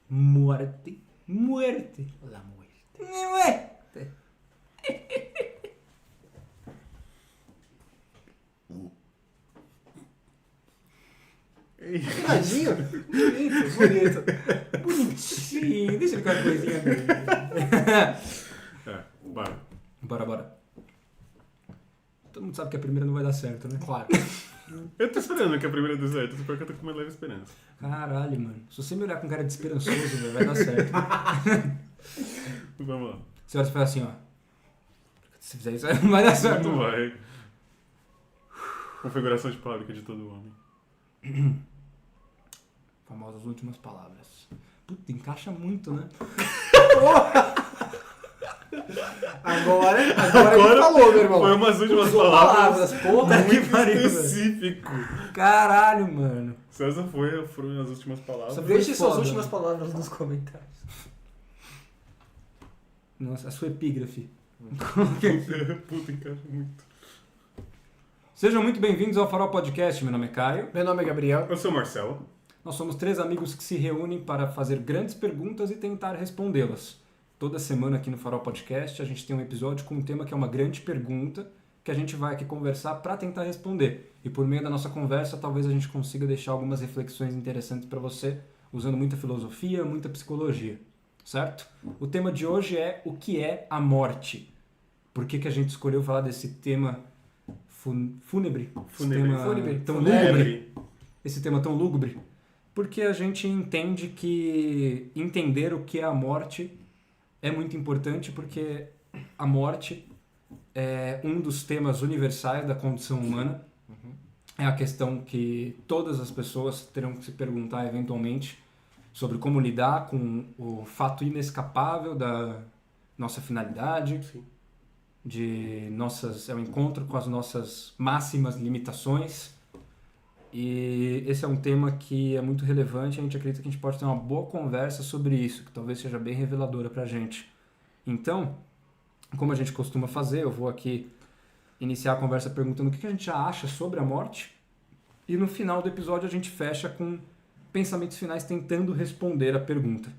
Muerte. Muerte. La muerte. Muerte. Tadinho. Bonito. Bonitinho. Deixa ele com a coisinha dele. Bora. Bora. Todo mundo sabe que a primeira não vai dar certo, né? Claro. Eu tô esperando que a primeira dê certo, porque eu tô com uma leve esperança. Caralho, mano. Se você me olhar com cara de esperançoso, velho, vai dar certo. Vamos lá. Você olha e fala assim, ó. Se fizer isso, não vai dar certo. Não vai. Configuração de fábrica de todo homem. Famosas últimas palavras. Puta, encaixa muito, né? Agora ele falou, meu irmão. Foi umas últimas Usou palavras. porra. Muito pariu, velho. específico. Caralho, mano. César foram as últimas palavras. Sabe- Deixe suas Foda, últimas né? palavras nos comentários. Nossa, a sua epígrafe. Puta, encaixa muito. Sejam muito bem-vindos ao Farol Podcast. Meu nome é Caio. Meu nome é Gabriel. Eu sou o Marcelo. Nós somos 3 amigos que se reúnem para fazer grandes perguntas e tentar respondê-las. Toda semana aqui no Farol Podcast a gente tem um episódio com um tema que é uma grande pergunta que a gente vai aqui conversar para tentar responder. E por meio da nossa conversa, talvez a gente consiga deixar algumas reflexões interessantes para você, usando muita filosofia, muita psicologia, certo? O tema de hoje é o que é a morte. Por que a gente escolheu falar desse tema fúnebre? Esse tema Fúnebre. tão Fúnebre. lúgubre? Esse tema tão lúgubre? Porque a gente entende que entender o que é a morte é muito importante, porque a morte é um dos temas universais da condição humana. É a questão que todas as pessoas terão que se perguntar eventualmente sobre como lidar com o fato inescapável da nossa finalidade, Sim. é o encontro com as nossas máximas limitações. E esse é um tema que é muito relevante, a gente acredita que a gente pode ter uma boa conversa sobre isso, que talvez seja bem reveladora pra gente. Então, como a gente costuma fazer, eu vou aqui iniciar a conversa perguntando o que a gente já acha sobre a morte, e no final do episódio a gente fecha com pensamentos finais tentando responder a pergunta.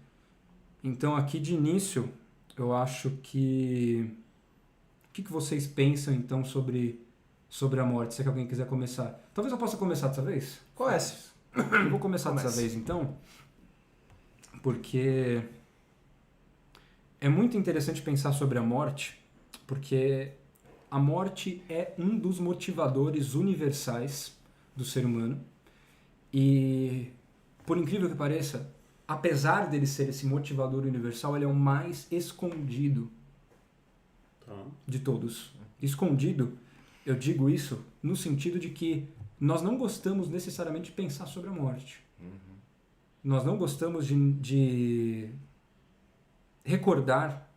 Então, aqui de início, eu acho que... O que vocês pensam, então, sobre a morte? Se é que alguém quiser começar. Talvez eu possa começar dessa vez? Comece. Eu vou começar dessa Comece. vez, então, porque é muito interessante pensar sobre a morte, porque a morte é um dos motivadores universais do ser humano e, por incrível que pareça, apesar dele ser esse motivador universal, ele é o mais escondido Tá. de todos. Escondido, eu digo isso no sentido de que nós não gostamos necessariamente de pensar sobre a morte. Nós não gostamos de recordar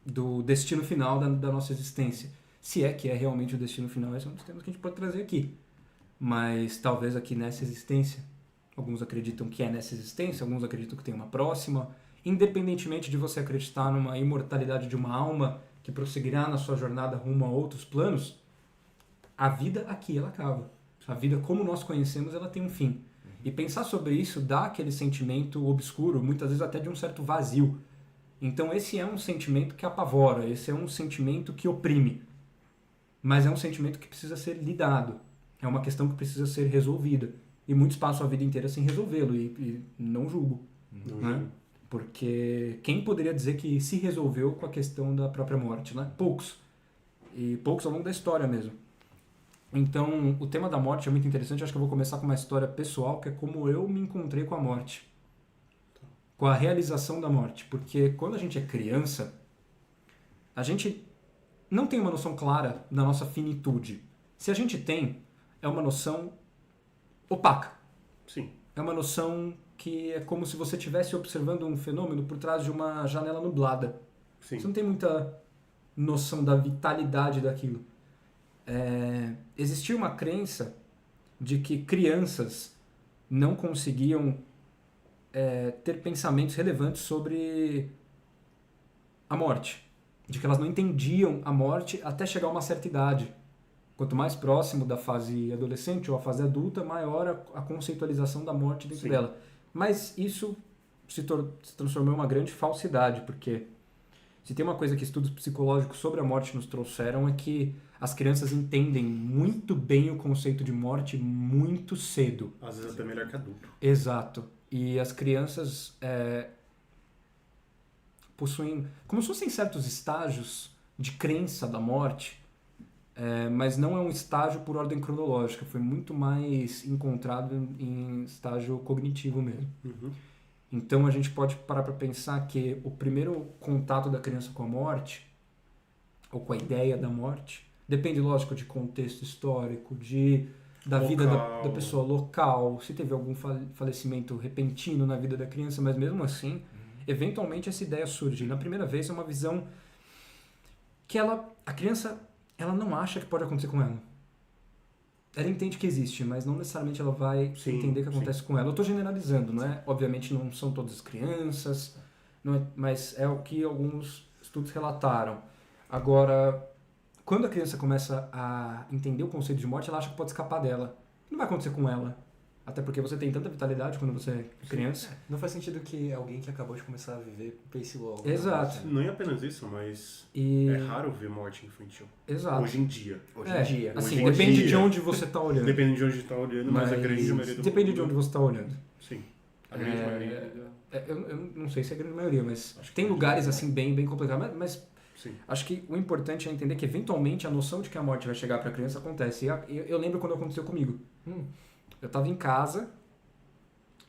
do destino final da nossa existência. Se é que é realmente o destino final, esse é um dos temas que a gente pode trazer aqui. Mas talvez aqui nessa existência. Alguns acreditam que é nessa existência, alguns acreditam que tem uma próxima. Independentemente de você acreditar numa imortalidade de uma alma que prosseguirá na sua jornada rumo a outros planos, a vida aqui ela acaba. A vida como nós conhecemos, ela tem um fim. E pensar sobre isso dá aquele sentimento obscuro, muitas vezes até de um certo vazio. Então esse é um sentimento que apavora, esse é um sentimento que oprime. Mas é um sentimento que precisa ser lidado. É uma questão que precisa ser resolvida. E muitos passam a vida inteira sem resolvê-lo, e não julgo. Não Né? julgo. Porque quem poderia dizer que se resolveu com a questão da própria morte, né? Poucos. E poucos ao longo da história mesmo. Então, o tema da morte é muito interessante. Acho que eu vou começar com uma história pessoal, que é como eu me encontrei com a morte. Com a realização da morte. Porque quando a gente é criança, a gente não tem uma noção clara da nossa finitude. Se a gente tem, é uma noção opaca. Sim. É uma noção que é como se você estivesse observando um fenômeno por trás de uma janela nublada. Sim. Você não tem muita noção da vitalidade daquilo. Existia uma crença de que crianças não conseguiam ter pensamentos relevantes sobre a morte. De que elas não entendiam a morte até chegar a uma certa idade. Quanto mais próximo da fase adolescente ou a fase adulta, maior a conceitualização da morte dentro Sim. dela. Mas isso se transformou em uma grande falsidade, porque se tem uma coisa que estudos psicológicos sobre a morte nos trouxeram é que as crianças entendem muito bem o conceito de morte muito cedo. Às vezes até melhor que adulto. Exato. E as crianças possuem, como se fossem certos estágios de crença da morte, mas não é um estágio por ordem cronológica, foi muito mais encontrado em estágio cognitivo mesmo. Uhum. Então a gente pode parar para pensar que o primeiro contato da criança com a morte, ou com a ideia da morte, depende, lógico, de contexto histórico, da vida da pessoa, local, se teve algum falecimento repentino na vida da criança, mas mesmo assim, eventualmente essa ideia surge. Na primeira vez é uma visão que a criança, ela não acha que pode acontecer com ela. Ela entende que existe, mas não necessariamente ela vai entender o que acontece com ela. Eu estou generalizando, não é? Obviamente não são todas as crianças, não é, mas é o que alguns estudos relataram. Agora, quando a criança começa a entender o conceito de morte, ela acha que pode escapar dela. Não vai acontecer com ela. Até porque você tem tanta vitalidade quando você é criança. Não faz sentido que alguém que acabou de começar a viver pense logo. Exato. Não é apenas isso, mas é raro ver morte infantil. Exato. Hoje em dia. Hoje em dia. Assim, Hoje em depende dia. de onde você está olhando. Depende de onde está olhando, mas a grande maioria do depende de onde você está olhando. Sim. A grande maioria. Eu não sei se é a grande maioria, mas Acho que tem é. lugares assim bem complicados. Mas Sim. acho que o importante é entender que eventualmente a noção de que a morte vai chegar para a criança acontece. E eu lembro quando aconteceu comigo. Eu estava em casa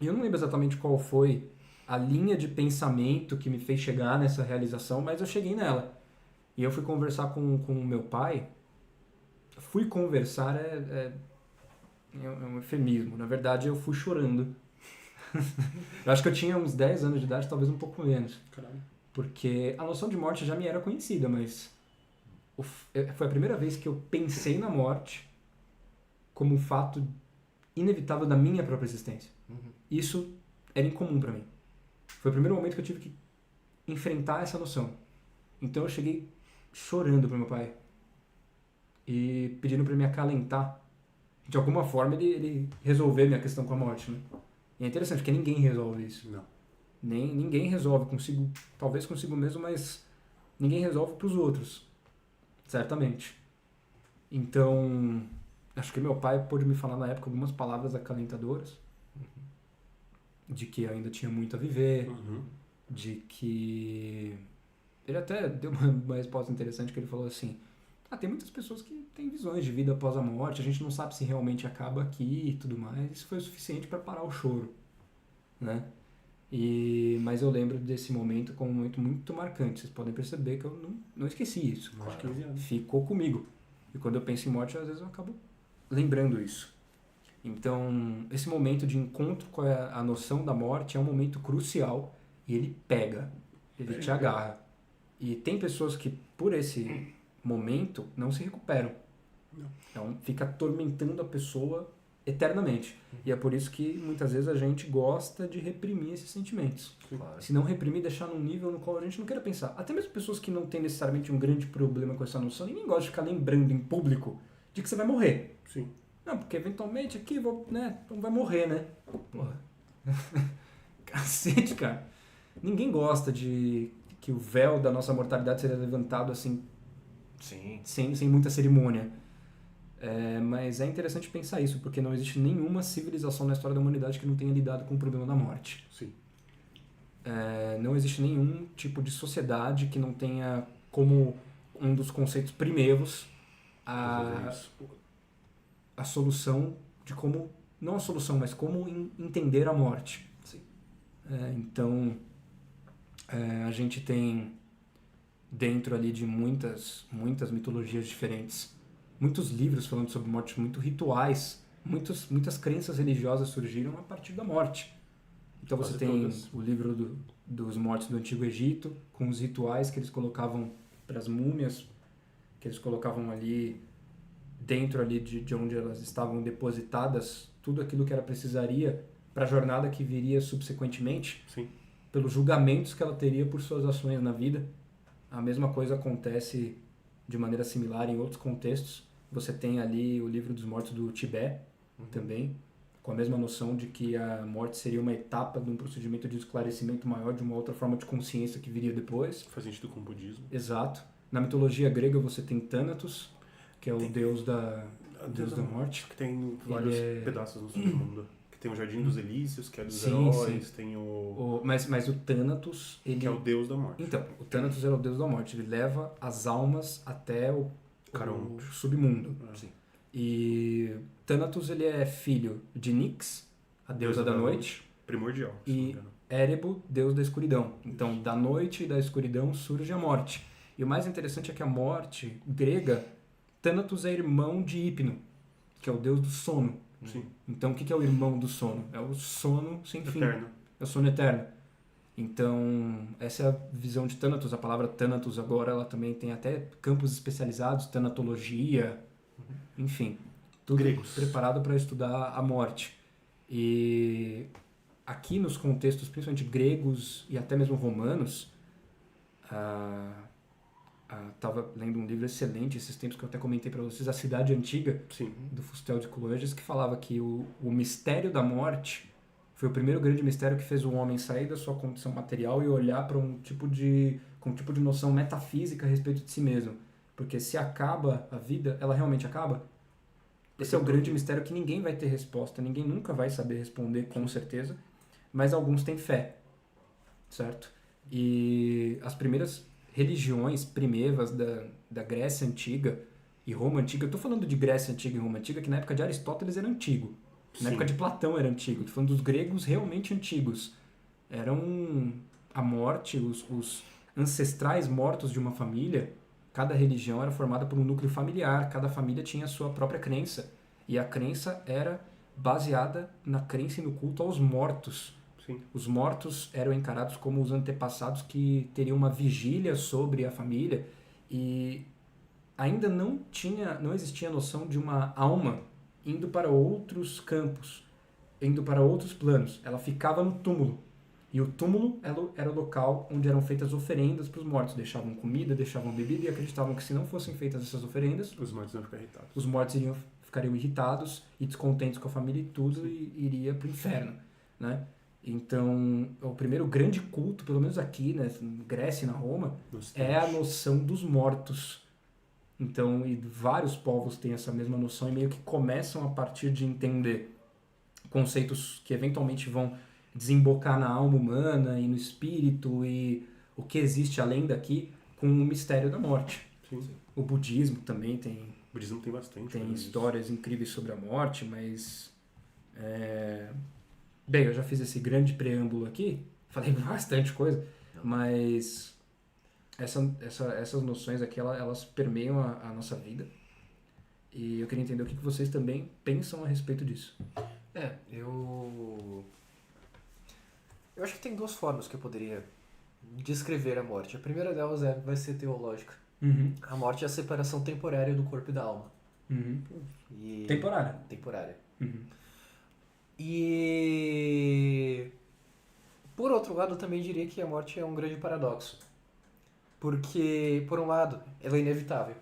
e eu não lembro exatamente qual foi a linha de pensamento que me fez chegar nessa realização, mas eu cheguei nela. E eu fui conversar com o meu pai. Fui conversar é um eufemismo. Na verdade, eu fui chorando. Eu acho que eu tinha uns 10 anos de idade, talvez um pouco menos. Caralho. Porque a noção de morte já me era conhecida, mas foi a primeira vez que eu pensei na morte como um fato inevitável da minha própria existência. Isso era incomum para mim. Foi o primeiro momento que eu tive que enfrentar essa noção. Então eu cheguei chorando pro meu pai e pedindo para me acalentar. De alguma forma ele resolver minha questão com a morte, né? E é interessante, porque ninguém resolve isso. Não. Ninguém resolve consigo, talvez consigo mesmo, mas ninguém resolve pros outros. Certamente. Então, acho que meu pai pôde me falar na época algumas palavras acalentadoras. De que ainda tinha muito a viver. Uhum. De que... Ele até deu uma resposta interessante, que ele falou assim: tem muitas pessoas que têm visões de vida após a morte, a gente não sabe se realmente acaba aqui e tudo mais. Isso foi o suficiente para parar o choro, né? Mas eu lembro desse momento como um momento muito marcante. Vocês podem perceber que eu não esqueci isso. Mais de 15 anos. Ficou comigo. E quando eu penso em morte, às vezes eu acabo lembrando isso. Então, esse momento de encontro com a noção da morte é um momento crucial e ele pega, ele te agarra. E tem pessoas que, por esse momento, não se recuperam. Não. Então, fica atormentando a pessoa eternamente. E é por isso que, muitas vezes, a gente gosta de reprimir esses sentimentos. Claro. Se não reprimir, deixar num nível no qual a gente não queira pensar. Até mesmo pessoas que não têm necessariamente um grande problema com essa noção, ninguém gosta de ficar lembrando em público de que você vai morrer. Sim. Não, porque eventualmente aqui então vai morrer, né? Porra. Cacete, cara. Ninguém gosta de que o véu da nossa mortalidade seja levantado assim, Sim. sem muita cerimônia. Mas é interessante pensar isso, porque não existe nenhuma civilização na história da humanidade que não tenha lidado com o problema da morte. Sim. Não existe nenhum tipo de sociedade que não tenha como um dos conceitos primeiros a solução de como, não a solução, mas como entender a morte. Sim. Então, a gente tem dentro ali de muitas mitologias diferentes, muitos livros falando sobre morte, muitos rituais, muitas crenças religiosas surgiram a partir da morte. Então você tem todas. o livro dos mortos do Antigo Egito, com os rituais que eles colocavam para as múmias, que eles colocavam ali dentro ali de onde elas estavam depositadas, tudo aquilo que ela precisaria para a jornada que viria subsequentemente, Sim. pelos julgamentos que ela teria por suas ações na vida. A mesma coisa acontece de maneira similar em outros contextos. Você tem ali o livro dos mortos do Tibete também, com a mesma noção de que a morte seria uma etapa de um procedimento de esclarecimento maior de uma outra forma de consciência que viria depois. Faz sentido com o budismo. Exato. Na mitologia grega você tem Thanatos, que é o deus da morte. Que tem vários pedaços no submundo. Que tem o Jardim dos Elíseos, que é dos Sim, heróis, sim. tem o... Mas o Thanatos, ele... Que é o deus da morte. Então, o Thanatos era o deus da morte. Ele leva as almas até o Caronte. submundo. Sim. E Thanatos, ele é filho de Nyx, a deusa da noite, Primordial, se não me e engano. Erebo, deus da escuridão. Então, da noite e da escuridão surge a morte. E o mais interessante é que a morte grega, Thanatos é irmão de Hipno, que é o deus do sono. Sim. Então, o que é o irmão do sono? É o sono sem fim. Eterno. É o sono eterno. Então, essa é a visão de Thanatos. A palavra Thanatos agora, ela também tem até campos especializados, tanatologia, enfim. Tudo Gregos. preparado para estudar a morte. E aqui nos contextos, principalmente gregos e até mesmo romanos, estava lendo um livro excelente esses tempos que eu até comentei para vocês, A Cidade Antiga, Sim. do Fustel de Coulanges, que falava que o mistério da morte foi o primeiro grande mistério que fez o homem sair da sua condição material e olhar para com um tipo de noção metafísica a respeito de si mesmo. Porque se acaba a vida, ela realmente acaba? Esse é o grande mistério que ninguém vai ter resposta, ninguém nunca vai saber responder com certeza, mas alguns têm fé, certo? E as primeiras religiões primevas da Grécia Antiga e Roma Antiga, eu estou falando de Grécia Antiga e Roma Antiga, que na época de Aristóteles era antigo, na época de Platão era antigo, estou falando dos gregos realmente antigos. Eram a morte, os ancestrais mortos de uma família. Cada religião era formada por um núcleo familiar, cada família tinha a sua própria crença. E a crença era baseada na crença e no culto aos mortos. Sim. Os mortos eram encarados como os antepassados que teriam uma vigília sobre a família e ainda não existia a noção de uma alma indo para outros campos, indo para outros planos. Ela ficava no túmulo. E o túmulo era o local onde eram feitas oferendas para os mortos. Deixavam comida, deixavam bebida e acreditavam que se não fossem feitas essas oferendas, Os mortos iam ficar irritados. os mortos ficariam irritados e descontentes com a família e tudo e iria para o inferno, né? Então, o primeiro grande culto, pelo menos aqui, né, na Grécia e na Roma, é a noção dos mortos. Então, e vários povos têm essa mesma noção e meio que começam a partir de entender conceitos que eventualmente vão desembocar na alma humana e no espírito e o que existe além daqui com o mistério da morte. Sim. O budismo também tem O budismo tem bastante. tem coisa disso. histórias incríveis sobre a morte, mas bem, eu já fiz esse grande preâmbulo aqui, falei bastante coisa, mas essas noções aqui, elas permeiam a nossa vida e eu queria entender o que vocês também pensam a respeito disso. Eu acho que tem duas formas que eu poderia descrever a morte. A primeira delas vai ser teológica. A morte é a separação temporária do corpo e da alma. E... Temporária. Temporária. E... Por outro lado, eu também diria que a morte é um grande paradoxo. Porque, por um lado, ela é inevitável.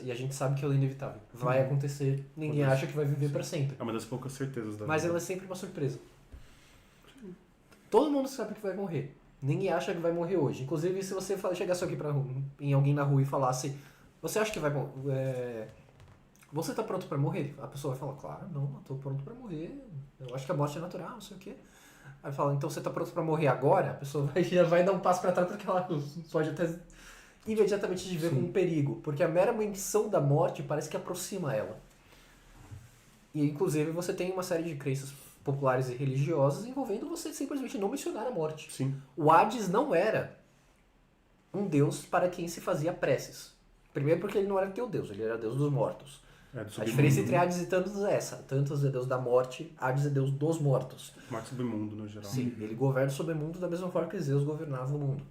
E a gente sabe que ela é inevitável. Vai acontecer. Ninguém acha que vai viver para sempre. É uma das poucas certezas da Mas vida. ela é sempre uma surpresa. Todo mundo sabe que vai morrer. Ninguém acha que vai morrer hoje. Inclusive, se você chegasse aqui em alguém na rua e falasse: você acha que vai morrer? Você tá pronto pra morrer? A pessoa vai falar: claro, não, eu tô pronto pra morrer. Eu acho que a morte é natural, não sei o quê. Aí fala: então você tá pronto pra morrer agora? A pessoa já vai dar um passo pra trás porque ela pode até imediatamente te ver como um perigo. Porque a mera menção da morte parece que aproxima ela. E inclusive você tem uma série de crenças populares e religiosas envolvendo você simplesmente não mencionar a morte. Sim. O Hades não era um deus para quem se fazia preces. Primeiro porque ele não era teu deus, ele era deus dos mortos. É, do A submundo. diferença entre Hades e Thanatos é essa. Thanatos é deus da morte, Hades é deus dos mortos. Morte submundo, no geral. Sim, ele governa sobre o mundo da mesma forma que Zeus governava o mundo.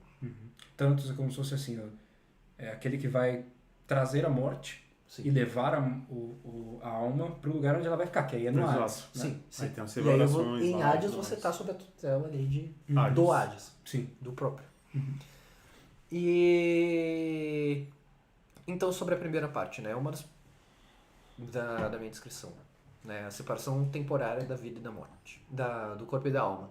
Tanto como se fosse assim, é aquele que vai trazer a morte e levar a alma para o lugar onde ela vai ficar, que aí é no Exato. Hades. Né? Sim, sim. Aí tem as E aí, revelações em lá, Hades tudo você mais. está sob a tutela ali Hades. do Hades, Sim. do próprio. E então sobre a primeira parte, né? Uma das da minha descrição. né? A separação temporária da vida e da morte, do corpo e da alma.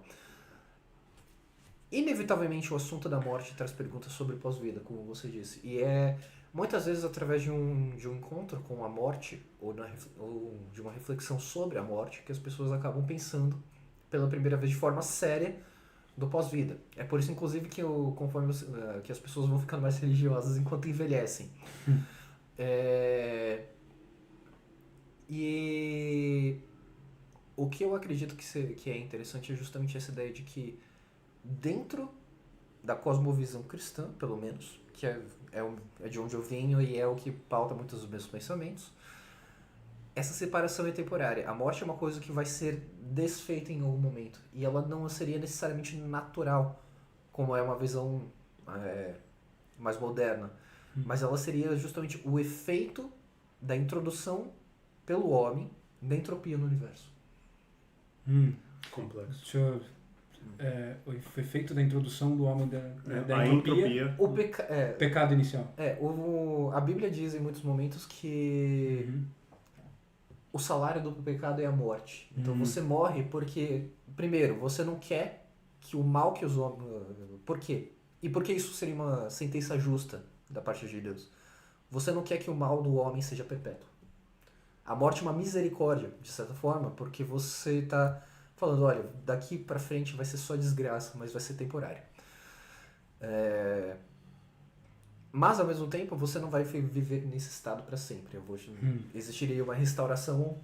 Inevitavelmente o assunto da morte traz perguntas sobre pós-vida, como você disse, e é muitas vezes através de um encontro com a morte ou de uma reflexão sobre a morte que as pessoas acabam pensando pela primeira vez de forma séria do pós-vida. É por isso, inclusive, que que as pessoas vão ficando mais religiosas enquanto envelhecem. E o que eu acredito que é interessante é justamente essa ideia de que dentro da cosmovisão cristã, pelo menos, que é de onde eu venho e é o que pauta muitos dos meus pensamentos, essa separação é temporária. A morte é uma coisa que vai ser desfeita em algum momento. E ela não seria necessariamente natural, como é uma visão mais moderna. Mas ela seria justamente o efeito da introdução pelo homem da entropia no universo. Complexo. Deixa eu... o efeito da introdução do homem da A entropia. entropia. O Pecado inicial. a Bíblia diz em muitos momentos que o salário do pecado é a morte. Então você morre porque, primeiro, você não quer que o mal que os homens... Por quê? E por que isso seria uma sentença justa da parte de Deus? Você não quer que o mal do homem seja perpétuo. A morte é uma misericórdia, de certa forma, porque você está falando, olha, daqui pra frente vai ser só desgraça, mas vai ser temporário. Mas, ao mesmo tempo, você não vai viver nesse estado para sempre. Existiria uma restauração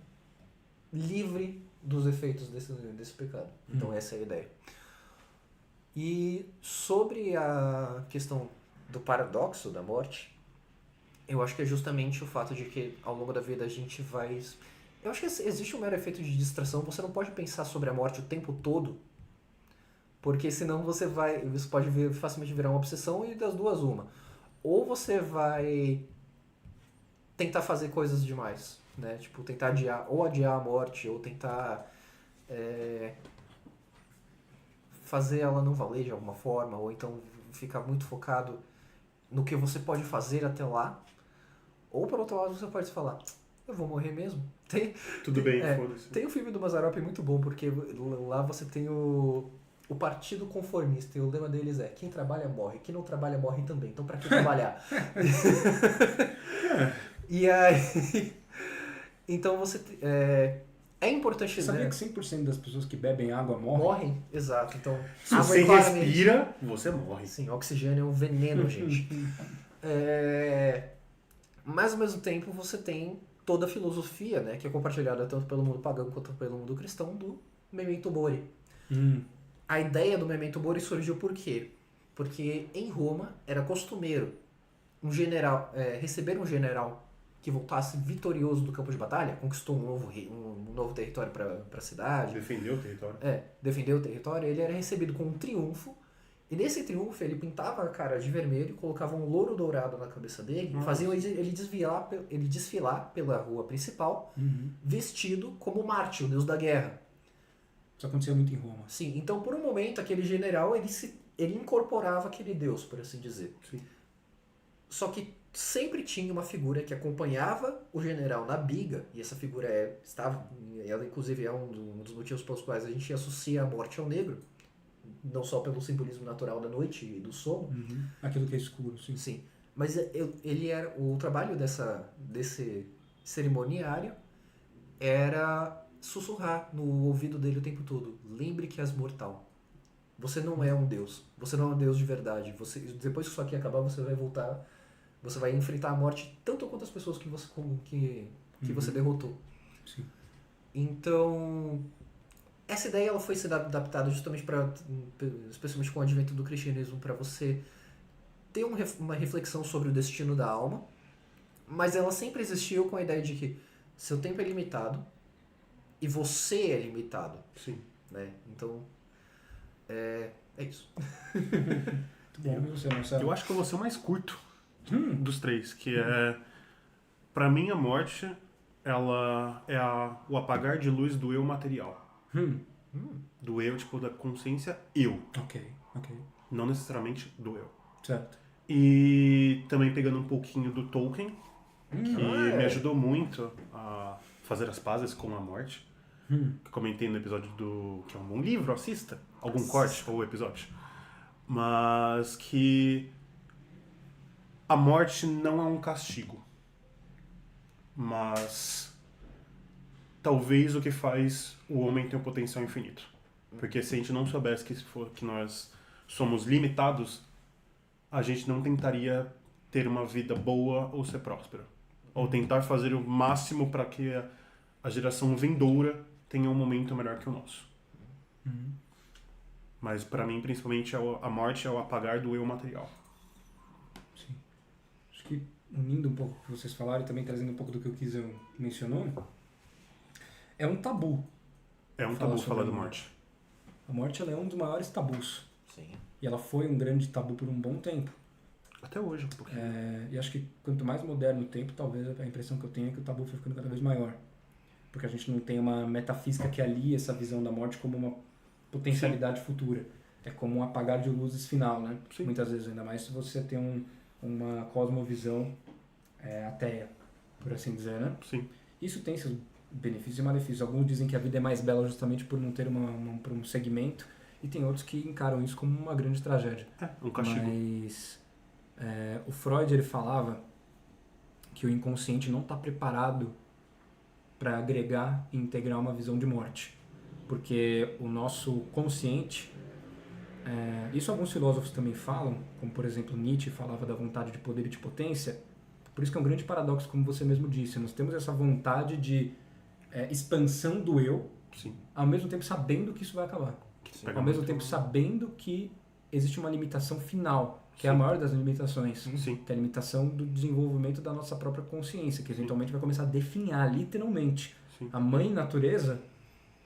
livre dos efeitos desse pecado. Então, essa é a ideia. E sobre a questão do paradoxo da morte, eu acho que é justamente o fato de que, ao longo da vida, a gente vai... Eu acho que existe um mero efeito de distração. Você não pode pensar sobre a morte o tempo todo, porque senão você pode facilmente virar uma obsessão e das duas uma. Ou você vai tentar fazer coisas demais, né? Tipo, tentar adiar a morte, ou tentar fazer ela não valer de alguma forma, ou então ficar muito focado no que você pode fazer até lá. Ou, por outro lado, você pode falar, eu vou morrer mesmo. Tudo bem, foda-se. Tem um filme do Mazzaropi muito bom, porque lá você tem o partido conformista, e o lema deles é, quem trabalha morre, quem não trabalha morre também, então pra que trabalhar? E aí... Então você... É importante... Você sabia que 100% das pessoas que bebem água morrem? Morrem, exato. Então, Se água você claramente... respira, você morre. Sim, oxigênio é um veneno, gente. Mas, ao mesmo tempo, você tem toda a filosofia, né, que é compartilhada tanto pelo mundo pagão quanto pelo mundo cristão, do Memento Mori. A ideia do Memento Mori surgiu por quê? Porque em Roma era costumeiro receber um general que voltasse vitorioso do campo de batalha, conquistou um novo território para a cidade. Defendeu o território. Defendeu o território, ele era recebido com um triunfo, e nesse triunfo ele pintava a cara de vermelho, colocava um louro dourado na cabeça dele, e fazia ele desfilar pela rua principal, vestido como Marte, o deus da guerra. Isso acontecia muito em Roma. Sim, então por um momento aquele general ele incorporava aquele deus, por assim dizer. Sim. Só que sempre tinha uma figura que acompanhava o general na biga, e essa figura ela inclusive é um dos motivos pelos quais a gente associa a morte ao negro, não só pelo simbolismo natural da noite e do sono. Aquilo que é escuro, sim. Sim, mas o trabalho desse cerimoniário era sussurrar no ouvido dele o tempo todo, lembre que és mortal. Você não é um deus. Você não é um deus de verdade. Depois que isso aqui acabar, você vai voltar. Você vai enfrentar a morte tanto quanto as pessoas que você derrotou. Sim. Então, essa ideia ela foi sendo adaptada justamente especialmente com o advento do cristianismo, para você ter uma reflexão sobre o destino da alma, mas ela sempre existiu com a ideia de que seu tempo é limitado e você é limitado. Sim. Né? Então, é isso. Muito bom, você, Marcelo? Eu acho que eu vou ser o mais curto dos três, que é... Pra mim, a morte, ela é o apagar de luz do eu material. Do eu, tipo, da consciência eu. Ok. Não necessariamente do eu. Certo. E também pegando um pouquinho do Tolkien, que me ajudou muito fazer as pazes com a morte. Que eu comentei no episódio que é um bom livro, assista. Algum corte ou episódio. Mas que a morte não é um castigo. Mas talvez o que faz o homem ter um potencial infinito. Porque se a gente não soubesse que nós somos limitados, a gente não tentaria ter uma vida boa ou ser próspero. Ou tentar fazer o máximo para que a geração vindoura tenha um momento melhor que o nosso. Mas para mim, principalmente, a morte é o apagar do eu material. Sim. Acho que unindo um pouco o que vocês falaram e também trazendo um pouco do que o Kizan mencionou, é um tabu. É um tabu falar da morte. A morte ela é um dos maiores tabus. Sim. E ela foi um grande tabu por um bom tempo. Até hoje, um pouquinho. E acho que quanto mais moderno o tempo, talvez a impressão que eu tenho é que o tabu foi ficando cada vez maior. Porque a gente não tem uma metafísica que alia essa visão da morte como uma potencialidade futura. É como um apagar de luzes final, né? Sim. Muitas vezes, ainda mais se você tem uma cosmovisão ateia, por assim dizer, né? Sim. Isso tem seus benefícios e malefícios. Alguns dizem que a vida é mais bela justamente por não ter um segmento, e tem outros que encaram isso como uma grande tragédia. Um castigo. Mas o Freud ele falava que o inconsciente não está preparado para agregar e integrar uma visão de morte. Porque o nosso consciente, isso alguns filósofos também falam, como por exemplo Nietzsche falava da vontade de poder e de potência, por isso que é um grande paradoxo, como você mesmo disse, nós temos essa vontade de expansão do eu, Sim. ao mesmo tempo sabendo que isso vai acabar. Ao mesmo tempo sabendo que existe uma limitação final, que é a maior das limitações, Sim. que é a limitação do desenvolvimento da nossa própria consciência, que eventualmente vai começar a definhar, literalmente. Sim. A mãe natureza,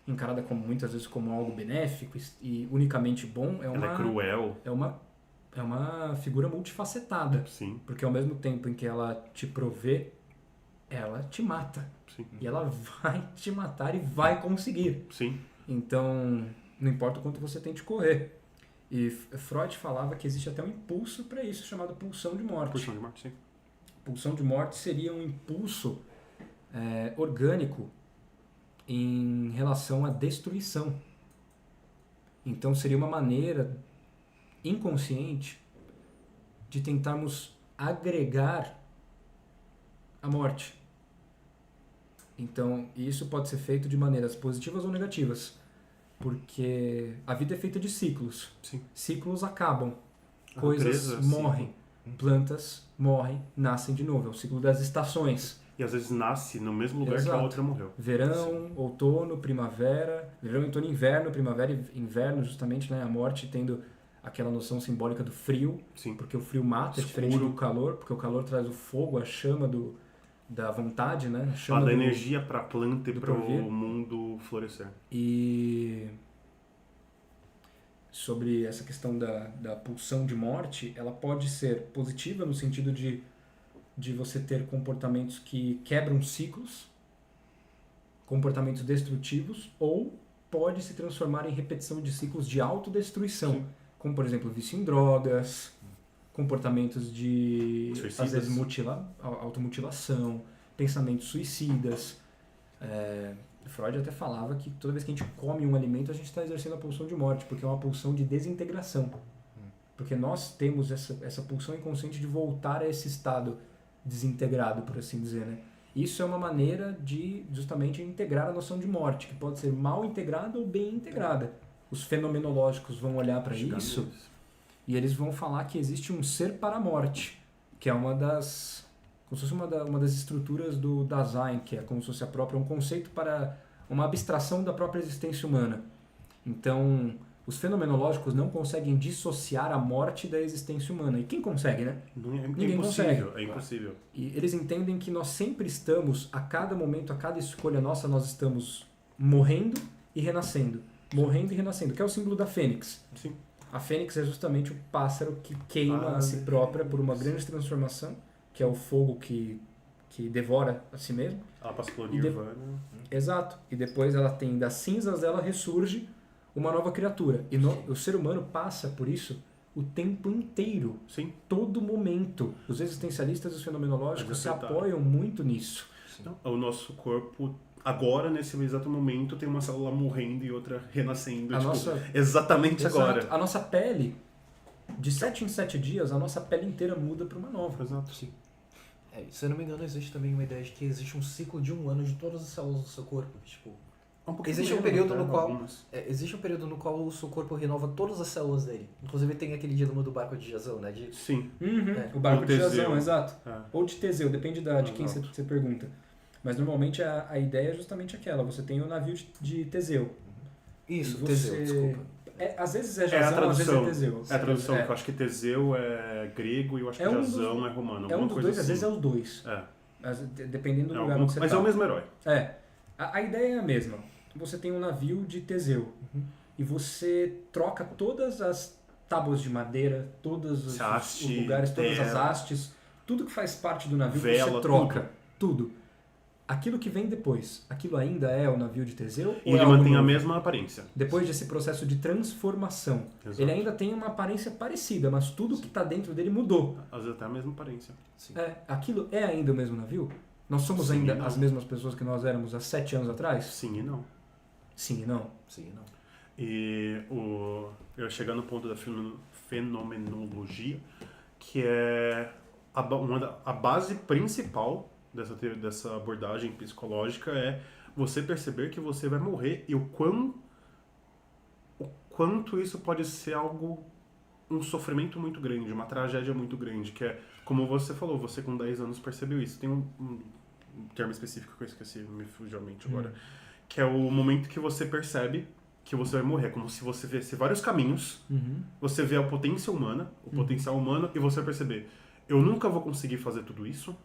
encarada como muitas vezes como algo benéfico e unicamente bom, Ela é cruel. É uma figura multifacetada. Sim. Porque ao mesmo tempo em que ela te provê, ela te mata. Sim. E ela vai te matar e vai conseguir. Sim. Então, não importa o quanto você tente correr. E Freud falava que existe até um impulso para isso, chamado pulsão de morte. Pulsão de morte, sim. Pulsão de morte seria um impulso orgânico em relação à destruição. Então, seria uma maneira inconsciente de tentarmos agregar a morte. Então, isso pode ser feito de maneiras positivas ou negativas. Porque a vida é feita de ciclos. Sim. Ciclos acabam. A Coisas natureza, morrem. Plantas morrem, nascem de novo. É o ciclo das estações. E às vezes nasce no mesmo lugar Exato. que a outra morreu. Verão, outono, primavera. Verão, outono, inverno. Primavera e inverno, justamente, né? A morte tendo aquela noção simbólica do frio. Sim. Porque o frio mata, é diferente do calor. Porque o calor traz o fogo, a chama da vontade, né? A chama da energia para a planta e para provir. o mundo florescer. E sobre essa questão da pulsão de morte, ela pode ser positiva no sentido de você ter comportamentos que quebram ciclos, comportamentos destrutivos, ou pode se transformar em repetição de ciclos de autodestruição, Sim. como por exemplo vício em drogas, comportamentos de Suicidas. às vezes automutilação, pensamentos suicidas. Freud até falava que toda vez que a gente come um alimento, a gente está exercendo a pulsão de morte, porque é uma pulsão de desintegração. Porque nós temos essa pulsão inconsciente de voltar a esse estado desintegrado, por assim dizer, né? Isso é uma maneira de justamente integrar a noção de morte, que pode ser mal integrada ou bem integrada. Os fenomenológicos vão olhar para isso e eles vão falar que existe um ser para a morte, que é como se fosse uma das estruturas do Dasein, que é como se fosse um conceito para uma abstração da própria existência humana. Então, os fenomenológicos não conseguem dissociar a morte da existência humana. E quem consegue, né? Ninguém consegue. É impossível. E eles entendem que nós sempre estamos, a cada momento, a cada escolha nossa, nós estamos morrendo e renascendo. Morrendo e renascendo, que é o símbolo da fênix. Sim. A fênix é justamente o pássaro que queima a si própria por uma grande transformação, que é o fogo que devora a si mesmo. Ela passa pelo Nirvana. Exato. E depois ela tem, das cinzas dela ressurge uma nova criatura. E o ser humano passa por isso o tempo inteiro. Sim. Todo momento. Os existencialistas e os fenomenológicos se apoiam muito nisso. Então, o nosso corpo agora, nesse exato momento, tem uma célula morrendo e outra renascendo. A tipo, nossa- exatamente Exato. agora. A nossa pele, de 7 em 7 dias, a nossa pele inteira muda para uma nova. Exato. Sim. Se eu não me engano, existe também uma ideia de que existe um ciclo de 1 ano de todas as células do seu corpo. Tipo, pouquinho existe um menos, período né, no qual algumas. existe um período no qual o seu corpo renova todas as células dele. Inclusive tem aquele dilema do barco de Jasão, né? Sim. O barco Ou de Teseu. Jasão, exato. É. Ou de Teseu, depende de quem Exato. você pergunta. Mas normalmente a ideia é justamente aquela, você tem o navio de Teseu. Isso, E Teseu, desculpa. Às vezes é É a Jasão, às vezes é tradução. Teseu. É a tradução, É. que eu acho que Teseu é grego e eu acho que É um dos- Jasão é romano. É um alguma dos coisa dois, às assim. vezes é os dois. Dependendo do É lugar alguma- onde você Mas tá. é o mesmo herói. A ideia é a mesma. Você tem um navio de Teseu. E você troca todas as tábuas de madeira, todos os Haste, lugares, todas as terra. hastes, tudo que faz parte do navio, Vela, você troca. Tudo. Aquilo que vem depois, aquilo ainda é o navio de Teseu? E ou é ele algo mantém a novo? mesma aparência. Depois desse processo de transformação, Exato. ele ainda tem uma aparência parecida, mas tudo que está dentro dele mudou. Às vezes até a mesma aparência. Sim. Aquilo é ainda o mesmo navio? Nós somos Sim ainda e não. as mesmas pessoas que nós éramos há 7 anos atrás? Sim e não. Sim e não. Sim, não. E eu chegando no ponto da fenomenologia, que é a base principal dessa abordagem psicológica é você perceber que você vai morrer e o quanto isso pode ser um sofrimento muito grande, uma tragédia muito grande, que é, como você falou, você com 10 anos percebeu isso. Tem um termo específico que eu esqueci, me fugiu a mente agora, que é o momento que você percebe que você vai morrer, como se você visse vários caminhos, você vê a potência humana, o potencial humano, e você vai perceber, eu nunca vou conseguir fazer tudo isso,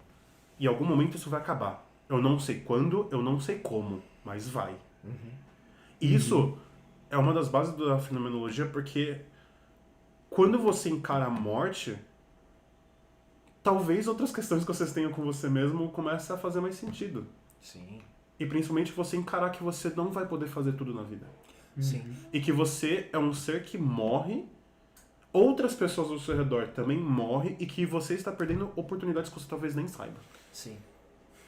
e em algum momento isso vai acabar. Eu não sei quando, eu não sei como, mas vai. E isso é uma das bases da fenomenologia, porque quando você encara a morte, talvez outras questões que vocês tenham com você mesmo comecem a fazer mais sentido. Sim. E principalmente você encarar que você não vai poder fazer tudo na vida. Sim. E que você é um ser que morre, outras pessoas ao seu redor também morrem e que você está perdendo oportunidades que você talvez nem saiba. Sim.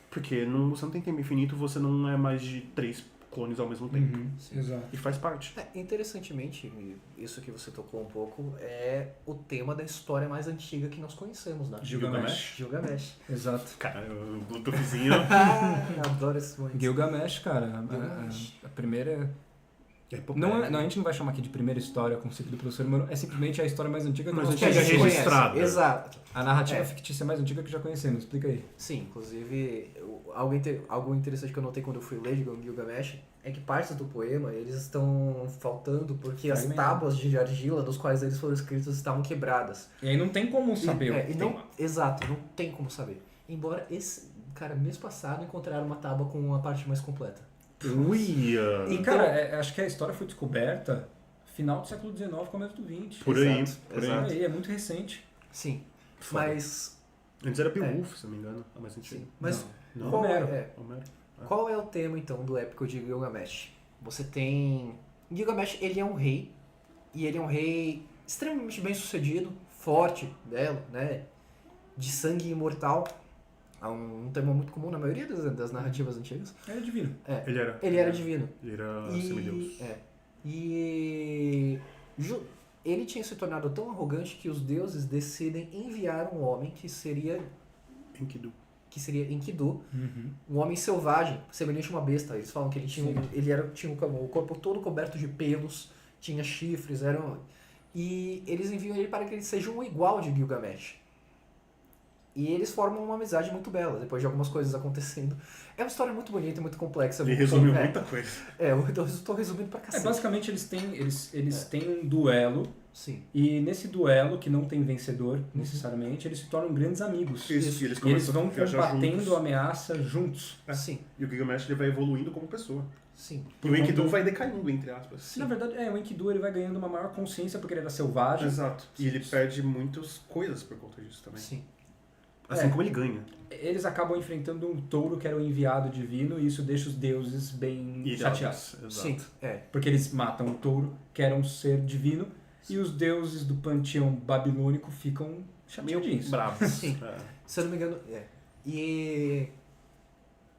Porque você não tem tempo infinito, você não é mais de 3 clones ao mesmo tempo. Sim. Exato. E faz parte. Interessantemente, isso que você tocou um pouco, é o tema da história mais antiga que nós conhecemos, né? Gilgamesh. Gilgamesh. Exato. Cara, o Bluetoothzinho. Adoro esse momento. Gilgamesh, cara, Gilgamesh. a primeira... Epopeia. Não, a gente não vai chamar aqui de primeira história concebida pelo ser humano, é simplesmente a história mais antiga que Mas nós a Que a gente gente conhecemos. registrada. conhece. Exato. A narrativa É. fictícia mais antiga que já conhecemos, explica aí. Sim, inclusive, algo interessante que eu notei quando eu fui ler Gilgamesh é que partes do poema eles estão faltando porque as Fragmento. tábuas de argila dos quais eles foram escritos estavam quebradas. E aí não tem como saber o que E tem não, lá. exato, não tem como saber. Embora mês passado encontraram uma tábua com a parte mais completa. Ui! E, Então- cara, acho que a história foi descoberta final do século XIX, começo do XX. Por aí, Exato, por aí. exato. É muito recente. Sim, Foda. mas Antes era Beowulf, se não me engano. A mais antiga. sim, mas Não. qual Homero. Homero. qual é o tema então do épico de Gilgamesh? Você tem Gilgamesh, ele é um rei e ele é um rei extremamente bem sucedido, forte, belo, né, de sangue imortal. É um tema muito comum na maioria das narrativas antigas. Era divino. Ele era. Ele era divino. Ele era E, semideus. ele tinha se tornado tão arrogante que os deuses decidem enviar um homem que seria Enkidu. Enkidu, um homem selvagem, semelhante a uma besta. Eles falam que ele tinha, tinha o corpo todo coberto de pelos, tinha chifres, e eles enviam ele para que ele seja um igual de Gilgamesh. E eles formam uma amizade muito bela, depois de algumas coisas acontecendo. É uma história muito bonita e muito complexa. Ele resumiu muita coisa. Eu estou resumindo pra cacete. Basicamente eles têm um duelo, Sim. e nesse duelo, que não tem vencedor necessariamente, eles se tornam grandes amigos. Isso, e E eles começam vão a viajar combatendo juntos. a ameaça juntos. Sim. E o Gilgamesh ele vai evoluindo como pessoa. Sim. E o Enkidu vai decaindo, entre aspas. Na verdade, o Enkidu ele vai ganhando uma maior consciência porque ele era selvagem. Exato. E ele perde muitas coisas por conta disso também. Sim. Assim como ele ganha. Eles acabam enfrentando um touro que era o enviado divino e isso deixa os deuses bem chateados. Exato. Sim. Porque eles matam o touro, que era um ser divino, e os deuses do panteão babilônico ficam Meio chateadinhos. bravos. Sim. É. Se eu não me engano, E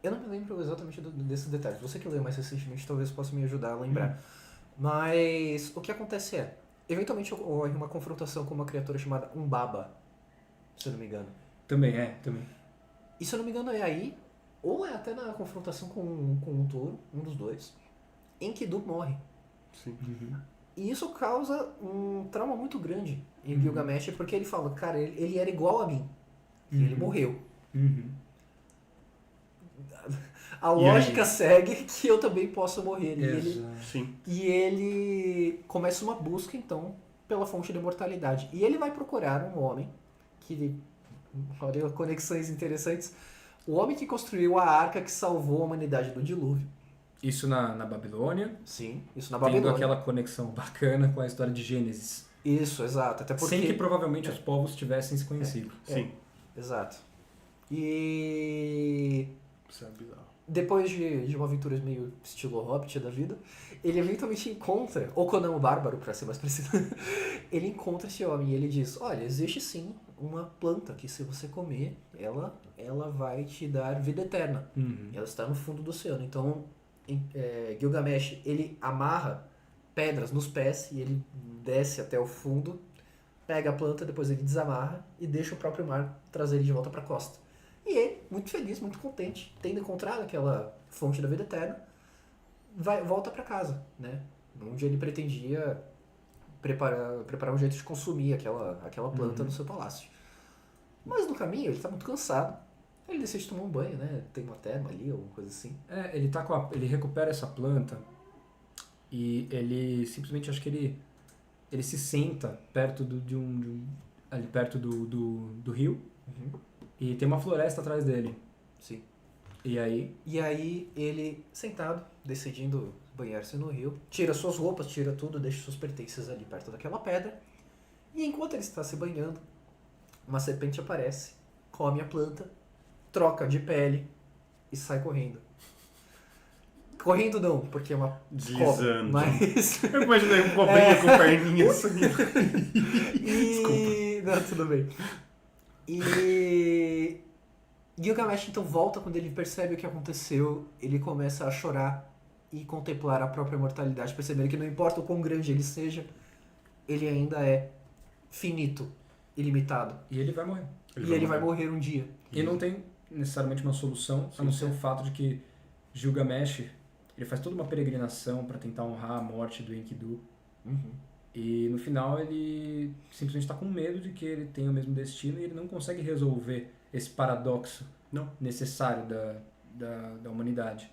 Eu não me lembro exatamente desses detalhes. Você que leu mais recentemente talvez possa me ajudar a lembrar. Mas o que acontece é, eventualmente ocorre uma confrontação com uma criatura chamada Umbaba, se eu não me engano. Também. E se eu não me engano é aí, ou é até na confrontação com um touro, um dos dois, Enkidu morre. Sim. E isso causa um trauma muito grande em Gilgamesh, porque ele fala, cara, ele era igual a mim. E ele morreu. A lógica segue que eu também posso morrer. Sim. E ele começa uma busca, então, pela fonte da imortalidade. E ele vai procurar um homem que... Olha, conexões interessantes. O homem que construiu a arca que salvou a humanidade do dilúvio. Isso na Babilônia. Sim, isso na Tendo Babilônia. aquela conexão bacana com a história de Gênesis. Isso, exato. Até porque... Sem que provavelmente os povos tivessem se conhecido. Sim. Exato. E... Isso é bizarro. Depois de uma aventura meio estilo Hobbit da vida, ele eventualmente encontra, ou Conan o Bárbaro, pra ser mais preciso, ele encontra esse homem e ele diz, olha, existe sim uma planta que se você comer, ela vai te dar vida eterna. Ela está no fundo do oceano. Então, Gilgamesh, ele amarra pedras nos pés e ele desce até o fundo, pega a planta, depois ele desamarra e deixa o próprio mar trazer ele de volta para a costa. E ele, muito feliz, muito contente, tendo encontrado aquela fonte da vida eterna, volta para casa, né? Onde ele pretendia preparar um jeito de consumir aquela planta no seu palácio. Mas no caminho ele está muito cansado. Ele decide tomar um banho, né? Tem uma terma ali, alguma coisa assim. Ele recupera essa planta e ele simplesmente, acho que ele se senta perto ali perto do rio. E tem uma floresta atrás dele. Sim. E aí ele, sentado, decidindo banhar-se no rio, tira suas roupas, tira tudo, deixa suas pertences ali perto daquela pedra. E enquanto ele está se banhando, uma serpente aparece, come a planta, troca de pele e sai correndo. Correndo não, porque é uma cobra, mas... Eu imaginei um cobrinha com perninhas subindo. Desculpa. Não, tudo bem. E Gilgamesh então volta quando ele percebe o que aconteceu, ele começa a chorar e contemplar a própria mortalidade, percebendo que não importa o quão grande ele seja, ele ainda é finito, ilimitado. E ele vai morrer. Ele vai morrer um dia. E não tem necessariamente uma solução, a não ser o fato de que Gilgamesh, ele faz toda uma peregrinação para tentar honrar a morte do Enkidu. E no final ele simplesmente está com medo de que ele tenha o mesmo destino e ele não consegue resolver esse paradoxo necessário da humanidade.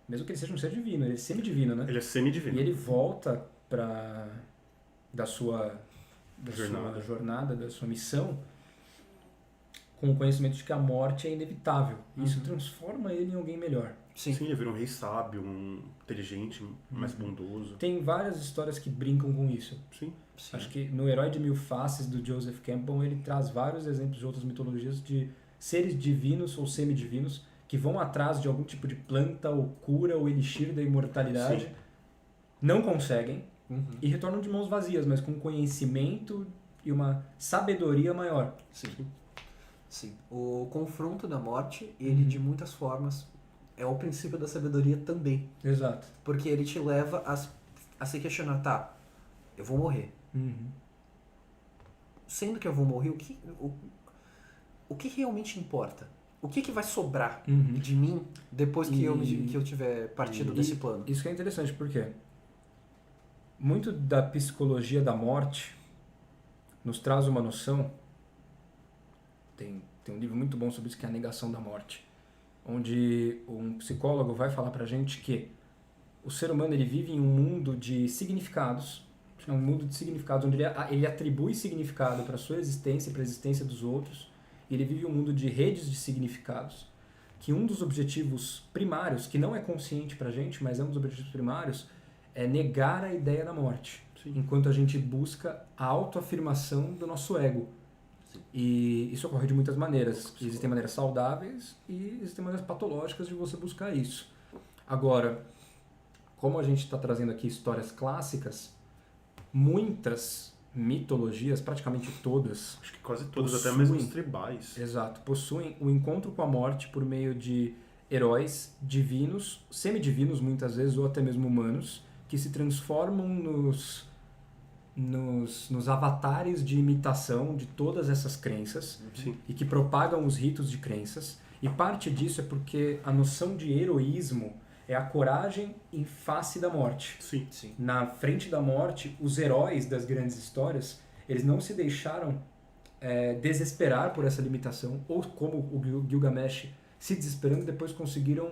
Mesmo que ele seja um ser divino, ele é semidivino, né? Ele é semidivino. E ele volta da sua jornada, da sua missão, com o conhecimento de que a morte é inevitável. E isso transforma ele em alguém melhor. Sim, ele vira um rei sábio, um inteligente, mais bondoso. Tem várias histórias que brincam com isso. Sim. Acho que no Herói de Mil Faces, do Joseph Campbell, ele traz vários exemplos de outras mitologias de seres divinos ou semidivinos que vão atrás de algum tipo de planta ou cura ou elixir da imortalidade, não conseguem e retornam de mãos vazias, mas com conhecimento e uma sabedoria maior. Sim. O confronto da morte, ele de muitas formas é o princípio da sabedoria também. Exato. Porque ele te leva a se questionar, tá, eu vou morrer. Sendo que eu vou morrer, o que realmente importa? O que vai sobrar de mim depois que eu tiver partido desse plano? Isso que é interessante, porque muito da psicologia da morte nos traz uma noção. Tem um livro muito bom sobre isso, que é A Negação da Morte, onde um psicólogo vai falar pra gente que o ser humano ele vive em um mundo de significados, onde ele atribui significado para sua existência e para a existência dos outros, e ele vive um mundo de redes de significados, que um dos objetivos primários, que não é consciente pra gente, mas é um dos objetivos primários, é negar a ideia da morte, enquanto a gente busca a autoafirmação do nosso ego. E isso ocorre de muitas maneiras. Existem maneiras saudáveis e existem maneiras patológicas de você buscar isso. Agora, como a gente está trazendo aqui histórias clássicas, muitas mitologias, praticamente todas... Acho que quase todas, até mesmo os tribais. Exato. Possuem o encontro com a morte por meio de heróis divinos, semidivinos muitas vezes, ou até mesmo humanos, que se transformam nos avatares de imitação de todas essas crenças Sim. e que propagam os ritos de crenças. E parte disso é porque a noção de heroísmo é a coragem em face da morte. Sim. Na frente da morte, os heróis das grandes histórias, eles não se deixaram desesperar por essa limitação, ou como o Gilgamesh, se desesperando, depois conseguiram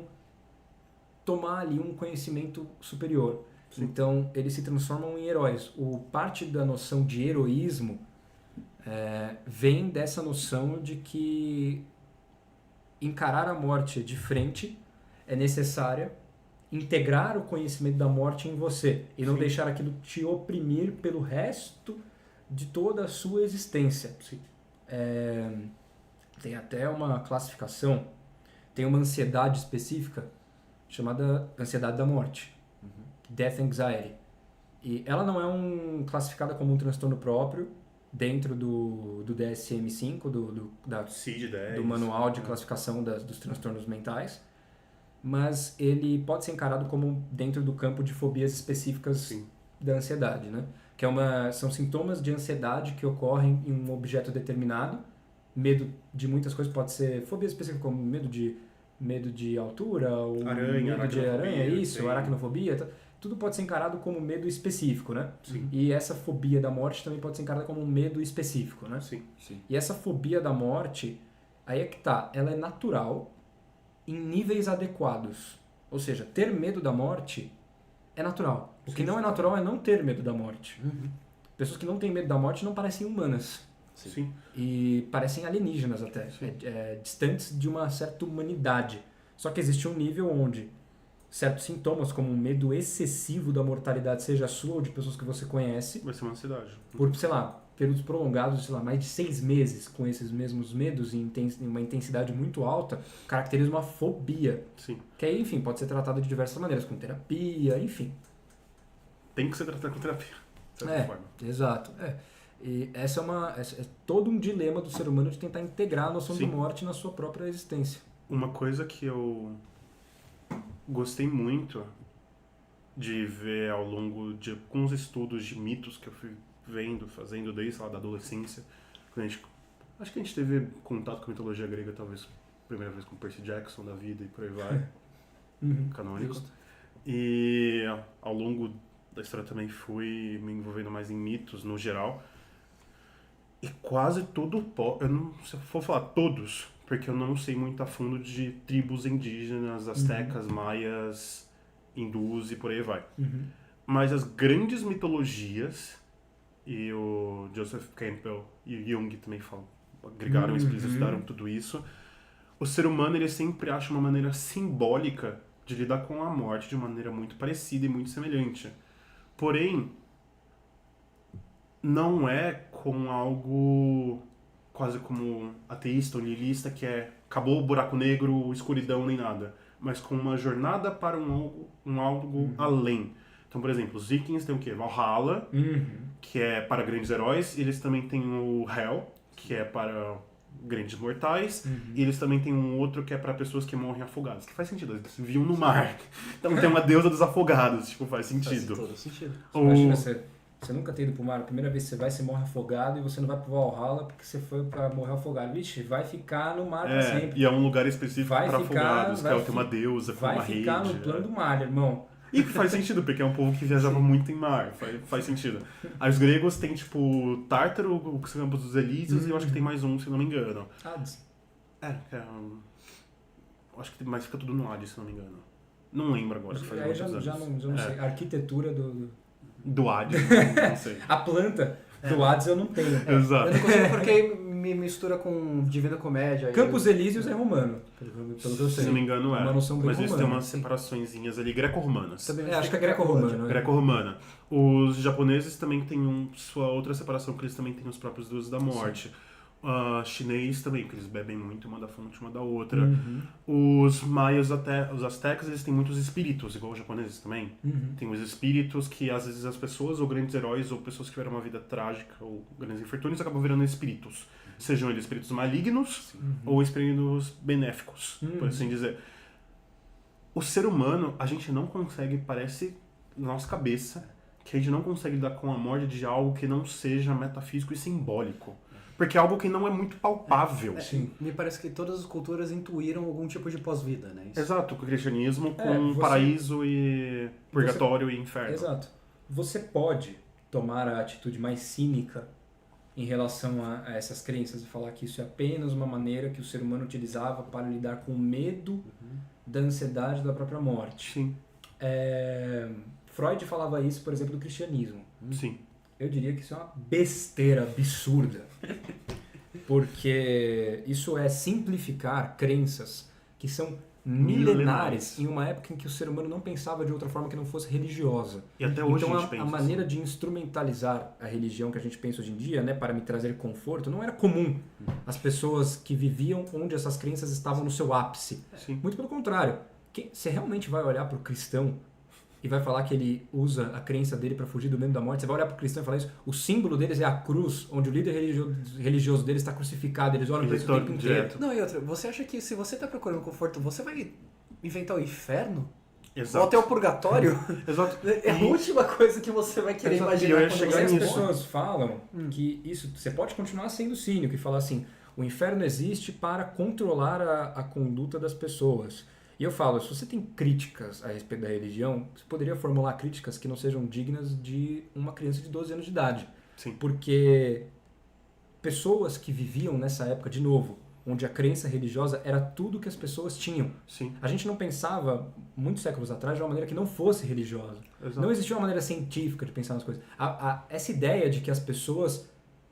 tomar ali um conhecimento superior. Sim. Então, eles se transformam em heróis. Parte da noção de heroísmo vem dessa noção de que encarar a morte de frente é necessária, integrar o conhecimento da morte em você e não Sim. deixar aquilo te oprimir pelo resto de toda a sua existência. Sim. Tem até uma classificação, tem uma ansiedade específica chamada ansiedade da morte, Death Anxiety. E ela não é classificada como um transtorno próprio dentro do DSM-5, da CID-10. do manual de classificação dos transtornos mentais, mas ele pode ser encarado como dentro do campo de fobias específicas Sim. da ansiedade, né? Que são sintomas de ansiedade que ocorrem em um objeto determinado. Medo de muitas coisas pode ser fobia específica, como medo de altura, ou Aranha, medo de aranha, aracnofobia, aracnofobia, tudo pode ser encarado como medo específico, né? Sim. E essa fobia da morte também pode ser encarada como um medo específico, né? Sim. E essa fobia da morte, aí é que tá, ela é natural em níveis adequados. Ou seja, ter medo da morte é natural. O que não é natural é não ter medo da morte. Pessoas que não têm medo da morte não parecem humanas. Sim. E parecem alienígenas até. Distantes de uma certa humanidade. Só que existe um nível onde certos sintomas, como um medo excessivo da mortalidade, seja sua ou de pessoas que você conhece, Vai ser uma ansiedade. por, sei lá, períodos prolongados, sei lá, mais de 6 meses com esses mesmos medos em uma intensidade muito alta, caracteriza uma fobia. Sim. Que aí, enfim, pode ser tratada de diversas maneiras, com terapia, enfim. Tem que ser tratado com terapia, de certa forma. Exato. E essa é todo um dilema do ser humano de tentar integrar a noção de Sim. morte na sua própria existência. Uma coisa que eu gostei muito de ver ao longo de alguns estudos de mitos que eu fui fazendo desde lá da adolescência, acho que a gente teve contato com a mitologia grega talvez primeira vez com Percy Jackson da vida e por aí vai, canônico. Justo. E ao longo da história também fui me envolvendo mais em mitos no geral. E quase todo eu não se eu for falar todos, porque eu não sei muito a fundo de tribos indígenas, astecas, maias, hindus e por aí vai. Mas as grandes mitologias, e o Joseph Campbell e o Jung também agregaram, estudaram tudo isso, o ser humano ele sempre acha uma maneira simbólica de lidar com a morte de uma maneira muito parecida e muito semelhante. Porém, não é com algo quase como ateísta ou nihilista, que acabou o buraco negro, escuridão, nem nada. Mas com uma jornada para algo além. Então, por exemplo, os vikings têm o quê? Valhalla, que é para grandes heróis. E eles também têm o Hel, que é para grandes mortais. E eles também têm um outro que é para pessoas que morrem afogadas. Que faz sentido, eles viviam no mar. Então tem uma deusa dos afogados, faz sentido. Faz todo sentido. Imagina você nunca ter ido pro mar, a primeira vez que você morre afogado e você não vai pro Valhalla porque você foi pra morrer afogado. Vixe, vai ficar no mar pra sempre. E é um lugar específico para afogados, que tem uma deusa com uma rede. Vai ficar no plano do mar, irmão. E faz sentido, porque é um povo que viajava muito em mar, faz sentido. Aí os gregos têm, tipo, Tártaro, os campos dos Elíseos, e eu acho que tem mais um, se não me engano. Hades. Acho que mas fica tudo no Hades, se não me engano. Não lembro agora, faz Aí muitos já anos. não sei. A arquitetura Do Hades, não sei. A planta do Hades eu não tenho. Exato. Eu não consigo porque me mistura com Divina Comédia. Campos Elíseos é romano, pelo que eu sei. Se não me engano Uma noção bem mas eles têm romana, umas separaçõezinhas ali greco-romanas. Também acho que é greco-romano. Greco-romana. Os japoneses também têm sua outra separação, que eles também têm os próprios deuses da morte. Chinês também, que eles bebem muito uma da fonte, uma da outra. Os maias, os astecas, eles têm muitos espíritos, igual os japoneses também. Tem os espíritos que às vezes as pessoas, ou grandes heróis, ou pessoas que tiveram uma vida trágica, ou grandes infortúnios, acabam virando espíritos. Sejam eles espíritos malignos ou espíritos benéficos, por assim dizer. o ser humano, a gente não consegue, parece, na nossa cabeça, que a gente não consegue lidar com a morte de algo que não seja metafísico e simbólico. Porque é algo que não é muito palpável. Sim. Me parece que todas as culturas intuíram algum tipo de pós-vida, né? Isso. Exato, com o cristianismo, com paraíso e purgatório e inferno. Exato. Você pode tomar a atitude mais cínica em relação a essas crenças e falar que isso é apenas uma maneira que o ser humano utilizava para lidar com o medo da ansiedade da própria morte. Sim. Freud falava isso, por exemplo, do cristianismo. Sim. Eu diria que isso é uma besteira absurda. Porque isso é simplificar crenças que são milenares em uma época em que o ser humano não pensava de outra forma que não fosse religiosa. E até hoje então a gente pensa a maneira de instrumentalizar a religião que a gente pensa hoje em dia, né, para me trazer conforto, não era comum. As pessoas que viviam onde essas crenças estavam no seu ápice. Sim. Muito pelo contrário. Você realmente vai olhar para o cristão e vai falar que ele usa a crença dele para fugir do medo da morte? Você vai olhar para o cristão e falar isso? O símbolo deles é a cruz, onde o líder religioso deles está crucificado. Eles olham para isso o tempo inteiro. Não, e outra, você acha que se você está procurando conforto, você vai inventar o inferno? Exato. Ou até o purgatório? Exato. É a última coisa que você vai querer imaginar quando chegar você As nisso. pessoas falam que isso, você pode continuar sendo cínico e falar assim, o inferno existe para controlar a conduta das pessoas. E eu falo, se você tem críticas a respeito da religião, você poderia formular críticas que não sejam dignas de uma criança de 12 anos de idade. Sim. Porque pessoas que viviam nessa época, de novo, onde a crença religiosa era tudo que as pessoas tinham. Sim. A gente não pensava, muitos séculos atrás, de uma maneira que não fosse religiosa. Exato. Não existia uma maneira científica de pensar nas coisas. Essa ideia de que as pessoas,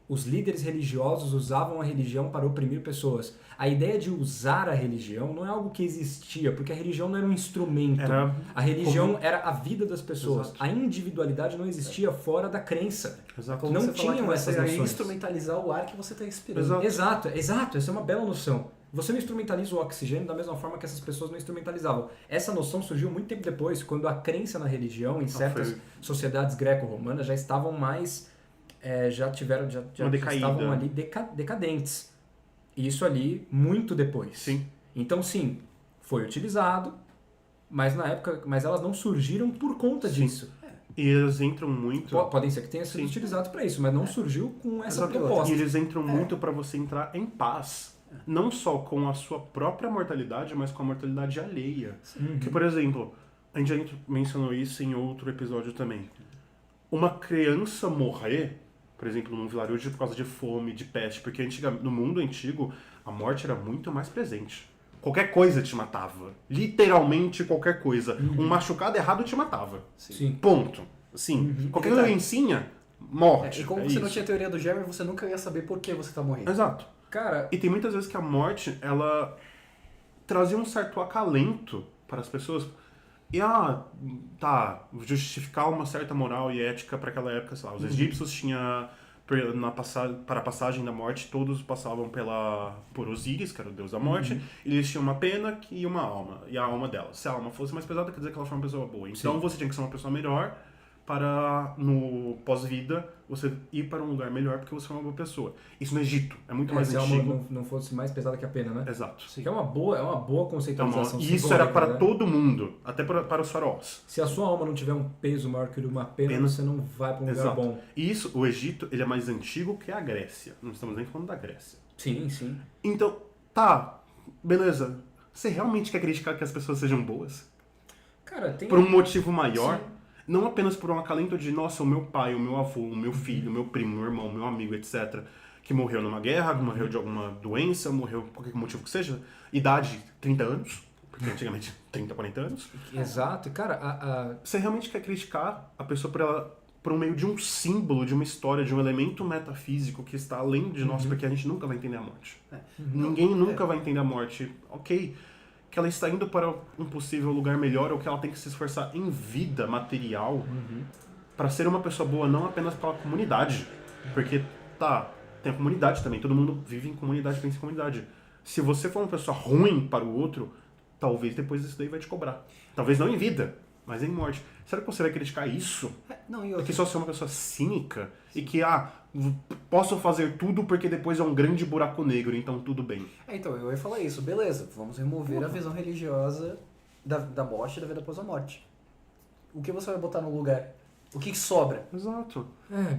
os líderes religiosos usavam a religião para oprimir pessoas. A ideia de usar a religião não é algo que existia, porque a religião não era um instrumento. A religião era a vida das pessoas. Exato. A individualidade não existia fora da crença. Exato. Como Não você falar que tinham você essas vai noções. instrumentalizar o ar que você está inspirando. Exato. Exato. Essa é uma bela noção. Você não instrumentaliza o oxigênio da mesma forma que essas pessoas não instrumentalizavam. Essa noção surgiu muito tempo depois, quando a crença na religião, em certas sociedades greco-romanas, já estavam mais... já estavam ali decadentes. E isso ali muito depois. Sim. Então, sim, foi utilizado, mas na época, mas elas não surgiram por conta disso. E eles entram muito... Podem ser que tenha sido utilizados para isso, mas não surgiu com essa Exato. proposta. E eles entram muito para você entrar em paz. Não só com a sua própria mortalidade, mas com a mortalidade alheia. Que, por exemplo, a gente já mencionou isso em outro episódio também. Uma criança morrer, por exemplo, num vilarejo por causa de fome, de peste, porque no mundo antigo a morte era muito mais presente. Qualquer coisa te matava. Literalmente qualquer coisa. Um machucado errado te matava. Sim. Ponto. Assim, qualquer doencinha, morte. E como você não tinha teoria do germe, você nunca ia saber por que você está morrendo. Exato. Cara, E tem muitas vezes que a morte, ela trazia um certo acalento para as pessoas. E, justificar uma certa moral e ética para aquela época, sei lá, os egípcios tinham, para a passagem da morte, todos passavam por Osíris, que era o deus da morte, e eles tinham uma pena e uma alma, e a alma dela. Se a alma fosse mais pesada, quer dizer que ela foi uma pessoa boa. Então você tinha que ser uma pessoa melhor para, no pós-vida, você ir para um lugar melhor porque você é uma boa pessoa. Isso no Egito, é muito mais se a antigo. alma não fosse mais pesada que a pena, né? Exato. Que é uma boa conceitualização. E isso era simbólica, para né? todo mundo, até para os faraós. Se a sua alma não tiver um peso maior que uma pena, você não vai para um lugar Exato. bom. E isso, o Egito, ele é mais antigo que a Grécia. Não estamos nem falando da Grécia. Sim, sim. Então, beleza. Você realmente quer criticar que as pessoas sejam boas? Cara, tem... Por um motivo maior? Sim. Não apenas por um acalento de, nossa, o meu pai, o meu avô, o meu filho, o meu primo, o meu irmão, o meu amigo, etc., que morreu numa guerra, morreu de alguma doença, morreu por qualquer motivo que seja, idade 30 anos, porque antigamente 30, 40 anos. Exato. Cara, Você realmente quer criticar a pessoa por um meio de um símbolo, de uma história, de um elemento metafísico que está além de nós, porque a gente nunca vai entender a morte. Ninguém nunca vai entender a morte. Ok, que ela está indo para um possível lugar melhor ou que ela tem que se esforçar em vida material para ser uma pessoa boa, não apenas pela comunidade. Porque, tem a comunidade também, todo mundo vive em comunidade, pensa em comunidade. Se você for uma pessoa ruim para o outro, talvez depois isso daí vai te cobrar. Talvez não em vida, mas em morte. Será que você vai criticar isso? Não, e É outra... que só ser uma pessoa cínica e que, posso fazer tudo porque depois é um grande buraco negro, então tudo bem. Então, eu ia falar isso. Beleza, vamos remover a visão religiosa da morte e da vida após a morte. O que você vai botar no lugar? O que sobra? Exato.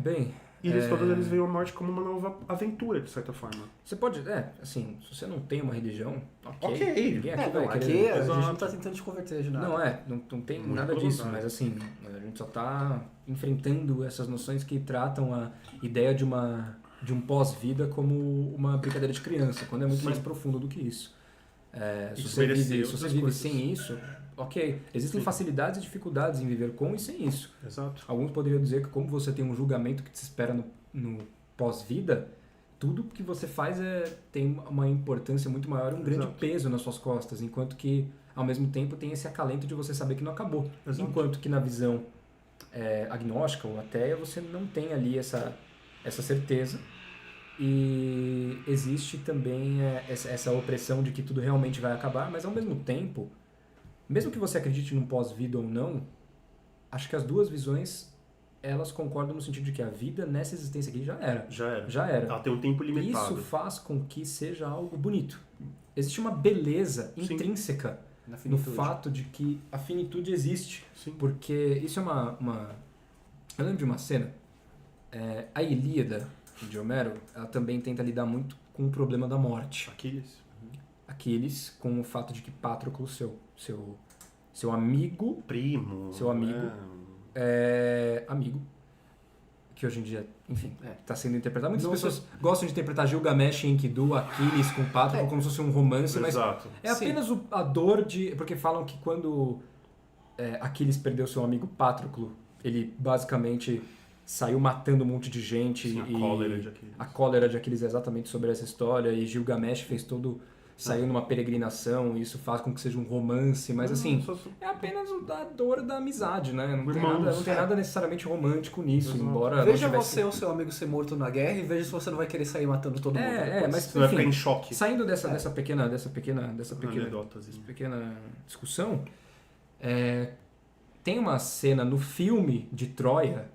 Bem... E todos eles veem a morte como uma nova aventura, de certa forma. Você pode... assim, se você não tem uma religião, Ok. ninguém aqui Não, vai aqui querer... a gente não Exato. tá tentando te converter de nada. Não tem Muito nada pelo disso, contrário. mas assim, a gente só tá enfrentando essas noções que tratam a ideia de um pós-vida como uma brincadeira de criança, quando é muito Sim. mais profundo do que isso. Se Isso você merecer vive, se outras você vive coisas. sem isso, ok. Existem Sim. facilidades e dificuldades em viver com e sem isso. Exato. Alguns poderiam dizer que como você tem um julgamento que te espera no pós-vida, tudo que você faz tem uma importância muito maior, um grande Exato. peso nas suas costas, enquanto que, ao mesmo tempo, tem esse acalento de você saber que não acabou. Exato. Enquanto que na visão agnóstica ou ateia, você não tem ali essa certeza. E existe também essa opressão de que tudo realmente vai acabar, mas ao mesmo tempo, mesmo que você acredite num pós-vida ou não, acho que as duas visões elas concordam no sentido de que a vida nessa existência aqui já era. Já era. Ela tem um tempo limitado. Isso faz com que seja algo bonito. Existe uma beleza Sim. intrínseca Na no finitude. fato de que a finitude existe. Sim. Porque isso é uma... Eu lembro de uma cena, a Ilíada de Homero, ela também tenta lidar muito com o problema da morte. Aquiles, com o fato de que Patroclo, seu amigo, Primo. Seu amigo. Amigo, que hoje em dia, enfim, está sendo interpretado. Muitas pessoas gostam de interpretar Gilgamesh e Enkidu, Aquiles com Patroclo como se fosse um romance, mas Exato. é apenas a dor de... Porque falam que quando Aquiles perdeu seu amigo Patroclo, ele basicamente saiu matando um monte de gente. Sim, a cólera de Aquiles. A cólera de Aquiles é exatamente sobre essa história, e Gilgamesh fez saiu numa peregrinação, e isso faz com que seja um romance, mas assim, é apenas a dor da amizade, né? Não tem nada necessariamente romântico nisso, embora... Veja você ou seu amigo ser morto na guerra e veja se você não vai querer sair matando todo mundo. Mas Você vai ficar enfim, em choque. saindo dessa pequena Anedotazinha. discussão, tem uma cena no filme de Troia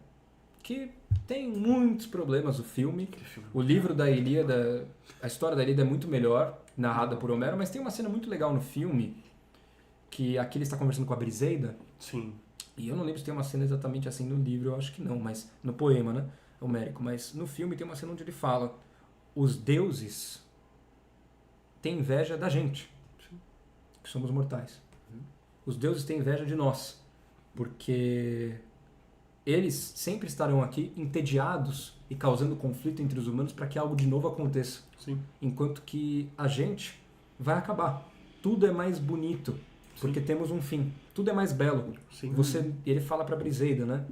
que tem muitos problemas, o filme. O livro da Ilíada, a história da Ilíada é muito melhor, narrada por Homero, mas tem uma cena muito legal no filme que Aquiles está conversando com a Briseida. Sim. E eu não lembro se tem uma cena exatamente assim no livro, eu acho que não, mas no poema, né? Homérico. Mas no filme tem uma cena onde ele fala: os deuses têm inveja da gente, que somos mortais. Os deuses têm inveja de nós, porque eles sempre estarão aqui entediados e causando conflito entre os humanos para que algo de novo aconteça. Sim. Enquanto que a gente vai acabar. Tudo é mais bonito, porque temos um fim. Tudo é mais belo. Sim. Ele fala para Briseida, né?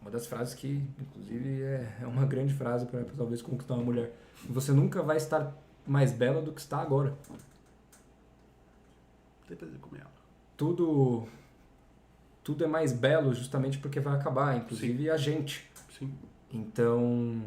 Uma das frases que, inclusive, é uma grande frase para talvez conquistar uma mulher. Você nunca vai estar mais bela do que está agora. Depois de comer ela. Tudo é mais belo justamente porque vai acabar, inclusive a gente. Sim. Então,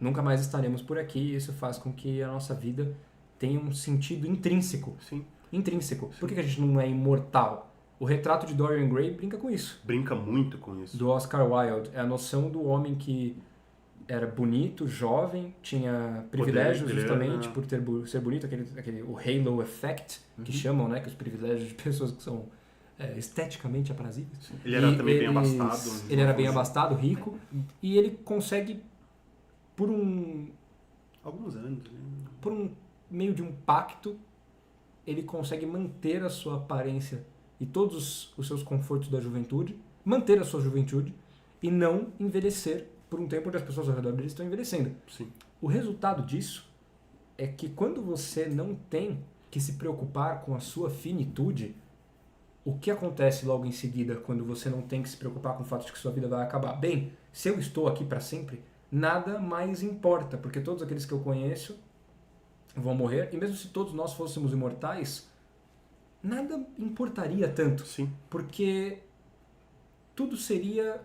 nunca mais estaremos por aqui, e isso faz com que a nossa vida tenha um sentido intrínseco. Sim. Intrínseco. Por que a gente não é imortal? O retrato de Dorian Gray brinca com isso. Brinca muito com isso. Do Oscar Wilde. É a noção do homem que era bonito, jovem, tinha privilégios Poder, justamente por ser bonito, o halo effect, que chamam, né? Que os privilégios de pessoas que são esteticamente aprazíveis. Ele era também bem abastado. Ele era bem abastado, rico, e ele consegue, por alguns anos, né? por um meio de um pacto, ele consegue manter a sua aparência e todos os seus confortos da juventude, manter a sua juventude e não envelhecer por um tempo onde as pessoas ao redor dele estão envelhecendo. Sim. O resultado disso é que quando você não tem que se preocupar com a sua finitude, o que acontece logo em seguida quando você não tem que se preocupar com o fato de que sua vida vai acabar? Bem, se eu estou aqui para sempre, nada mais importa, porque todos aqueles que eu conheço vão morrer, e mesmo se todos nós fôssemos imortais, nada importaria tanto. Sim. Porque tudo seria...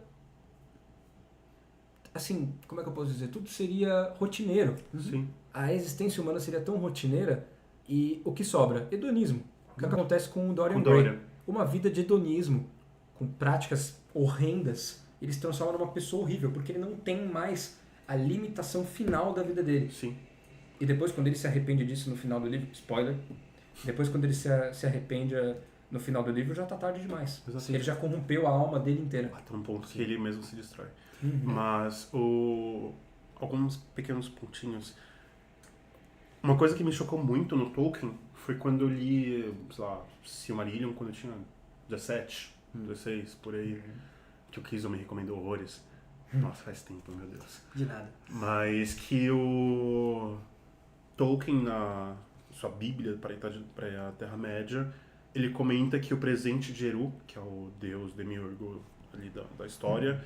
Assim, como é que eu posso dizer? Tudo seria rotineiro. Sim. A existência humana seria tão rotineira, e o que sobra? Hedonismo. O que acontece com o Dorian Gray? Uma vida de hedonismo, com práticas horrendas, ele se transforma numa pessoa horrível, porque ele não tem mais a limitação final da vida dele. Sim. E depois, quando ele se arrepende disso no final do livro, spoiler, depois quando ele se arrepende no final do livro já tá tarde demais. Exatamente. Ele já corrompeu a alma dele inteira. Até um ponto que ele mesmo se destrói. Uhum. Mas alguns pequenos pontinhos. Uma coisa que me chocou muito no Tolkien foi quando eu li, sei lá, Silmarillion quando eu tinha 17, 16, por aí. Que o Kizo me recomendou horrores. Nossa, faz tempo, meu Deus. De nada. Mas que o Tolkien, na sua Bíblia para a Terra-média, ele comenta que o presente de Eru, que é o deus demiurgo ali da história,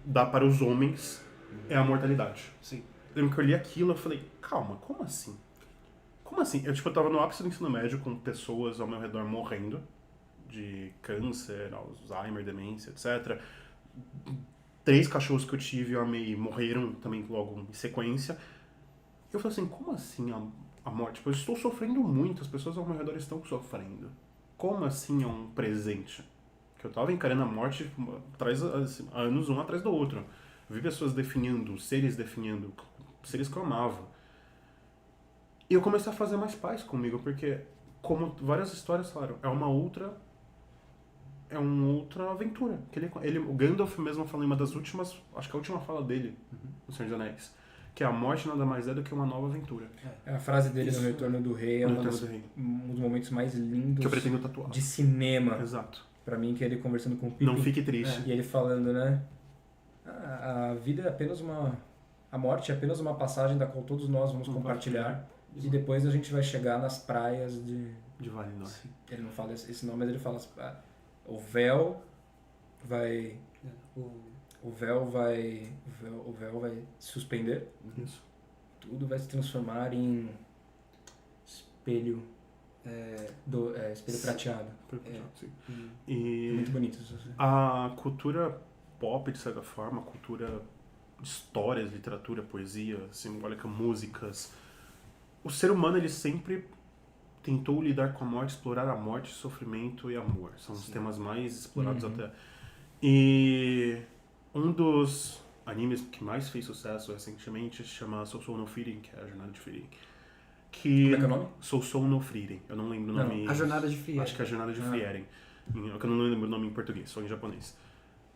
dá para os homens é a mortalidade. Sim. Eu lembro que eu li aquilo e falei, calma, como assim? Como assim? Eu tava no ápice do ensino médio com pessoas ao meu redor morrendo de câncer, Alzheimer, demência, etc. 3 cachorros que eu tive eu amei morreram também logo em sequência. Eu falei assim, como assim a morte? Tipo, eu estou sofrendo muito, as pessoas ao meu redor estão sofrendo. Como assim é um presente? Que eu tava encarando a morte tipo, anos um atrás do outro. Eu vi pessoas definhando, seres que eu amava. E eu comecei a fazer mais paz comigo, porque, como várias histórias falaram, é uma outra aventura. O Gandalf mesmo falou em uma das últimas, acho que a última fala dele, no Senhor dos Anéis, que a morte nada mais é do que uma nova aventura. A frase dele no Retorno do Rei é um dos momentos mais lindos que eu pretendo tatuar. de cinema. Exato. Pra mim, que é ele conversando com o Pippin. Não fique triste. E ele falando, né? A vida é apenas a morte é apenas uma passagem da qual todos nós vamos compartilhar. E depois a gente vai chegar nas praias de Valinor. Ele não fala esse nome, mas ele fala o véu vai se suspender. Isso. Tudo vai se transformar em espelho espelho prateado. Sim. É E muito bonito isso. a cultura pop, de certa forma, a cultura histórias, literatura, poesia, simbólica, músicas. O ser humano, ele sempre tentou lidar com a morte, explorar a morte, sofrimento e amor. São os temas mais explorados até. E um dos animes que mais fez sucesso recentemente se chama Sousou no Frieren, que é a Jornada de Frieren. Como é que é o nome? Sousou no Frieren. Eu não lembro o nome. A Jornada de Frieren. Acho que é a Jornada de Frieren. Que eu não lembro o nome em português, só em japonês.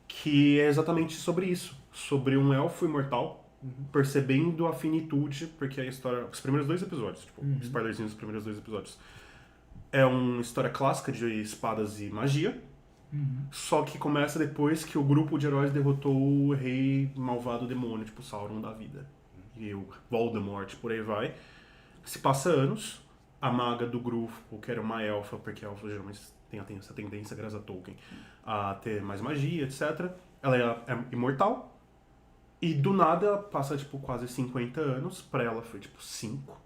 Que é exatamente sobre isso. Sobre um elfo imortal percebendo a finitude, porque a história... Os primeiros 2 episódios, tipo, spoilerzinho dos primeiros 2 episódios. É uma história clássica de espadas e magia, só que começa depois que o grupo de heróis derrotou o rei malvado demônio, tipo Sauron da vida. E o Voldemort, por aí vai. Se passa anos, a maga do grupo, que era uma elfa, porque a elfa geralmente tem essa tendência, graças a Tolkien, a ter mais magia, etc. Ela é imortal. E do nada passa, tipo, quase 50 anos. Pra ela foi, tipo, 5.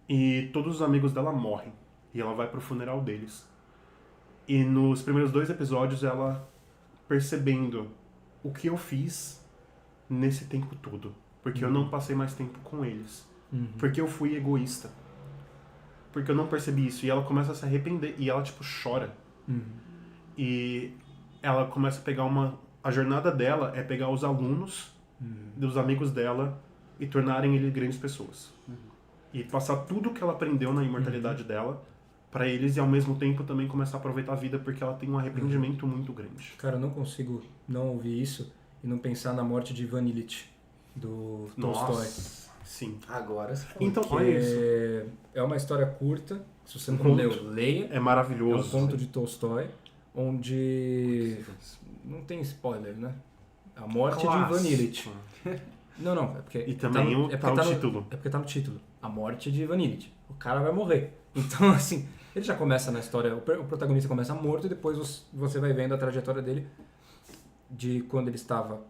E todos os amigos dela morrem. E ela vai pro funeral deles. E nos primeiros 2 episódios, ela percebendo o que eu fiz nesse tempo todo. Porque eu não passei mais tempo com eles. Porque eu fui egoísta. Porque eu não percebi isso. E ela começa a se arrepender. E ela, tipo, chora. E ela começa a pegar A jornada dela é pegar os alunos dos amigos dela e tornarem eles grandes pessoas. E passar tudo que ela aprendeu na imortalidade dela pra eles e ao mesmo tempo também começar a aproveitar a vida porque ela tem um arrependimento muito grande. Cara, eu não consigo não ouvir isso e não pensar na morte de Ivan Illich, do Tolstói. Sim. Agora você falou. Então, olha isso. É uma história curta, se você não leu, leia. É maravilhoso. É um conto de Tolstói, onde... Não tem spoiler, né? A morte de Ivan Illich. Não, é porque... E também o título. É porque tá no título. A morte de Ivan Illich. O cara vai morrer. Então, assim, ele já começa na história... O protagonista começa morto e depois você vai vendo a trajetória dele de quando ele estava...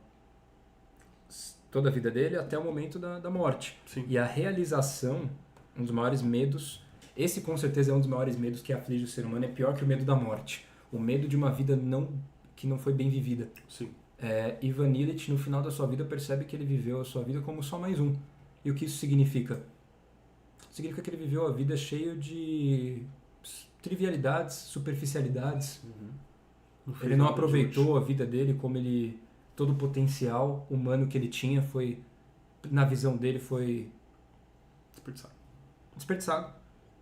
Toda a vida dele até o momento da morte. Sim. E a realização, um dos maiores medos... Esse, com certeza, é um dos maiores medos que aflige o ser humano. É pior que o medo da morte. O medo de uma vida que não foi bem vivida. Sim. Ivan Illich, no final da sua vida, percebe que ele viveu a sua vida como só mais um. E o que isso significa? Significa que ele viveu a vida cheio de trivialidades, superficialidades. Ele não aproveitou a vida dele como todo o potencial humano que ele tinha na visão dele, foi desperdiçado.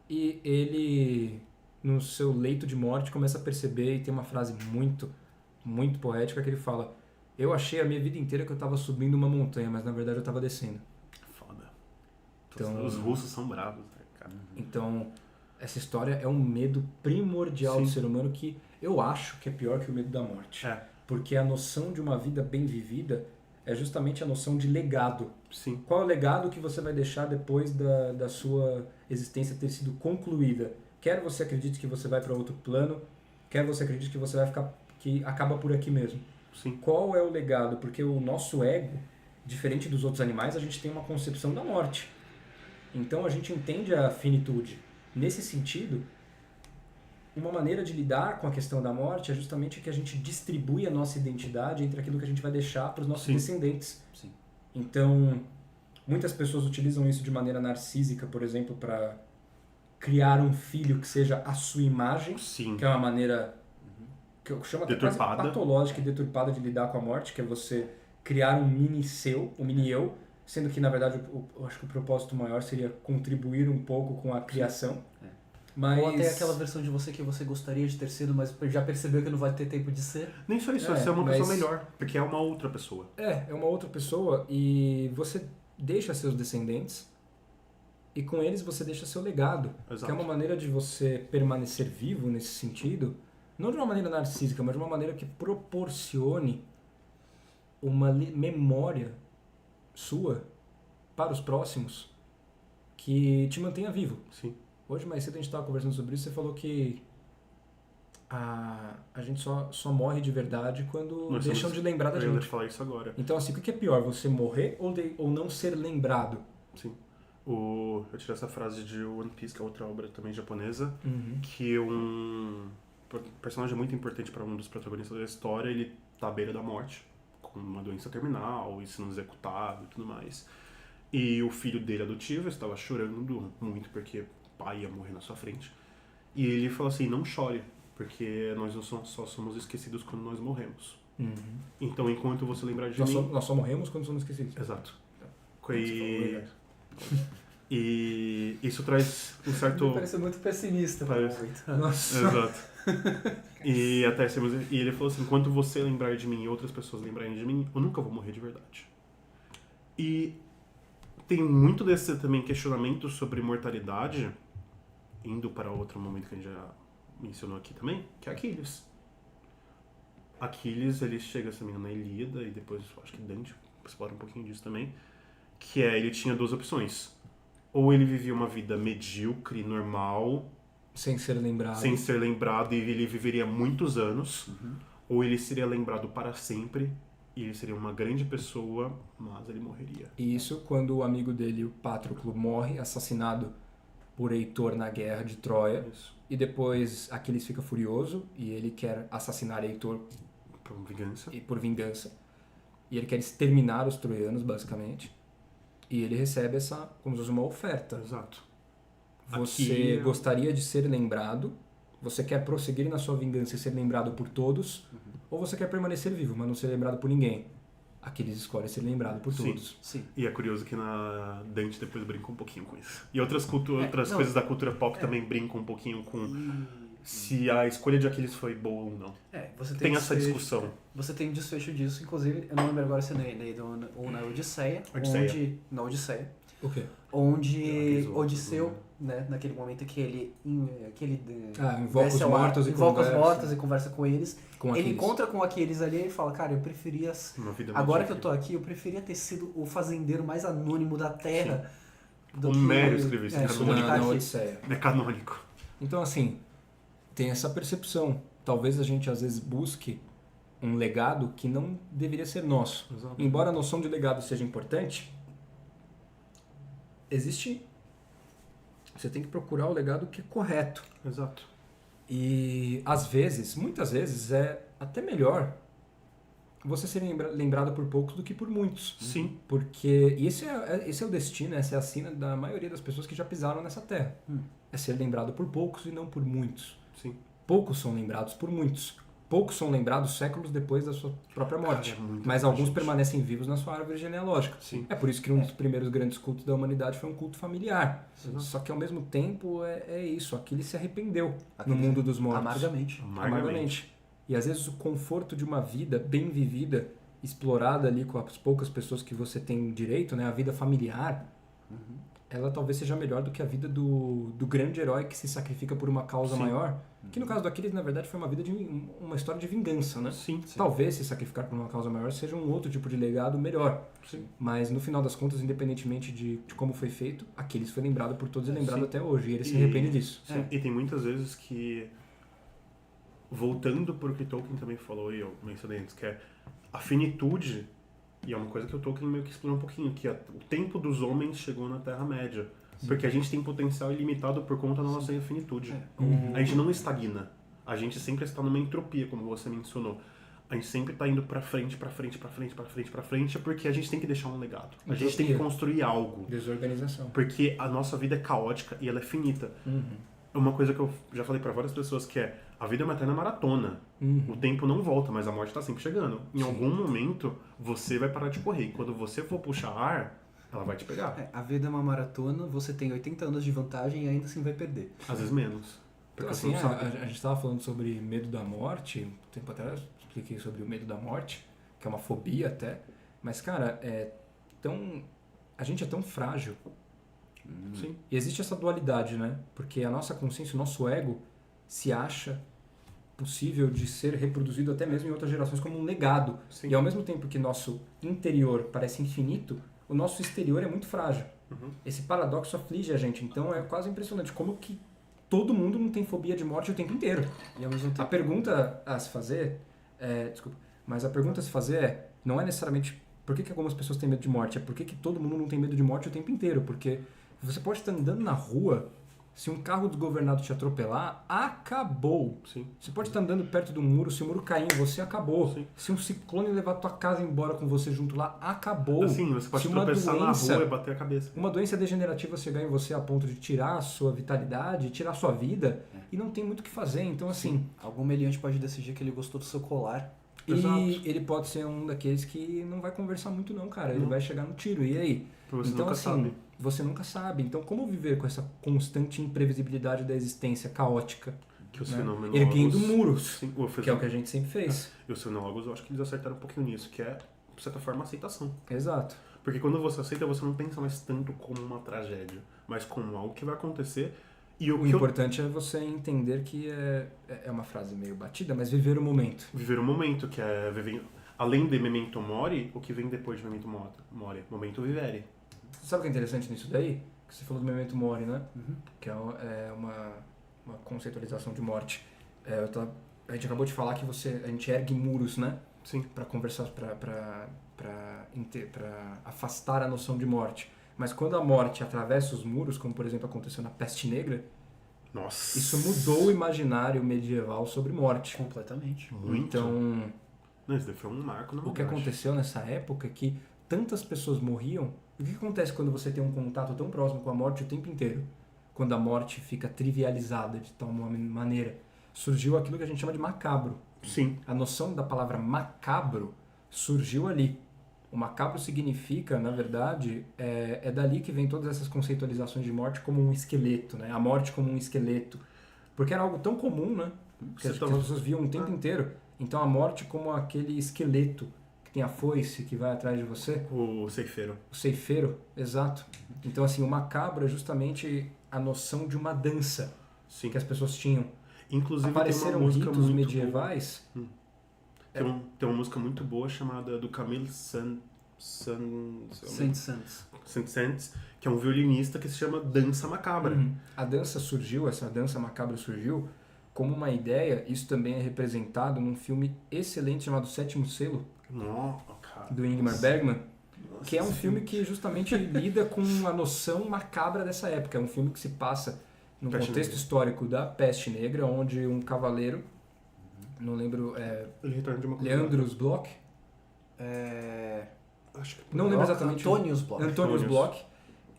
E ele no seu leito de morte, começa a perceber, e tem uma frase muito, muito poética que ele fala: eu achei a minha vida inteira que eu estava subindo uma montanha, mas na verdade eu estava descendo. Foda. Então, os russos são bravos, né, cara? Então, essa história é um medo primordial do ser humano que eu acho que é pior que o medo da morte. Porque a noção de uma vida bem vivida é justamente a noção de legado. Sim. Qual é o legado que você vai deixar depois da sua existência ter sido concluída? Quer você acredite que você vai para outro plano, quer você acredite que você vai ficar, que acaba por aqui mesmo. Sim. Qual é o legado? Porque o nosso ego, diferente dos outros animais, a gente tem uma concepção da morte. Então a gente entende a finitude. Nesse sentido, uma maneira de lidar com a questão da morte é justamente que a gente distribui a nossa identidade entre aquilo que a gente vai deixar para os nossos descendentes. Sim. Então, muitas pessoas utilizam isso de maneira narcísica, por exemplo, para criar um filho que seja a sua imagem, Sim. que é uma maneira que eu chamo até quase Deturpada. patológica e deturpada de lidar com a morte, que é você criar um mini seu, um mini eu, sendo que, na verdade, eu acho que o propósito maior seria contribuir um pouco com a criação. Mas... Ou até aquela versão de você que você gostaria de ter sido, mas já percebeu que não vai ter tempo de ser. Nem só isso, você é uma pessoa melhor, porque é uma outra pessoa. É uma outra pessoa e você deixa seus descendentes e com eles você deixa seu legado. Exato. Que é uma maneira de você permanecer vivo nesse sentido, não de uma maneira narcísica, mas de uma maneira que proporcione uma memória sua para os próximos que te mantenha vivo. Sim. Hoje, mais cedo, a gente estava conversando sobre isso, você falou que a gente só morre de verdade quando deixam de lembrar da Eu ia gente. te falar isso agora. Então, assim, o que é pior, você morrer ou não ser lembrado? Sim. Eu tirei essa frase de One Piece, que é outra obra também japonesa, Uhum. que um personagem muito importante para um dos protagonistas da história, ele tá à beira da morte, com uma doença terminal, e sendo executado e tudo mais. E o filho dele adotivo estava chorando muito porque o pai ia morrer na sua frente. E ele falou assim, não chore, porque nós só somos esquecidos quando nós morremos. Uhum. Então, enquanto você lembrar de Nós mim... nós só morremos quando somos esquecidos. Exato. Você E isso traz um certo... Parece muito pessimista. Parece. Nossa. Exato. E ele falou assim, enquanto você lembrar de mim e outras pessoas lembrarem de mim, eu nunca vou morrer de verdade. E tem muito desse também questionamento sobre mortalidade, indo para outro momento que a gente já mencionou aqui também, que é Aquiles. Aquiles, ele chega, se não me engano, na Ilíada, e depois acho que Dante explora um pouquinho disso também, que é, ele tinha duas opções. Ou ele vivia uma vida medíocre, normal, Sem ser lembrado. e ele viveria muitos anos, ou ele seria lembrado para sempre, e ele seria uma grande pessoa, mas ele morreria. E isso quando o amigo dele, o Patroclo, morre assassinado por Heitor na guerra de Troia. Isso. E depois Aquiles fica furioso e ele quer assassinar Heitor por vingança. E ele quer exterminar os troianos, basicamente. E ele recebe essa, como se fosse uma oferta. Exato. Você gostaria de ser lembrado, você quer prosseguir na sua vingança e ser lembrado por todos, ou você quer permanecer vivo, mas não ser lembrado por ninguém. Aquiles escolhe ser lembrado por todos. Sim. E é curioso que na Dante depois brinca um pouquinho com isso. E outras coisas da cultura pop também brincam um pouquinho com se a escolha de Aquiles foi boa ou não. Você tem essa discussão. Você tem desfecho disso, inclusive, eu não lembro agora se é na Eneida ou na Odisseia. Na Odisseia. O quê? Onde Odisseu, né, naquele momento que ele invoca os mortos e conversa com eles. Ele encontra com Aquiles ali e fala, cara, eu preferia... Agora que eu tô aqui, eu preferia ter sido o fazendeiro mais anônimo da Terra. O Homero escreveu isso na Odisseia. É canônico. Então, assim, tem essa percepção. Talvez a gente, às vezes, busque um legado que não deveria ser nosso. Exato. Embora a noção de legado seja importante, existe... Você tem que procurar o legado que é correto. Exato. E, às vezes, muitas vezes, é até melhor você ser lembrado por poucos do que por muitos. Sim. Porque esse é o destino, essa é a sina da maioria das pessoas que já pisaram nessa terra. É ser lembrado por poucos e não por muitos. Sim. Poucos são lembrados por muitos. poucos são lembrados séculos depois da sua própria morte. Cara, é muito Mas alguns gente. permanecem vivos na sua árvore genealógica. Sim. É por isso que um dos primeiros grandes cultos da humanidade foi um culto familiar. Exato. Só que ao mesmo tempo é isso, Aquiles se arrependeu Aquiles no mundo dos mortos. Amargamente. Amargamente. E às vezes o conforto de uma vida bem vivida, explorada ali com as poucas pessoas que você tem direito, né, a vida familiar, ela talvez seja melhor do que a vida do grande herói que se sacrifica por uma causa Sim. maior. Que no caso do Aquiles, na verdade, foi uma história de vingança, né? Sim. Talvez se sacrificar por uma causa maior seja um outro tipo de legado melhor. Sim. Mas no final das contas, independentemente de como foi feito, Aquiles foi lembrado por todos e lembrado Sim. até hoje. E ele se arrepende disso. Sim. E tem muitas vezes que, voltando para o que Tolkien também falou, e eu mencionei antes, que é a finitude, e é uma coisa que o Tolkien meio que explorou um pouquinho, que o tempo dos homens chegou na Terra-média. Porque a gente tem potencial ilimitado por conta da nossa finitude. A gente não estagna. A gente sempre está numa entropia, como você mencionou. A gente sempre está indo pra frente, porque a gente tem que deixar um legado. A gente tem que construir algo. Desorganização. Porque a nossa vida é caótica e ela é finita. Uma coisa que eu já falei pra várias pessoas que é: a vida é uma eterna maratona. O tempo não volta, mas a morte tá sempre chegando. Em algum momento, você vai parar de correr. E quando você for puxar ar, ela vai te pegar. A vida é uma maratona, você tem 80 anos de vantagem e ainda assim vai perder. Às vezes menos. Então, Porque assim, você não sabe. a gente estava falando sobre medo da morte, um tempo atrás expliquei sobre o medo da morte, que é uma fobia até, mas, cara, a gente é tão frágil. Sim. E existe essa dualidade, né? Porque a nossa consciência, o nosso ego, se acha possível de ser reproduzido até mesmo em outras gerações como um legado. Sim. E ao mesmo tempo que nosso interior parece infinito, o nosso exterior é muito frágil. Esse paradoxo aflige a gente, então é quase impressionante como que todo mundo não tem fobia de morte o tempo inteiro. E ao mesmo A tempo. pergunta a se fazer não é necessariamente por que algumas pessoas têm medo de morte, é por que todo mundo não tem medo de morte o tempo inteiro, porque você pode estar andando na rua, se um carro desgovernado te atropelar, acabou. Sim. Você pode estar andando perto do muro, se o muro cair em você, acabou. Sim. Se um ciclone levar tua casa embora com você junto lá, acabou. Assim, você pode Se uma tropeçar doença- na rua e bater a cabeça. Uma doença degenerativa chegar em você a ponto de tirar a sua vitalidade, tirar a sua vida, e não tem muito o que fazer. Então, assim, Algum meliante pode decidir que ele gostou do seu colar. Exato. e ele pode ser um daqueles que não vai conversar muito não, cara. Ele Não. vai chegar no tiro. E aí? Você Então, nunca assim, sabe. você nunca sabe. Então, como viver com essa constante imprevisibilidade da existência caótica? Que os né? fenômenologos... Erguendo muros, Sim, que é o que a gente sempre fez. E os fenômenologos, eu acho que eles acertaram um pouquinho nisso, que é, de certa forma, a aceitação. Exato. Porque quando você aceita, você não pensa mais tanto como uma tragédia, mas como algo que vai acontecer. E O importante é você entender que é uma frase meio batida, mas viver o momento. Viver o momento, que é viver... Além de memento mori, o que vem depois de memento mori? Momento vivere. Sabe o que é interessante nisso daí? Que você falou do memento mori, né? Que é uma conceitualização de morte. A gente acabou de falar que a gente ergue muros, né? Sim. Para conversar, para afastar a noção de morte. Mas quando a morte atravessa os muros, como por exemplo aconteceu na Peste Negra, Nossa. isso mudou o imaginário medieval sobre morte. Completamente. Muito. Então, Não, isso daí foi um marco na o que humanidade. aconteceu nessa época é que tantas pessoas morriam. E o que acontece quando você tem um contato tão próximo com a morte o tempo inteiro? Quando a morte fica trivializada de tal maneira. Surgiu aquilo que a gente chama de macabro. Sim. A noção da palavra macabro surgiu ali. O macabro significa, na verdade, é dali que vem todas essas conceitualizações de morte como um esqueleto, né? A morte como um esqueleto. Porque era algo tão comum, né? Que as pessoas viam o tempo inteiro. Então a morte como aquele esqueleto que tem a foice que vai atrás de você. O ceifeiro. O ceifeiro, exato. Então assim, o macabro é justamente a noção de uma dança Sim. que as pessoas tinham. Inclusive Apareceram tem uma música ritos muito medievais. boa. Tem uma música muito boa chamada do Camille Saint-Saëns, que é um violinista que se chama Dança Macabra. A dança surgiu, essa dança macabra surgiu como uma ideia, isso também é representado num filme excelente chamado Sétimo Selo, Nossa, cara. do Ingmar Bergman, que é um filme que justamente lida com a noção macabra dessa época. É um filme que se passa num Peste contexto Negra. histórico da Peste Negra, onde um cavaleiro, não lembro, Ele retorna de uma Leandros Bloch, Acho que não lembro exatamente. Antônios Bloch. Antônios Bloch,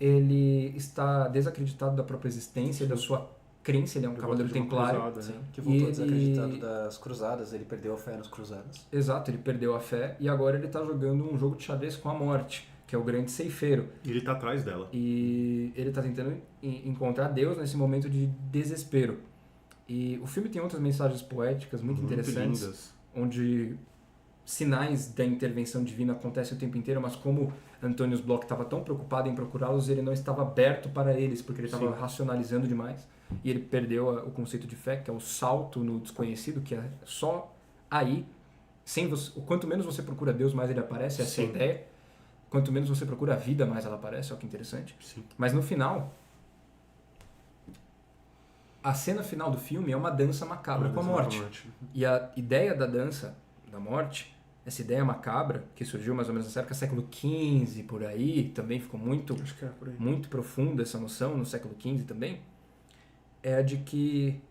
ele está desacreditado da própria existência e da sua crença, ele é um Por cavaleiro volta de uma templário. cruzada, Sim, né? que voltou E- desacreditado das cruzadas, ele perdeu a fé nas cruzadas. Exato, ele perdeu a fé e agora ele tá jogando um jogo de xadrez com a morte, que é o grande ceifeiro. E ele tá atrás dela. E ele tá tentando encontrar Deus nesse momento de desespero. E o filme tem outras mensagens poéticas muito interessantes, lindas. onde sinais da intervenção divina acontecem o tempo inteiro, mas como Antonius Bloch estava tão preocupado em procurá-los, ele não estava aberto para eles, porque ele estava Sim. racionalizando demais. E ele perdeu o conceito de fé, que é o salto no desconhecido, que é só aí, sem você, o quanto menos você procura Deus, mais ele aparece, essa é a Sim. ideia. Quanto menos você procura a vida, mais ela aparece, olha que interessante. Sim. Mas no final, a cena final do filme é uma dança macabra com a morte. E a ideia da dança da morte, essa ideia macabra, que surgiu mais ou menos na época século XV, por aí, também ficou muito, Acho que é por aí. muito profunda essa noção no século XV também, é a de que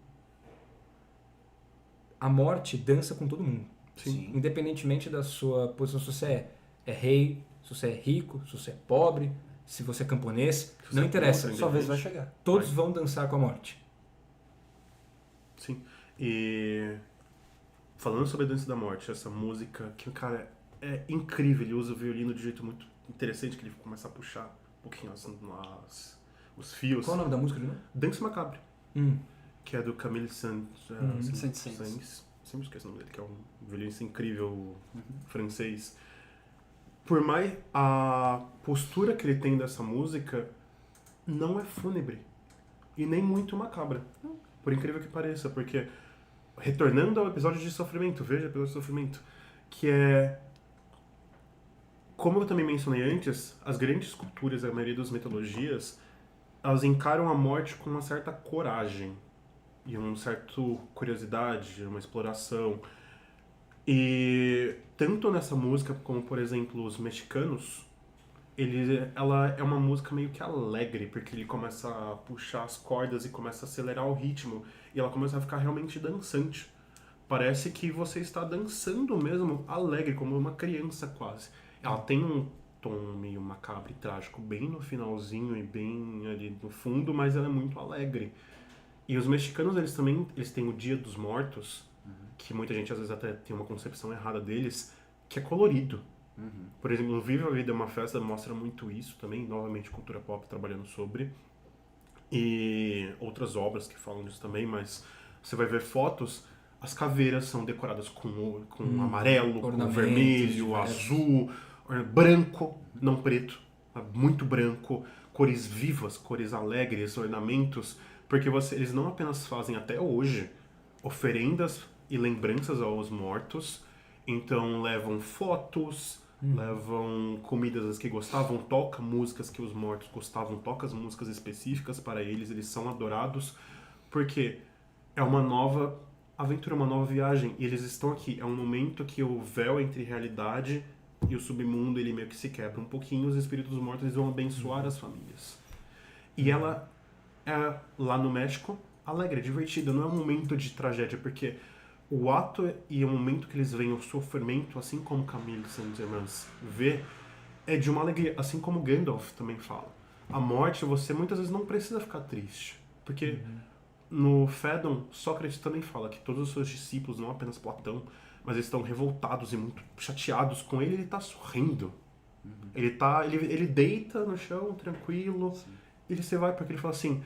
a morte dança com todo mundo. Sim. Independentemente da sua posição, se você é rei, se você é rico, se você é pobre, se você é camponês, Se você não é interessa. pobre, Sua vez vai chegar. Todos vão dançar com a morte. Sim. E falando sobre a Dança da Morte, essa música que o cara é incrível, ele usa o violino de um jeito muito interessante, que ele começa a puxar um pouquinho os fios. Qual é o nome da música de novo? Dança Macabre, que é do Camille Saint-Saëns. Sempre esqueço o nome dele, que é um violinista incrível francês. Por mais a postura que ele tem dessa música não é fúnebre e nem muito macabra, por incrível que pareça, porque retornando ao episódio de sofrimento, veja o episódio de sofrimento, que é, como eu também mencionei antes, as grandes culturas, a maioria das mitologias, elas encaram a morte com uma certa coragem e uma certa curiosidade, uma exploração. E tanto nessa música como, por exemplo, os mexicanos, ela é uma música meio que alegre, porque ele começa a puxar as cordas e começa a acelerar o ritmo, e ela começa a ficar realmente dançante. Parece que você está dançando mesmo, alegre, como uma criança quase. Ela tem um tom meio macabro e trágico bem no finalzinho e bem ali no fundo, mas ela é muito alegre. E os mexicanos, eles têm o Dia dos Mortos, que muita gente às vezes até tem uma concepção errada deles, que é colorido. Por exemplo, no Viva a Vida é uma Festa mostra muito isso também, novamente cultura pop trabalhando sobre. E outras obras que falam disso também, mas você vai ver fotos, as caveiras são decoradas com amarelo, com Ornamentos vermelho, diversos. azul, branco, não preto, muito branco, cores vivas, cores alegres, ornamentos, porque eles não apenas fazem até hoje oferendas e lembranças aos mortos, então levam fotos, levam comidas as que gostavam, toca músicas que os mortos gostavam, toca as músicas específicas para eles são adorados, porque é uma nova aventura, uma nova viagem, e eles estão aqui, é um momento que o véu entre realidade e o submundo, ele meio que se quebra um pouquinho, os espíritos mortos eles vão abençoar as famílias. E ela é, lá no México, alegre, divertida, não é um momento de tragédia, porque o ato e o momento que eles veem o sofrimento, assim como Camille Saint-Saëns vê, é de uma alegria, assim como Gandalf também fala. A morte, você muitas vezes não precisa ficar triste, porque no Phaedon, Sócrates também fala que todos os seus discípulos, não apenas Platão, mas eles estão revoltados e muito chateados com ele, ele está sorrindo. Ele deita no chão, tranquilo, e você vai, porque ele fala assim,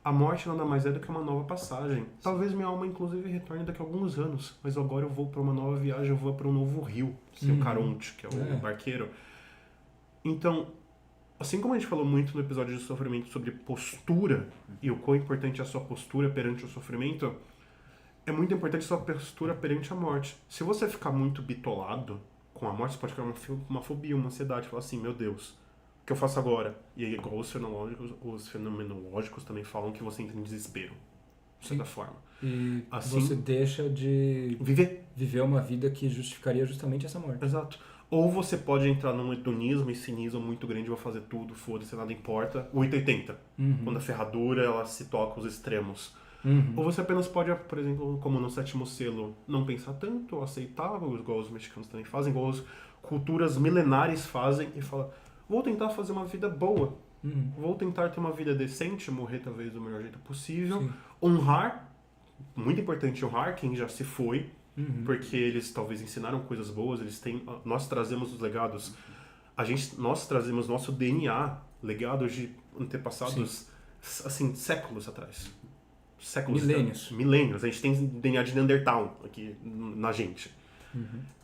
a morte nada mais é do que uma nova passagem. Talvez minha alma, inclusive, retorne daqui a alguns anos, mas agora eu vou para uma nova viagem, eu vou para um novo rio, que é o Caronte, que é o barqueiro. Então, assim como a gente falou muito no episódio de sofrimento sobre postura, e o quão importante é a sua postura perante o sofrimento, é muito importante a sua postura perante a morte. Se você ficar muito bitolado com a morte, você pode criar uma fobia, uma ansiedade, falar assim, meu Deus, o que eu faço agora? E aí, igual os fenomenológicos também falam que você entra em desespero, de certa forma. E Assim, você deixa de viver uma vida que justificaria justamente essa morte. Exato. Ou você pode entrar num hedonismo e cinismo muito grande, vou fazer tudo, foda-se, nada importa. O 880, quando a ferradura ela se toca os extremos. Ou você apenas pode, por exemplo, como no Sétimo Selo, não pensar tanto, aceitar, igual os mexicanos também fazem, igual as culturas milenares fazem, e falar, vou tentar fazer uma vida boa. Vou tentar ter uma vida decente, morrer talvez do melhor jeito possível. Sim. Honrar, muito importante honrar quem já se foi, porque eles talvez ensinaram coisas boas, nós trazemos os legados, nós trazemos nosso DNA, legados de antepassados, assim, séculos atrás. Milênios. A gente tem DNA de Neandertal aqui na gente.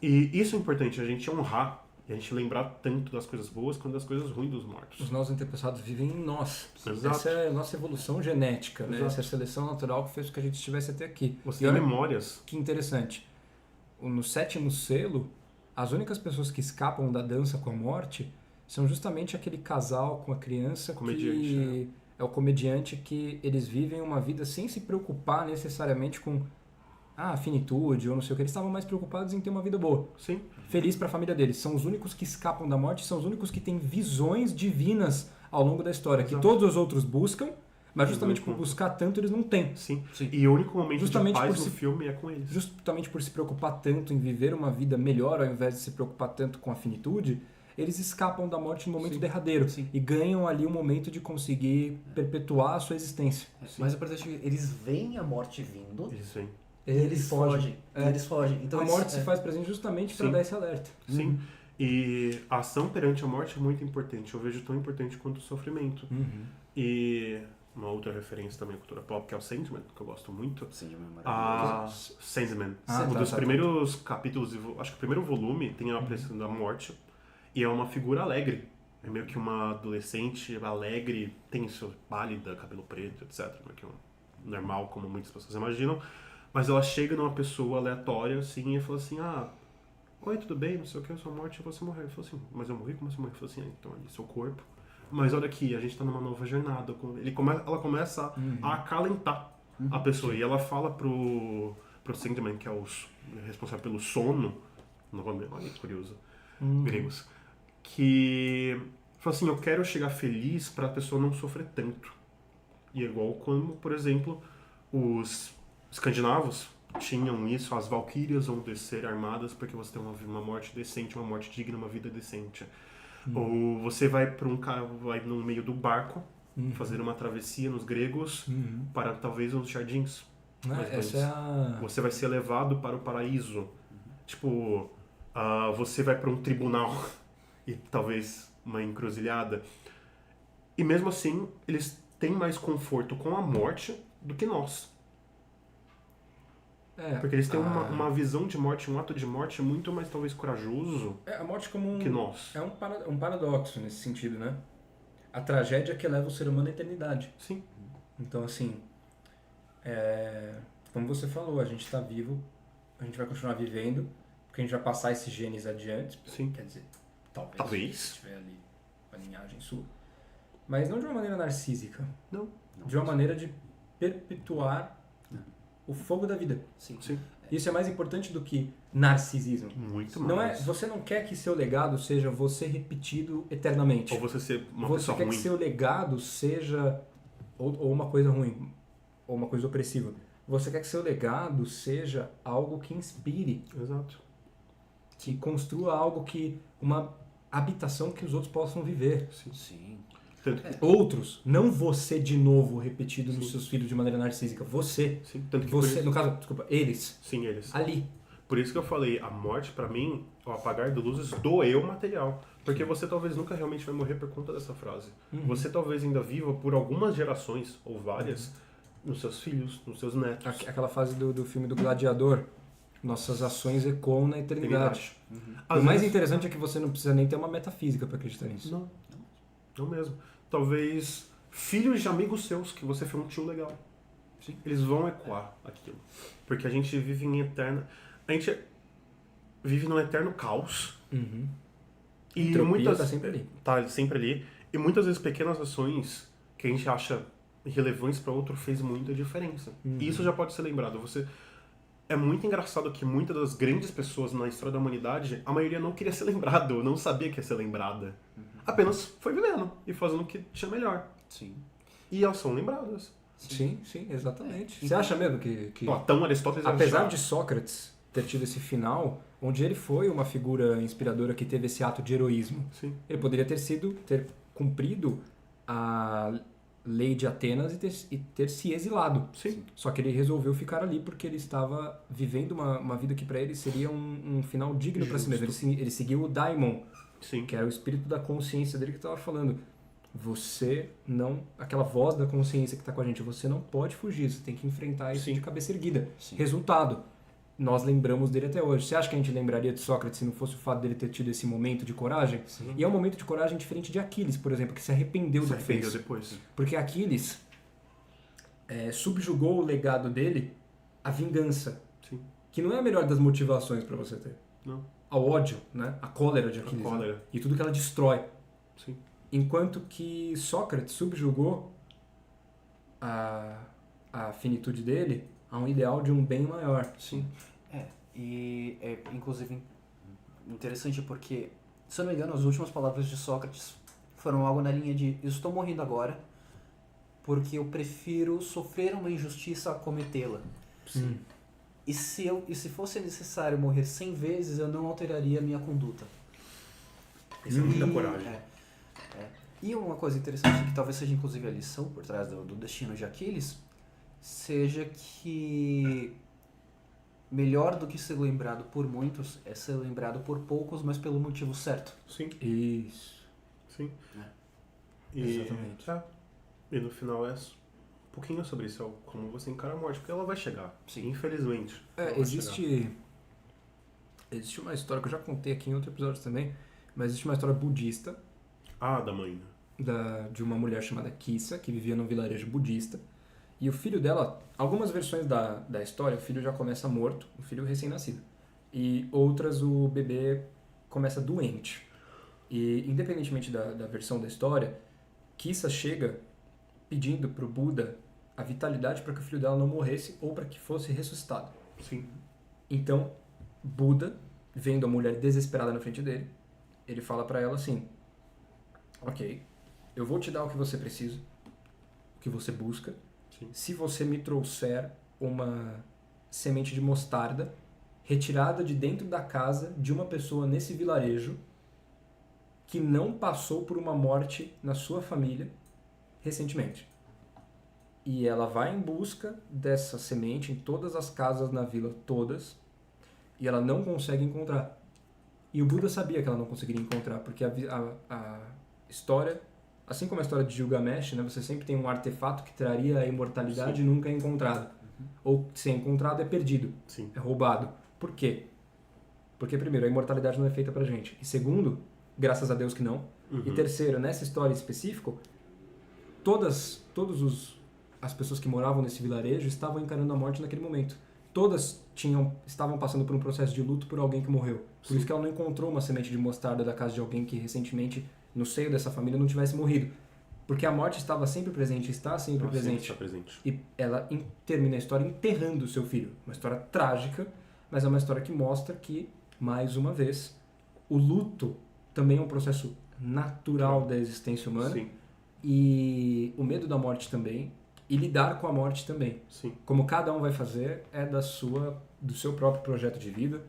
E isso é importante, a gente honrar e a gente lembrar tanto das coisas boas quanto das coisas ruins dos mortos. Os nossos antepassados vivem em nós. Exato. Essa é a nossa evolução genética, né? Exato. Essa é a seleção natural que fez com que a gente estivesse até aqui. Você E tem olha memórias. que interessante. No 7º selo, as únicas pessoas que escapam da dança com a morte são justamente aquele casal com a criança que é o comediante, que eles vivem uma vida sem se preocupar necessariamente com a finitude ou não sei o que. Eles estavam mais preocupados em ter uma vida boa. Sim. Feliz para a família deles. São os únicos que escapam da morte, são os únicos que têm visões divinas ao longo da história, Exato. que todos os outros buscam, mas justamente por buscar tanto eles não têm. Sim. E o único momento Justamente de paz por no filme é com eles. Justamente por se preocupar tanto em viver uma vida melhor, ao invés de se preocupar tanto com a finitude, eles escapam da morte no momento derradeiro e ganham ali um momento de conseguir perpetuar a sua existência. Mas é importante que eles veem a morte vindo Eles vêm. e eles fogem. Eles fogem. Então, a morte se faz presente justamente para dar esse alerta. Sim. E a ação perante a morte é muito importante. Eu vejo tão importante quanto o sofrimento. E uma outra referência também à cultura pop, que é o Sandman, que eu gosto muito. Sandman. Um dos primeiros capítulos, acho que o primeiro volume tem a apresentação da morte. E é uma figura alegre. É meio que uma adolescente alegre, tenso, pálida, cabelo preto, etc. Meio que normal, como muitas pessoas imaginam. Mas ela chega numa pessoa aleatória, assim, e fala assim, oi, tudo bem? Não sei o que, eu sou morte, você morreu. Ele falou assim, mas eu morri? Como você morreu? Ele falou assim, então ali, seu corpo. Mas olha aqui, a gente tá numa nova jornada. Ela começa a acalentar a pessoa. E ela fala pro Sandman, que é o responsável pelo sono, novamente, olha que curioso, gregos, que fala assim, eu quero chegar feliz pra pessoa não sofrer tanto. E é igual como, por exemplo, os escandinavos tinham isso, as valquírias vão descer armadas porque você tem uma morte decente, uma morte digna, uma vida decente. Ou você vai vai no meio do barco fazer uma travessia nos gregos para talvez uns jardins. Você vai ser levado para o paraíso. Tipo, você vai para um tribunal e talvez uma encruzilhada. E mesmo assim, eles têm mais conforto com a morte do que nós. Porque eles têm uma visão de morte, um ato de morte muito mais talvez corajoso a morte como que nós. É um paradoxo nesse sentido, né? A tragédia que leva o ser humano à eternidade. Sim. Então, assim, como você falou, a gente está vivo, a gente vai continuar vivendo, porque a gente vai passar esses genes adiante. Sim. Quer dizer, talvez. Se tiver ali uma linhagem sua. Mas não de uma maneira narcísica. Não. De uma maneira de perpetuar o fogo da vida. Sim. Isso é mais importante do que narcisismo. Muito Não mais. você não quer que seu legado seja você repetido eternamente. Ou você ser uma você pessoa quer ruim. que seu legado seja ou uma coisa ruim, ou uma coisa opressiva. Você quer que seu legado seja algo que inspire. Exato. Que construa algo uma habitação que os outros possam viver. Sim. Outros, não você de novo repetido nos seus filhos de maneira narcísica. Você. Sim. Tanto que você, no caso, desculpa, eles. Sim, eles. Ali. Por isso que eu falei, a morte pra mim, o apagar de luzes, doeu o material. Porque você talvez nunca realmente vai morrer por conta dessa frase. Você talvez ainda viva por algumas gerações, ou várias, nos seus filhos, nos seus netos. Aquela fase do filme do Gladiador. Nossas ações ecoam na eternidade. O mais interessante é que você não precisa nem ter uma metafísica para acreditar nisso. Não mesmo. Talvez filhos de amigos seus, que você foi um tio legal. Sim. Eles vão ecoar aquilo. Porque a gente vive em eterna... A gente vive num eterno caos. E muitas... tá sempre ali. Tá sempre ali. E muitas vezes pequenas ações que a gente acha relevantes para outro fez muita diferença. E isso já pode ser lembrado. É muito engraçado que muitas das grandes pessoas na história da humanidade, a maioria não queria ser lembrado, não sabia que ia ser lembrada. Apenas foi vivendo e fazendo o que tinha melhor. Sim. E elas são lembradas. Sim, exatamente. Você acha mesmo que Platão, Aristóteles... apesar de Sócrates ter tido esse final, onde ele foi uma figura inspiradora que teve esse ato de heroísmo, Sim. ele poderia ter cumprido a lei de Atenas e ter se exilado. Sim. Só que ele resolveu ficar ali porque ele estava vivendo uma vida que para ele seria um final digno para si mesmo. Ele seguiu o daimon, Sim. que era o espírito da consciência dele que estava falando. Você não... Aquela voz da consciência que está com a gente, você não pode fugir, você tem que enfrentar isso de cabeça erguida. Sim. Resultado, nós lembramos dele até hoje. Você acha que a gente lembraria de Sócrates se não fosse o fato dele ter tido esse momento de coragem? Sim. E é um momento de coragem diferente de Aquiles, por exemplo, que se arrependeu do que fez. Depois. Porque Aquiles subjugou o legado dele à vingança. Sim. Que não é a melhor das motivações para você ter. Não. Ao ódio, né? A cólera de Aquiles. A cólera. Né? E tudo que ela destrói. Sim. Enquanto que Sócrates subjugou a finitude dele a um ideal de um bem maior. Sim. E é inclusive interessante porque, se eu não me engano, as últimas palavras de Sócrates foram algo na linha de: eu estou morrendo agora porque eu prefiro sofrer uma injustiça a cometê-la. Sim. E se fosse necessário morrer 100 vezes, eu não alteraria a minha conduta. Isso é muita coragem. E uma coisa interessante, que talvez seja inclusive a lição por trás do destino de Aquiles, seja que melhor do que ser lembrado por muitos é ser lembrado por poucos, mas pelo motivo certo. Sim. Isso. Sim. Exatamente. E no final é um pouquinho sobre isso, como você encara a morte, porque ela vai chegar. Sim. Infelizmente. Ela vai Existe uma história que eu já contei aqui em outro episódio também, mas existe uma história budista chegar. Da mãe. de uma mulher chamada Kissa, que vivia num vilarejo budista. E o filho dela, algumas versões da história, o filho já começa morto, o filho recém-nascido. E outras, o bebê começa doente. E, independentemente da versão da história, Kissa chega pedindo para o Buda a vitalidade para que o filho dela não morresse ou para que fosse ressuscitado. Sim. Então, Buda, vendo a mulher desesperada na frente dele, ele fala para ela assim: ok, eu vou te dar o que você precisa, o que você busca, Sim. se você me trouxer uma semente de mostarda retirada de dentro da casa de uma pessoa nesse vilarejo que não passou por uma morte na sua família recentemente. E ela vai em busca dessa semente em todas as casas na vila, todas, e ela não consegue encontrar. E o Buda sabia que ela não conseguiria encontrar, porque a história, assim como a história de Gilgamesh, né, você sempre tem um artefato que traria a imortalidade e nunca é encontrado. Ou se é encontrado, é perdido, Sim. é roubado. Por quê? Porque, primeiro, a imortalidade não é feita pra gente. E segundo, graças a Deus que não. E terceiro, nessa história em específico, todas as pessoas que moravam nesse vilarejo estavam encarando a morte naquele momento. Todas estavam passando por um processo de luto por alguém que morreu. Por isso que ela não encontrou uma semente de mostarda da casa de alguém que recentemente, no seio dessa família, não tivesse morrido. Porque a morte estava sempre presente, está sempre presente. Está presente. E ela termina a história enterrando o seu filho. Uma história trágica, mas é uma história que mostra que, mais uma vez, o luto também é um processo natural da existência humana. Sim. E o medo da morte também. E lidar com a morte também. Sim. Como cada um vai fazer, é do seu próprio projeto de vida.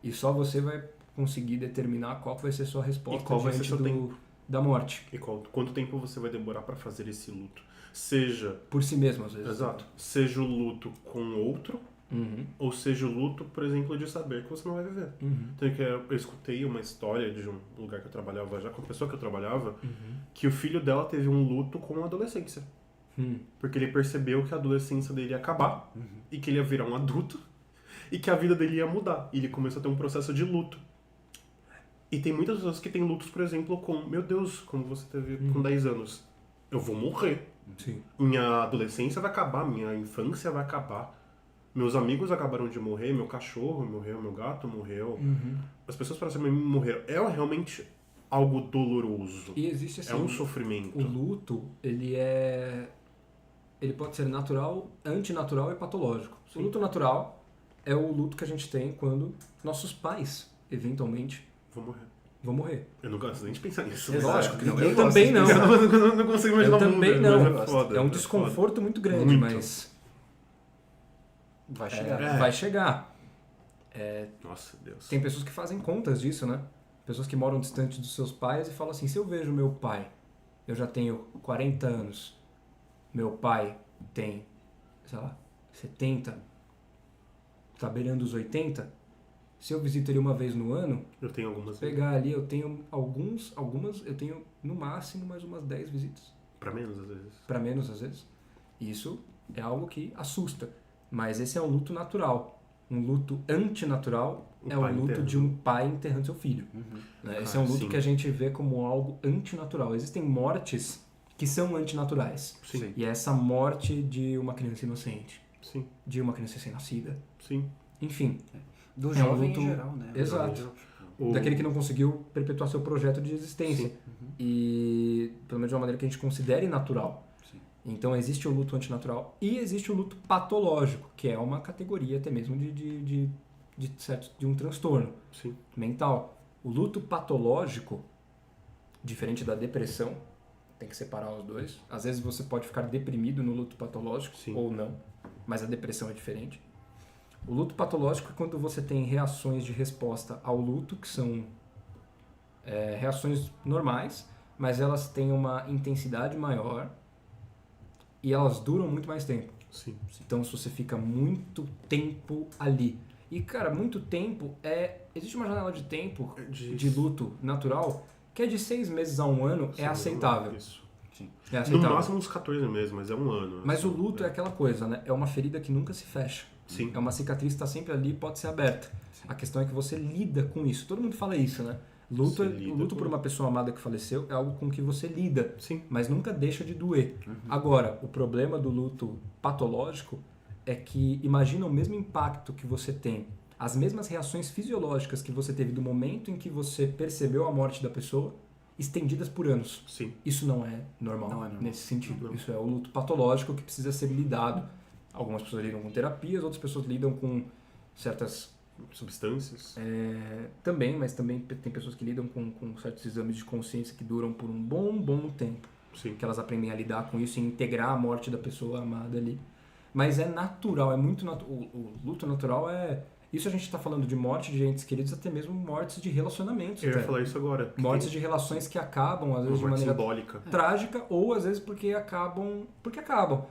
E só você vai conseguir determinar qual vai ser a sua resposta E qual vai ser diante seu tempo. da morte. E quanto tempo você vai demorar para fazer esse luto? Seja... Por si mesmo, às vezes. Exato. Seja o luto com outro, Uhum. ou seja o luto, por exemplo, de saber que você não vai viver. Uhum. Então, eu escutei uma história de um lugar que eu trabalhava já, com uma pessoa que eu trabalhava, que o filho dela teve um luto com a adolescência. Porque ele percebeu que a adolescência dele ia acabar, e que ele ia virar um adulto, e que a vida dele ia mudar. E ele começou a ter um processo de luto. E tem muitas pessoas que têm lutos, por exemplo, com, meu Deus, como você teve com 10 anos. Eu vou morrer. Sim. Minha adolescência vai acabar, minha infância vai acabar. Meus amigos acabaram de morrer, meu cachorro morreu, meu gato morreu. As pessoas para mim morreram. É realmente algo doloroso. E existe assim, É um sofrimento. O luto, ele pode ser natural, antinatural e patológico. Sim. O luto natural é o luto que a gente tem quando nossos pais, eventualmente, Vou morrer. vão morrer. Eu não gosto nem de pensar nisso. Exato. Lógico que não. Ninguém Eu gosta também de não. pensar. Eu não consigo imaginar Eu o mundo, também mas não. é foda. É um foda. desconforto muito grande, Muito. mas Vai chegar. vai chegar. Nossa, Deus. Tem pessoas que fazem contas disso, né? Pessoas que moram distante dos seus pais e falam assim, se eu vejo meu pai eu já tenho 40 anos, meu pai tem, sei lá, 70, tá beirando os 80, se eu visito ele uma vez no ano, Eu tenho algumas. pegar ali, eu tenho algumas, eu tenho no máximo mais umas 10 visitas. Pra menos, às vezes. Para menos às vezes. Isso é algo que assusta, mas esse é um luto natural. Um luto antinatural é o pai luto enterrando. de um pai enterrando seu filho. Né? Esse é um luto sim. que a gente vê como algo antinatural. Existem mortes que são antinaturais. Sim. E é essa morte de uma criança inocente, Sim. de uma criança recém-nascida. Sim. Enfim, Do É um jovem luto- em geral, né? Exato. O- daquele que não conseguiu perpetuar seu projeto de existência. Sim. E pelo menos de uma maneira que a gente considere natural. Sim. Então existe o luto antinatural e existe o luto patológico, que é uma categoria até mesmo de um transtorno Sim. mental. O luto patológico, diferente da depressão, tem que separar os dois. Às vezes você pode ficar deprimido no luto patológico Sim. ou não, mas a depressão é diferente. O luto patológico é quando você tem reações de resposta ao luto, que são reações normais, mas elas têm uma intensidade maior e elas duram muito mais tempo. Sim. Então, se você fica muito tempo ali. E, cara, muito tempo existe uma janela de tempo de luto natural que é de 6 meses a 1 ano, é aceitável. Isso. É No aceitável. máximo uns 14 meses, mas é um ano. Mas assim, o luto é aquela coisa, né? É uma ferida que nunca se fecha. Sim. É uma cicatriz que está sempre ali e pode ser aberta. A questão é que você lida com isso. Todo mundo fala isso, né? Você O lida luto com- por uma pessoa amada que faleceu é algo com que você lida, Sim. mas nunca deixa de doer. Agora, o problema do luto patológico é que imagina o mesmo impacto que você tem, as mesmas reações fisiológicas que você teve do momento em que você percebeu a morte da pessoa, estendidas por anos. Sim. Isso não é normal, Não é normal. nesse sentido. Não. Isso é o luto patológico que precisa ser lidado. Algumas pessoas lidam com terapias, outras pessoas lidam com certas Substâncias. também, mas também tem pessoas que lidam com certos exames de consciência que duram por um bom tempo. Sim. Que elas aprendem a lidar com isso e integrar a morte da pessoa amada ali. Mas é natural, é muito natural. O luto natural é... Isso a gente está falando de morte de entes queridos, até mesmo mortes de relacionamentos. Eu ia até. falar isso agora. porque Mortes tem de relações que acabam, às uma vezes de morte maneira simbólica. trágica, ou às vezes porque acabam.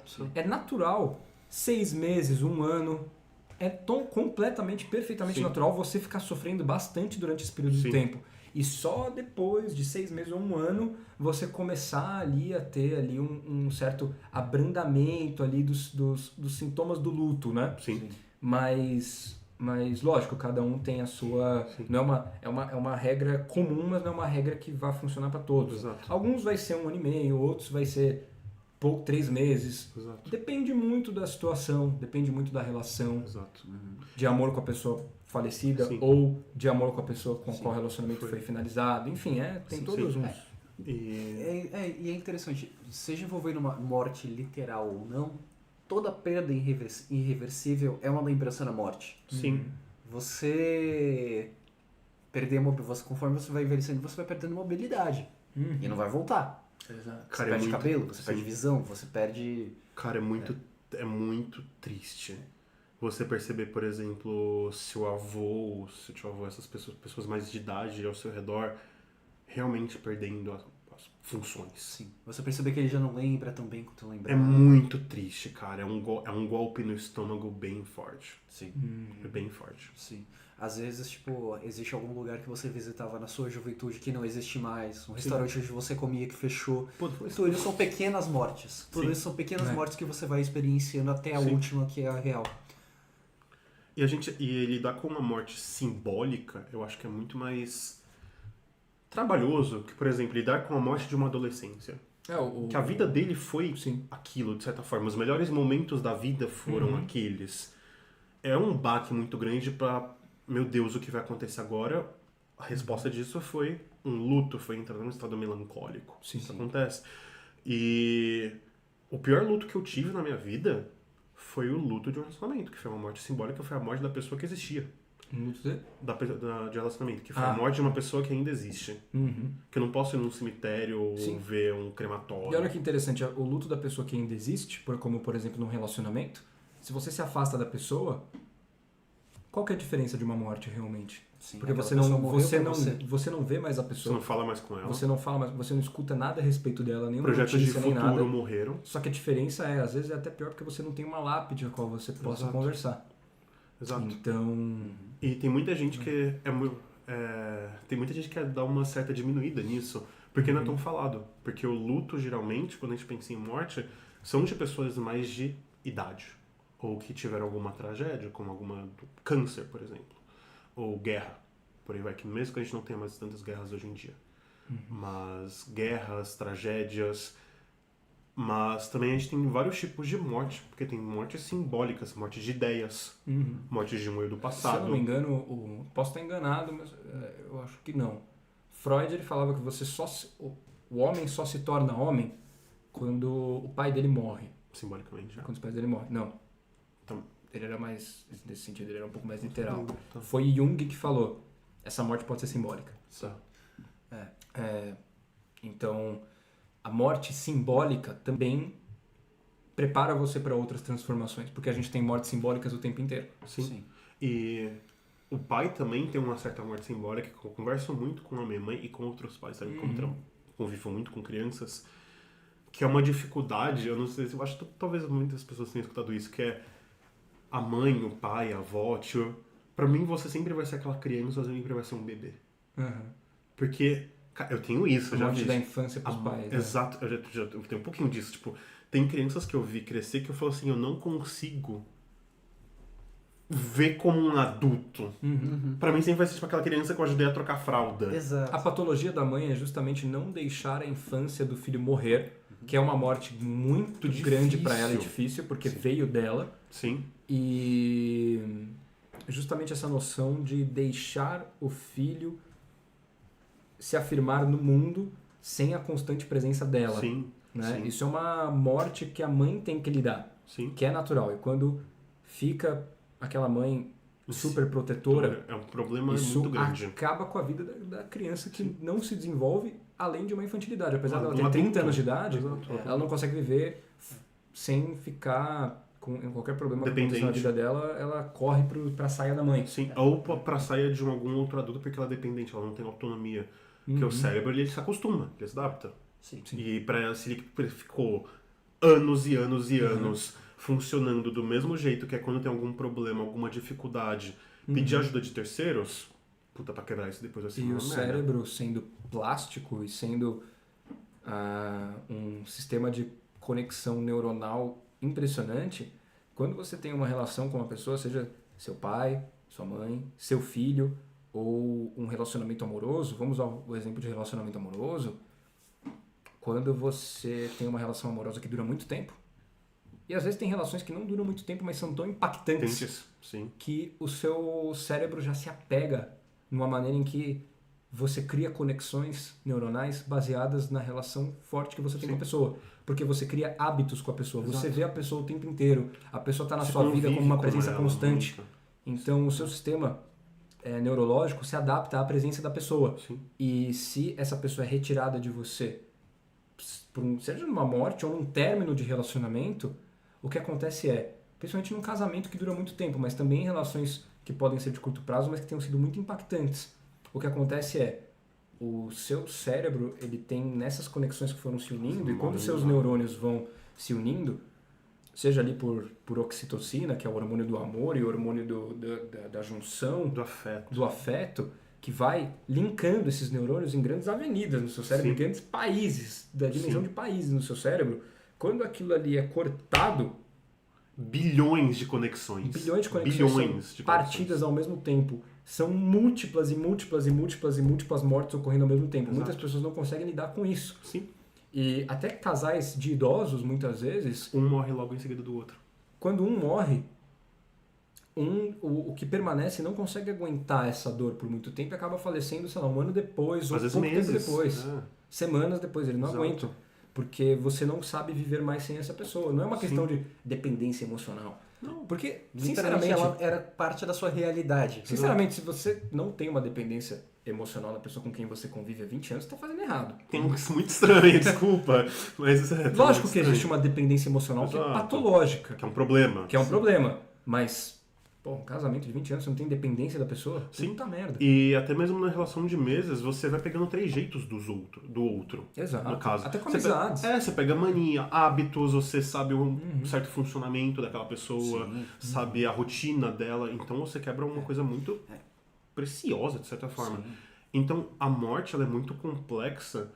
Sim. É natural. 6 meses, 1 ano. É completamente, perfeitamente Sim. natural você ficar sofrendo bastante durante esse período de Sim. tempo. E só depois de 6 meses ou 1 ano você começar ali a ter ali um certo abrandamento ali dos sintomas do luto, né? Sim. Mas lógico, cada um tem a sua... Sim. Não é uma regra comum, mas não é uma regra que vai funcionar para todos. Exato. Alguns vai ser 1 ano e meio, outros vai ser 3 meses. Exato. Depende muito da situação, depende muito da relação, Exato. de amor com a pessoa falecida Sim. ou de amor com a pessoa com a Sim. qual o relacionamento Foi. foi finalizado. Enfim, tem Sim, todos sim. uns... E E é interessante, seja envolvendo uma morte literal ou não, toda perda irreversível é uma lembrança da morte. sim. Você perder conforme você vai envelhecendo, você vai perdendo mobilidade Uhum. e não vai voltar. Exato. Você Cara, é perde muito- cabelo, você sim. perde visão, você perde... Cara, é muito triste. Você perceber, por exemplo, seu avô, seu tio avô, essas pessoas mais de idade ao seu redor, realmente perdendo as funções. Sim. Você perceber que ele já não lembra tão bem quanto É lembrava. muito triste, cara. É um golpe no estômago bem forte. Sim. É bem forte. Sim. Às vezes, tipo, existe algum lugar que você visitava na sua juventude que não existe mais, um restaurante onde você comia que fechou. Pô, foi Tudo isso são pequenas mortes. Tudo Sim. isso são pequenas É. mortes que você vai experienciando até a Sim. última, que é a real. E lidar com uma morte simbólica, eu acho que é muito mais trabalhoso que, por exemplo, lidar com a morte de uma adolescência. Que a vida dele foi Sim. aquilo, de certa forma. Os melhores momentos da vida foram Uhum. aqueles. É um baque muito grande pra, meu Deus, o que vai acontecer agora? A resposta disso foi um luto, foi entrar num estado melancólico. Sim, Isso sim. acontece. E o pior luto que eu tive na minha vida foi o luto de um relacionamento, que foi uma morte simbólica, foi a morte da pessoa que existia. De relacionamento, que foi a morte de uma pessoa que ainda existe. Uhum. Que eu não posso ir num cemitério ou Sim. ver um crematório. E olha que interessante, o luto da pessoa que ainda existe, como por exemplo num relacionamento, se você se afasta da pessoa, qual que é a diferença de uma morte realmente? Sim, Porque aquela você pessoa não, morreu você, por não, você. você não vê mais a Você pessoa. não fala mais com ela. Você não fala mais, você não escuta nada a respeito dela, nenhuma Projetos de notícia, nem nada. futuro morreram. Só que a diferença é, às vezes é até pior porque você não tem uma lápide a qual você possa Exato. conversar. Exato. Então, E tem muita gente que tem muita gente que quer dar uma certa diminuída nisso, porque não é tão falado. Porque o luto, geralmente, quando a gente pensa em morte, são de pessoas mais de idade. Ou que tiveram alguma tragédia, como alguma câncer, por exemplo. Ou guerra. Por aí vai, que mesmo que a gente não tenha mais tantas guerras hoje em dia. Mas guerras, tragédias. Mas também a gente tem vários tipos de morte, porque tem mortes simbólicas, mortes de ideias, mortes de um eu do se passado. eu não me engano, posso estar enganado, mas eu acho que não. Freud ele falava que o homem só se torna homem quando o pai dele morre. Simbolicamente, já. Quando os pais dele morrem. Não. Então, Ele era mais, nesse sentido, ele era um pouco mais literal. Tá. Foi Jung que falou, essa morte pode ser simbólica. Tá. Então, a morte simbólica também prepara você para outras transformações, porque a gente tem mortes simbólicas o tempo inteiro. Sim. E o pai também tem uma certa morte simbólica, que eu converso muito com a minha mãe e com outros pais, sabe? Como convivo muito com crianças, que é uma dificuldade, eu não sei, eu acho que talvez muitas pessoas tenham escutado isso, que é a mãe, o pai, a avó, tio. Pra mim, você sempre vai ser aquela criança, você sempre vai ser um bebê. Porque, cara, eu tenho isso, eu A já morte vi. da infância pros pais. Né? Exato, eu tenho um pouquinho disso. Tipo, tem crianças que eu vi crescer que eu falo assim, eu não consigo ver como um adulto. Pra mim sempre vai ser tipo aquela criança que eu ajudei a trocar fralda. Exato. A patologia da mãe é justamente não deixar a infância do filho morrer, que é uma morte muito grande para ela e difícil, porque veio dela. Sim. E justamente essa noção de deixar o filho se afirmar no mundo sem a constante presença dela. Sim. Né? Sim. Isso é uma morte que a mãe tem que lidar, Sim. que é natural. E quando fica aquela mãe super protetora, É um problema isso muito grande. acaba com a vida da criança que não se desenvolve além de uma infantilidade. Apesar dela Um ter 30 adulto. anos de idade, Exato. ela não consegue viver sem ficar com qualquer problema que aconteça na Dependente. vida dela, ela corre pra saia da mãe. Sim. Ou pra saia de algum outro adulto porque ela é dependente, ela não tem autonomia. Porque o cérebro, ele se acostuma, ele se adapta. Sim. E pra ela, se ele ficou anos e anos e anos funcionando do mesmo jeito, que é quando tem algum problema, alguma dificuldade, pedir ajuda de terceiros, puta, pra quebrar isso depois vai ser E uma o merda. cérebro sendo plástico e sendo um sistema de conexão neuronal impressionante, quando você tem uma relação com uma pessoa, seja seu pai, sua mãe, seu filho, ou um relacionamento amoroso, vamos usar o exemplo de relacionamento amoroso, quando você tem uma relação amorosa que dura muito tempo, e às vezes tem relações que não duram muito tempo, mas são tão impactantes Sim. que o seu cérebro já se apega numa maneira em que você cria conexões neuronais baseadas na relação forte que você tem com a pessoa. Porque você cria hábitos com a pessoa. Você vê a pessoa o tempo inteiro. A pessoa está na sua vida como uma presença constante. Muito. Então o seu sistema neurológico se adapta à presença da pessoa. Sim. E se essa pessoa é retirada de você, seja numa morte ou num término de relacionamento, o que acontece principalmente num casamento que dura muito tempo, mas também em relações que podem ser de curto prazo, mas que tenham sido muito impactantes. O que acontece o seu cérebro, ele tem nessas conexões que foram se unindo, e quando os seus neurônios vão se unindo, seja ali por oxitocina, que é o hormônio do amor, e o hormônio da junção, do afeto, que vai linkando esses neurônios em grandes avenidas no seu cérebro, em grandes países, da dimensão de países no seu cérebro. Quando aquilo ali é cortado, bilhões de conexões são partidas ao mesmo tempo. São múltiplas e múltiplas e múltiplas e múltiplas mortes ocorrendo ao mesmo tempo. Exato. Muitas pessoas não conseguem lidar com isso. Sim. E até casais de idosos, muitas vezes, Um morre logo em seguida do outro. quando um morre, o que permanece não consegue aguentar essa dor por muito tempo e acaba falecendo, sei lá, um ano depois, ou Às vezes pouco tempo meses. depois. Semanas depois, ele não Exato. aguenta. Porque você não sabe viver mais sem essa pessoa. Não é uma questão de dependência emocional. Não. Porque, Literalmente, sinceramente, ela era parte da sua realidade. se você não tem uma dependência emocional na pessoa com quem você convive há 20 anos, você está fazendo errado. Tem uma coisa muito estranha, desculpa. Mas Lógico que existe uma dependência emocional que é Exato. patológica. Que é um problema. Que é um problema. Mas Pô, um casamento de 20 anos, você não tem dependência da pessoa? Sim. Puta merda. E até mesmo na relação de mesas, você vai pegando trejeitos do outro. Exato. No caso. Até com Você amizades. você pega mania, hábitos, você sabe um certo funcionamento daquela pessoa, Sim. sabe a rotina dela. Então você quebra uma coisa muito preciosa, de certa forma. Sim. Então a morte ela é muito complexa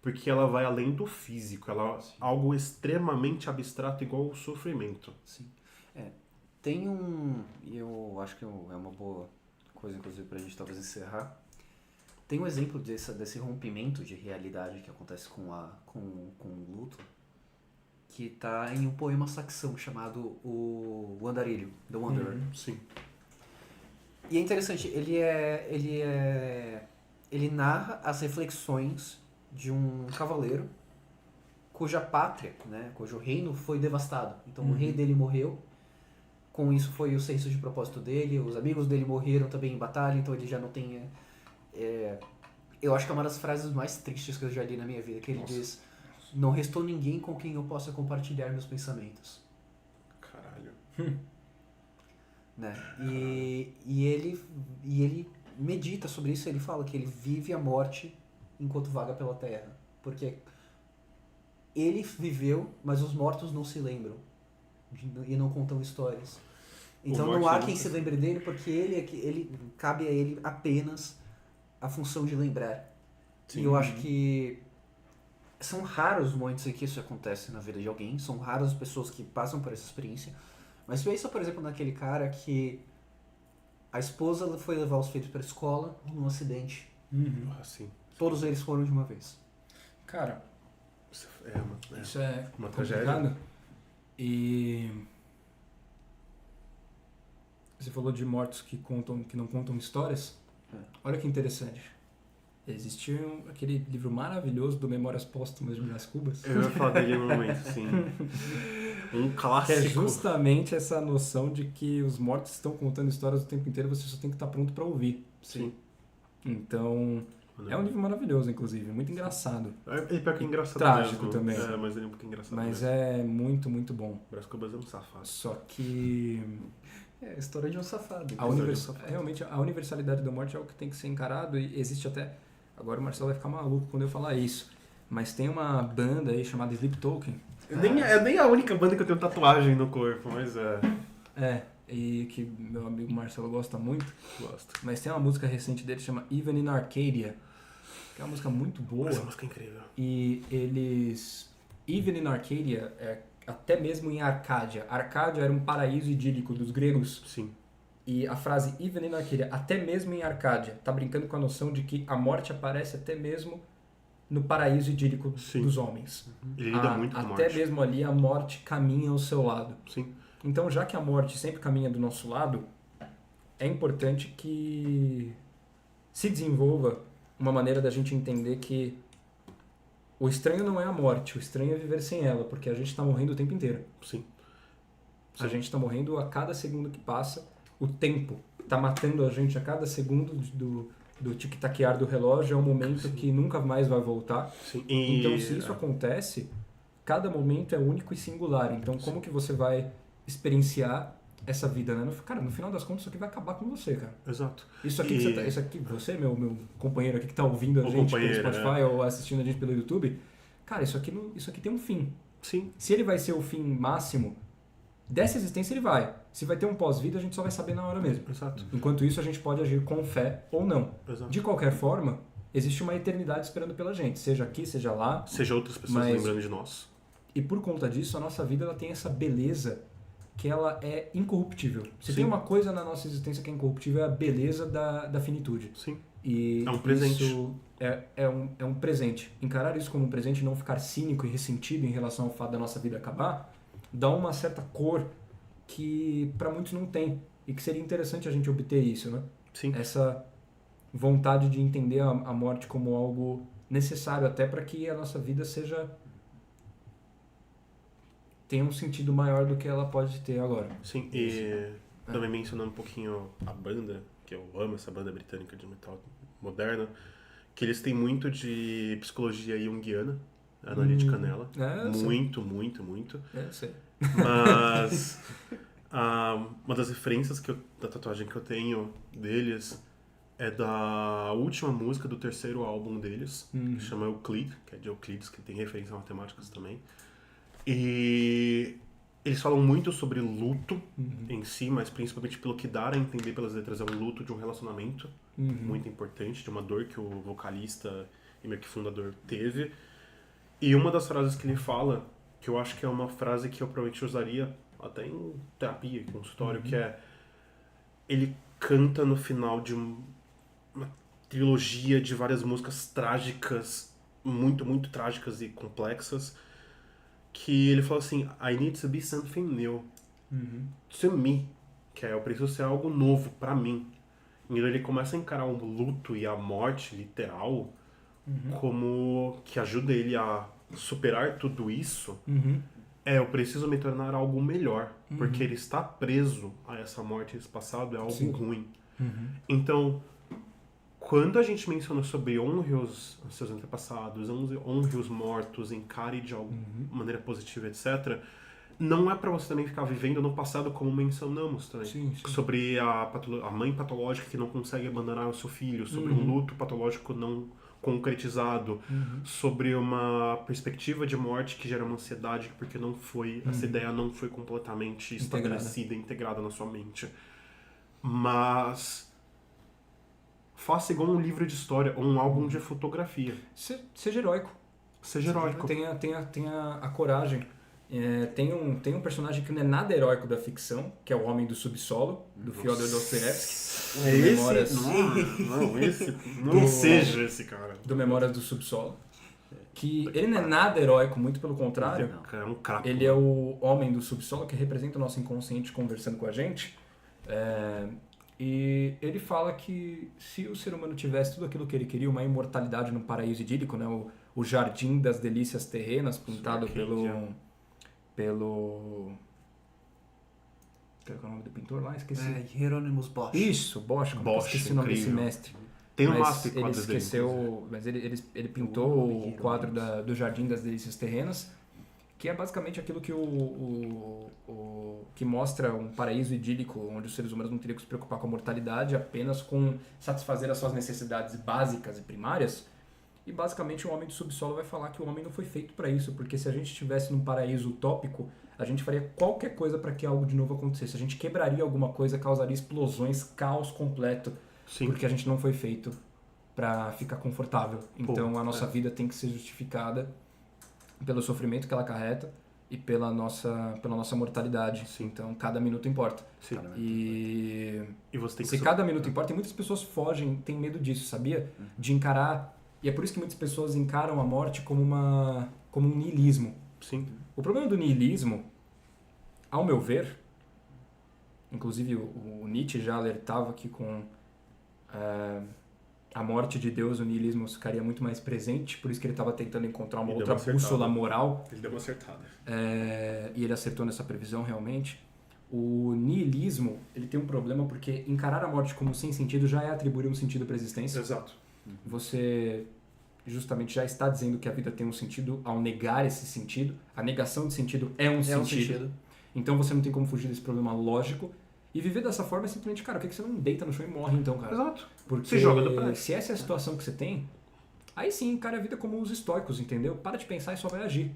porque ela vai além do físico. Ela é algo extremamente abstrato, igual o sofrimento. Sim. Tem e eu acho que é uma boa coisa, inclusive, pra gente talvez encerrar. Tem um exemplo desse rompimento de realidade que acontece com o luto, que tá em um poema saxão chamado O Andarilho, The Wanderer. Sim. E é interessante, ele narra as reflexões de um cavaleiro cuja pátria, né, cujo reino foi devastado. Então o rei dele morreu. Com isso foi o senso de propósito dele, os amigos dele morreram também em batalha, então ele já não tem... eu acho que é uma das frases mais tristes que eu já li na minha vida, que ele diz: não restou ninguém com quem eu possa compartilhar meus pensamentos. Caralho. Né? E ele medita sobre isso, ele fala que ele vive a morte enquanto vaga pela terra. Porque ele viveu, mas os mortos não se lembram e não contam histórias. Então não há quem se lembre dele, porque ele cabe a ele apenas a função de lembrar. Sim. E eu acho que são raros os momentos em que isso acontece na vida de alguém, são raras as pessoas que passam por essa experiência. Mas pensa, por exemplo, naquele cara que a esposa foi levar os filhos para a escola num acidente. Assim. Todos eles foram de uma vez. Cara, isso é uma complicado. tragédia. E você falou de mortos que não contam histórias. Olha que interessante. Existiu aquele livro maravilhoso do Memórias Póstumas de Brás Cubas. Eu ia falar dele no momento, sim. Um clássico. Que é justamente essa noção de que os mortos estão contando histórias o tempo inteiro, você só tem que estar pronto para ouvir. Sim. Então, é um livro maravilhoso, inclusive, muito engraçado. É pior que engraçado trágico mesmo. também. Mas ele é muito engraçado Mas mesmo. é muito, muito bom. Brás Cubas é um safado. Só que É a história de um safado. realmente a universalidade da morte é algo que tem que ser encarado, e existe até... Agora o Marcelo vai ficar maluco quando eu falar isso. Mas tem uma banda aí chamada Sleep Token. É nem a única banda que eu tenho tatuagem no corpo, mas E que meu amigo Marcelo gosta muito. Gosto. Mas tem uma música recente dele que chama Even in Arcadia, que é uma música muito boa. Essa música é incrível. E eles... Even in Arcadia, até mesmo em Arcádia. Arcádia era um paraíso idílico dos gregos. Sim. E a frase Even in Arcadia, até mesmo em Arcádia, tá brincando com a noção de que a morte aparece até mesmo no paraíso idílico dos homens. Ele lida muito com a morte. Até mesmo ali a morte caminha ao seu lado. Sim. Então, já que a morte sempre caminha do nosso lado, é importante que se desenvolva uma maneira da gente entender que o estranho não é a morte, o estranho é viver sem ela, porque a gente está morrendo o tempo inteiro. Sim. A gente está morrendo a cada segundo que passa. O tempo está matando a gente a cada segundo do tic-taquear do relógio. É um momento que nunca mais vai voltar. Sim. Então, se isso acontece, cada momento é único e singular. Então, como que você vai experienciar essa vida, né? Cara, no final das contas, isso aqui vai acabar com você, cara. Exato. Isso aqui, você, meu companheiro aqui que tá ouvindo a gente pelo Spotify ou assistindo a gente pelo YouTube, cara, isso aqui tem um fim. Sim. Se ele vai ser o fim máximo dessa existência, ele vai. Se vai ter um pós-vida, a gente só vai saber na hora mesmo. Exato. Enquanto isso, a gente pode agir com fé ou não. Exato. De qualquer forma, existe uma eternidade esperando pela gente, seja aqui, seja lá. Seja outras pessoas lembrando de nós. E por conta disso, a nossa vida ela tem essa beleza que ela é incorruptível. Se tem uma coisa na nossa existência que é incorruptível, é a beleza da finitude. Sim. E é um presente. Isso é um presente. Encarar isso como um presente e não ficar cínico e ressentido em relação ao fato da nossa vida acabar, dá uma certa cor que para muitos não tem. E que seria interessante a gente obter isso, né? Sim. Essa vontade de entender a morte como algo necessário até para que a nossa vida tenha um sentido maior do que ela pode ter agora. Sim, e também mencionando um pouquinho a banda, que eu amo essa banda britânica de metal moderna, que eles têm muito de psicologia junguiana, analítica nela. Muito. Sei. Mas Uma das referências da tatuagem que eu tenho deles é da última música do terceiro álbum deles, que chama Euclid, que é de Euclides, que tem referências matemáticas também. E eles falam muito sobre luto em si, mas principalmente pelo que dá a entender pelas letras, é um luto de um relacionamento muito importante, de uma dor que o vocalista e meio que fundador teve. E uma das frases que ele fala, que eu acho que é uma frase que eu provavelmente usaria até em terapia, em consultório, que é: ele canta no final de uma trilogia de várias músicas trágicas, muito, muito trágicas e complexas, que ele fala assim: I need to be something new to me, que é: eu preciso ser algo novo pra mim. E ele começa a encarar o luto e a morte literal como que ajuda ele a superar tudo isso. Eu preciso me tornar algo melhor, porque ele está preso a essa morte, esse passado é algo ruim. Então, quando a gente menciona sobre honre os seus antepassados, honre os mortos, encare de alguma maneira positiva, etc., não é para você também ficar vivendo no passado, como mencionamos também. Sobre a mãe patológica que não consegue abandonar o seu filho, sobre um luto patológico não concretizado, sobre uma perspectiva de morte que gera uma ansiedade porque não foi, essa ideia não foi completamente estabelecida, integrada na sua mente. Mas faça igual um livro de história ou um álbum de fotografia. Seja heróico. Seja heróico. Tenha a coragem. Tem um personagem que não é nada heróico da ficção, que é o Homem do Subsolo, do Fyodor Dostoiévski. Não seja esse cara. Do Memórias do Subsolo. Que ele não é nada heróico, muito pelo contrário. É um craque. Ele é o Homem do Subsolo, que representa o nosso inconsciente conversando com a gente. E ele fala que se o ser humano tivesse tudo aquilo que ele queria, uma imortalidade num paraíso idílico, né? O Jardim das Delícias Terrenas, pintado pelo... Qual é o nome do pintor lá? Esqueci. Hieronymus Bosch. Isso, Bosch. Esqueci o nome desse mestre. Tem um mas master ele esqueceu, mas ele pintou o quadro do Jardim das Delícias Terrenas, que é basicamente aquilo que que mostra um paraíso idílico onde os seres humanos não teriam que se preocupar com a mortalidade, apenas com satisfazer as suas necessidades básicas e primárias. E basicamente o Homem do Subsolo vai falar que o homem não foi feito para isso, porque se a gente estivesse num paraíso utópico, a gente faria qualquer coisa para que algo de novo acontecesse. A gente quebraria alguma coisa, causaria explosões, caos completo, porque a gente não foi feito para ficar confortável. Então a nossa vida tem que ser justificada pelo sofrimento que ela acarreta e pela nossa mortalidade. Então cada minuto importa. E você tem que se cada minuto importa, e muitas pessoas fogem, têm medo disso, sabia? De encarar. E é por isso que muitas pessoas encaram a morte como um niilismo. O problema do niilismo, ao meu ver, inclusive o Nietzsche já alertava que com a morte de Deus o niilismo ficaria muito mais presente, por isso que ele estava tentando encontrar uma outra bússola moral. Ele deu uma acertada. E ele acertou nessa previsão realmente. O niilismo, ele tem um problema porque encarar a morte como sem sentido já é atribuir um sentido para a existência. Exato. Você justamente já está dizendo que a vida tem um sentido ao negar esse sentido. A negação de sentido é um sentido. Então você não tem como fugir desse problema lógico. E viver dessa forma é simplesmente, cara, por que você não deita no chão e morre então, cara? Exato. Porque se joga do prédio. Se essa é a situação que você tem, aí sim, encara a vida como os estoicos, entendeu? Para de pensar e só vai agir.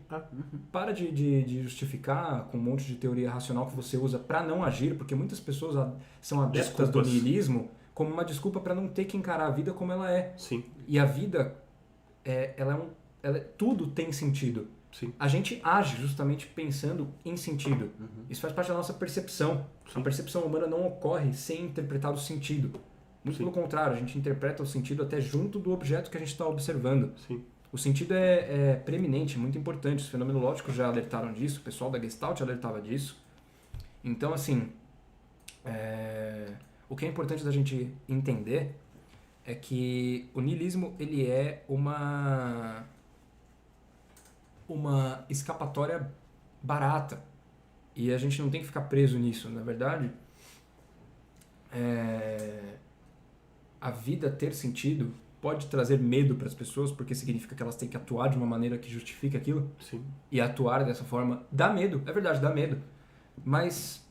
Para de justificar com um monte de teoria racional que você usa para não agir, porque muitas pessoas são adeptas do niilismo como uma desculpa para não ter que encarar a vida como ela é. E a vida, tudo tem sentido. A gente age justamente pensando em sentido. Isso faz parte da nossa percepção. A percepção humana não ocorre sem interpretar o sentido. Muito pelo contrário, a gente interpreta o sentido até junto do objeto que a gente está observando. O sentido é preeminente, muito importante. Os fenomenológicos já alertaram disso, o pessoal da Gestalt alertava disso. Então, assim, o que é importante da gente entender é que o niilismo ele é uma escapatória barata. E a gente não tem que ficar preso nisso. Na verdade, a vida ter sentido pode trazer medo para as pessoas, porque significa que elas têm que atuar de uma maneira que justifique aquilo. E atuar dessa forma dá medo. É verdade, dá medo. Mas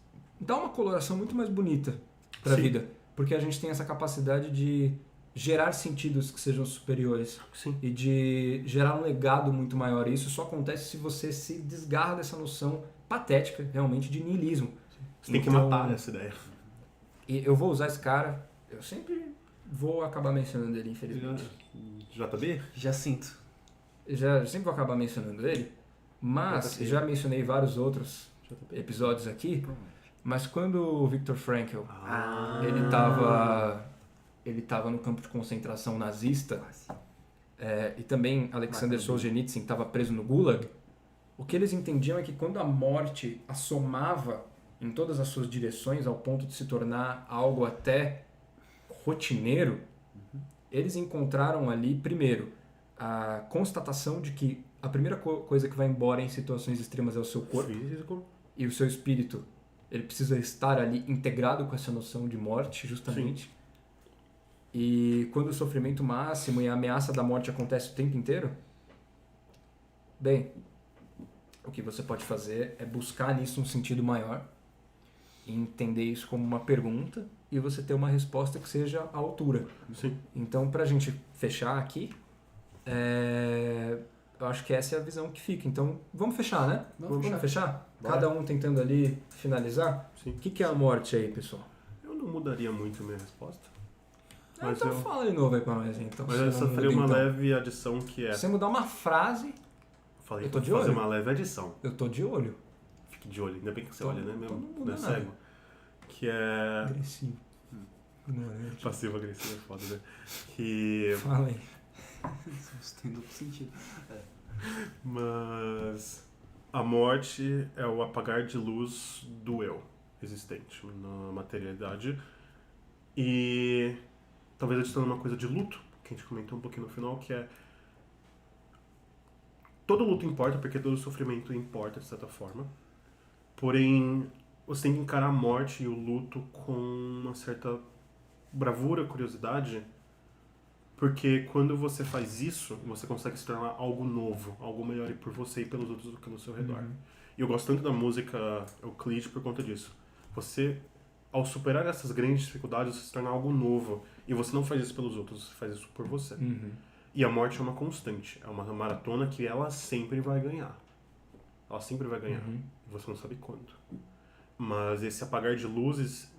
dá uma coloração muito mais bonita para a Sim. vida. Porque a gente tem essa capacidade de gerar sentidos que sejam superiores. Sim. E de gerar um legado muito maior. E isso só acontece se você se desgarra dessa noção patética, realmente, de niilismo. Você tem que Então, matar essa ideia. E eu vou usar esse cara, eu sempre vou acabar mencionando ele, infelizmente. JB? Jacinto. Eu sempre vou acabar mencionando ele, mas JP. já mencionei vários outros episódios aqui, mas quando o Viktor Frankl, ele estava no campo de concentração nazista, e também Alexander Solzhenitsyn estava preso no Gulag, o que eles entendiam é que quando a morte assomava em todas as suas direções ao ponto de se tornar algo até rotineiro, eles encontraram ali, primeiro, a constatação de que a primeira coisa que vai embora em situações extremas é o seu corpo Físico. e o seu espírito. Ele precisa estar ali integrado com essa noção de morte, justamente. Sim. E quando o sofrimento máximo e a ameaça da morte acontece o tempo inteiro, bem, o que você pode fazer é buscar nisso um sentido maior e entender isso como uma pergunta e você ter uma resposta que seja à altura. Sim. Então, pra gente fechar aqui, eu acho que essa é a visão que fica. Então, vamos fechar, né? Vamos fechar? Bora. Cada um tentando ali finalizar. Sim. O que é a morte aí, pessoal? Eu não mudaria muito a minha resposta. Mas então fala de novo aí pra nós, então. Mas eu só faria uma leve adição que é... Se você mudar uma frase... Falei eu tô pra de fazer olho. uma leve adição. Eu tô de olho. Fique de olho. Ainda bem que você Tô- olha, né? tô Mesmo, não não muda é nada. cego. Que é... Agressivo. Ignorante. Passivo-agressivo é foda, né? Que... Fala aí. Isso tem duplo sentido. Mas... A morte é o apagar de luz do eu existente na materialidade. E... Talvez adicionando uma coisa de luto, que a gente comentou um pouquinho no final, que é... Todo luto importa, porque todo sofrimento importa, de certa forma. Porém, você tem que encarar a morte e o luto com uma certa bravura, curiosidade, porque quando você faz isso, você consegue se tornar algo novo, algo melhor por você e pelos outros do que no seu redor. E eu gosto tanto da música Euclide por conta disso. Você, ao superar essas grandes dificuldades, você se torna algo novo. E você não faz isso pelos outros, você faz isso por você. E a morte é uma constante, é uma maratona que ela sempre vai ganhar. Ela sempre vai ganhar. E você não sabe quando. Mas esse apagar de luzes,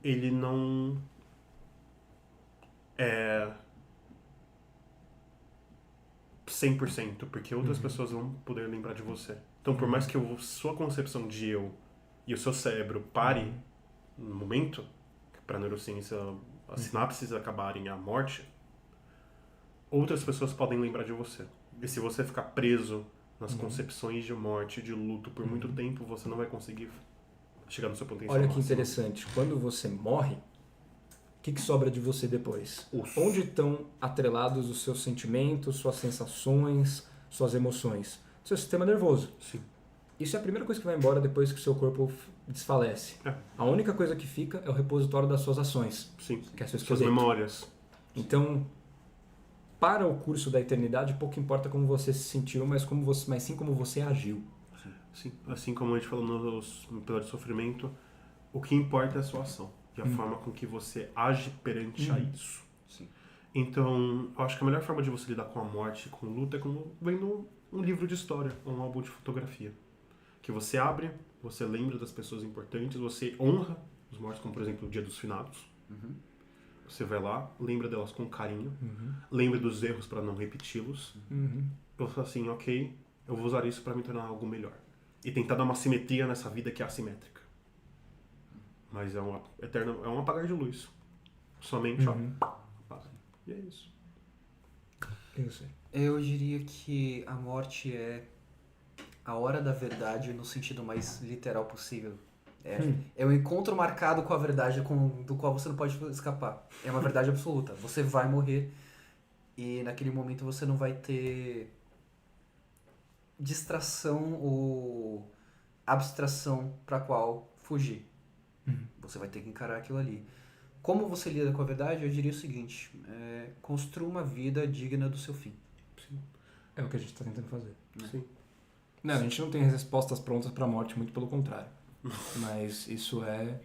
ele não é 100%, porque outras pessoas vão poder lembrar de você. Então, por mais que a sua concepção de eu e o seu cérebro pare no momento, para a neurociência as sinapses acabarem, a morte, outras pessoas podem lembrar de você. E se você ficar preso nas concepções de morte, de luto por muito tempo, você não vai conseguir chegar no seu potencial Olha que máximo. interessante. Quando você morre, o que sobra de você depois? Osso. Onde estão atrelados os seus sentimentos, suas sensações, suas emoções? Seu sistema nervoso. Sim. Isso é a primeira coisa que vai embora depois que o seu corpo desfalece. É. A única coisa que fica é o repositório das suas ações, Sim. que é seu Suas esqueleto. memórias. Então, para o curso da eternidade, pouco importa como você se sentiu, mas sim como você agiu. Sim. Assim como a gente falou no episódio de sofrimento, o que importa é a sua ação. E a forma com que você age perante a isso. Sim. Então, eu acho que a melhor forma de você lidar com a morte, com o luto, é como vendo um livro de história, ou um álbum de fotografia. Que você abre, você lembra das pessoas importantes, você honra os mortos, como por exemplo o Dia dos Finados. Você vai lá, lembra delas com carinho, lembra dos erros para não repeti-los. Eu falo assim, ok, eu vou usar isso para me tornar algo melhor. E tentar dar uma simetria nessa vida que é assimétrica. Mas é um apagar de luz. Somente, ó, apaga. E é isso. Eu diria que a morte é a hora da verdade no sentido mais literal possível. É um encontro marcado com a verdade do qual você não pode escapar. É uma verdade absoluta. Você vai morrer e naquele momento você não vai ter distração ou abstração para qual fugir. Você vai ter que encarar aquilo ali. Como você lida com a verdade, eu diria o seguinte: construa uma vida digna do seu fim. É o que a gente está tentando fazer. Sim. Não, a gente não tem respostas prontas para a morte, muito pelo contrário. Mas isso é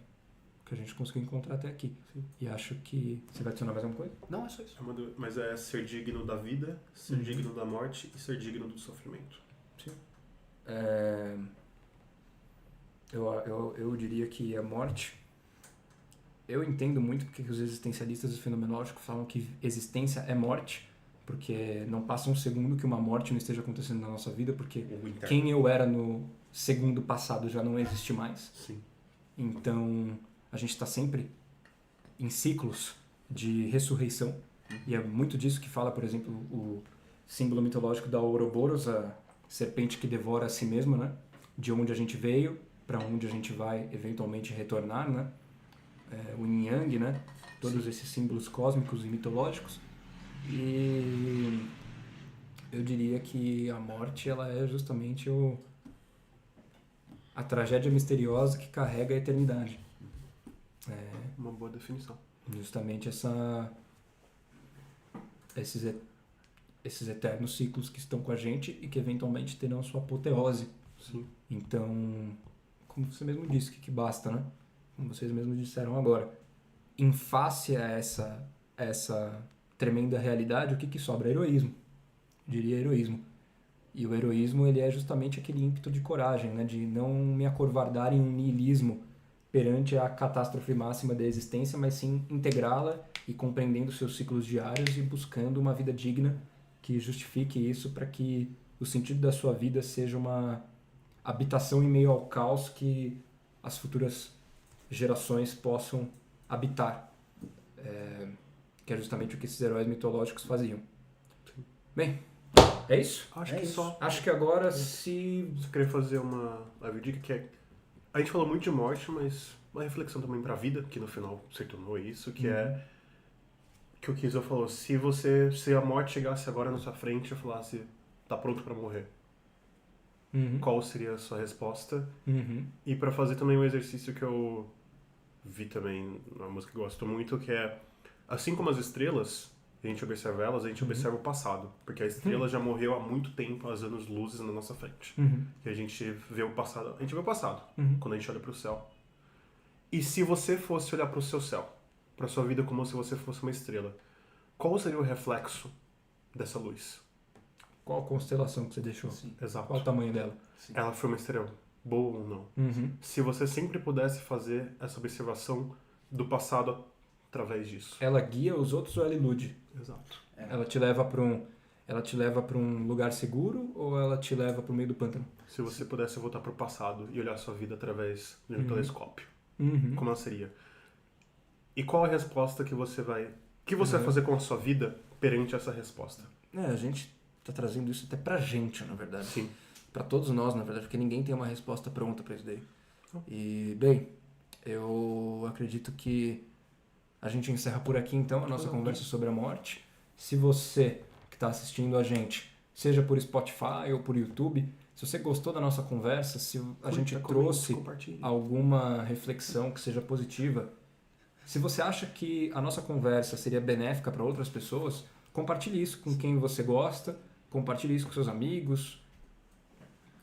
o que a gente conseguiu encontrar até aqui. Sim. E acho que... Você vai adicionar mais alguma coisa? Não, é só isso. Mas é ser digno da vida, ser digno da morte e ser digno do sofrimento. Eu diria que a morte... Eu entendo muito porque os existencialistas e fenomenológicos falam que existência é morte, porque não passa um segundo que uma morte não esteja acontecendo na nossa vida, porque quem eu era no segundo passado já não existe mais. Sim. Então, a gente está sempre em ciclos de ressurreição, e é muito disso que fala, por exemplo, o símbolo mitológico da Ouroboros, a serpente que devora a si mesma, né? De onde a gente veio, para onde a gente vai eventualmente retornar, né? O Yin Yang, né? Todos esses símbolos cósmicos e mitológicos. E eu diria que a morte, ela é justamente a tragédia misteriosa que carrega a eternidade. Uma boa definição. Justamente esses eternos ciclos que estão com a gente e que eventualmente terão sua apoteose. Sim. Então, como você mesmo disse, o que basta, né? Como vocês mesmos disseram agora. Em face a essa tremenda realidade, o que sobra? Heroísmo. Eu diria heroísmo. E o heroísmo, ele é justamente aquele ímpeto de coragem, né? De não me acovardar em um niilismo perante a catástrofe máxima da existência, mas sim integrá-la e compreendendo seus ciclos diários e buscando uma vida digna que justifique isso para que o sentido da sua vida seja uma habitação em meio ao caos que as futuras gerações possam habitar. Que é justamente o que esses heróis mitológicos faziam. Bem, é isso? Acho que isso. só. Acho que agora se... Só queria fazer uma live dica que é... A gente falou muito de morte, mas uma reflexão também pra vida, que no final se tornou isso, que é... Que o Kizo falou, se a morte chegasse agora na sua frente e falasse, tá pronto pra morrer, qual seria a sua resposta? E pra fazer também um exercício que eu vi também na música que eu gosto muito, que é, assim como as estrelas, a gente observa elas, a gente observa o passado, porque a estrela já morreu há muito tempo, há anos-luzes na nossa frente. E a gente vê o passado, a gente vê o passado, quando a gente olha pro céu. E se você fosse olhar pro seu céu, pra sua vida como se você fosse uma estrela, qual seria o reflexo dessa luz? Qual a constelação que você deixou? Sim. Exato. Qual o tamanho dela? Sim. Ela foi uma estrela, boa ou não? Se você sempre pudesse fazer essa observação do passado através disso. Ela guia os outros ou ela ilude? Exato. Ela te leva para um lugar seguro ou ela te leva para o meio do pântano? Se você pudesse voltar pro passado e olhar a sua vida através de um telescópio, como ela seria? E qual a resposta que você vai fazer com a sua vida perante essa resposta? A gente tá trazendo isso até pra gente, na verdade. Sim. Pra todos nós, na verdade, porque ninguém tem uma resposta pronta pra isso daí. E, bem, eu acredito que a gente encerra por aqui, então, a nossa conversa sobre a morte. Se você que está assistindo a gente, seja por Spotify ou por YouTube, se você gostou da nossa conversa, se a gente trouxe alguma reflexão que seja positiva, se você acha que a nossa conversa seria benéfica para outras pessoas, compartilhe isso com quem você gosta, compartilhe isso com seus amigos,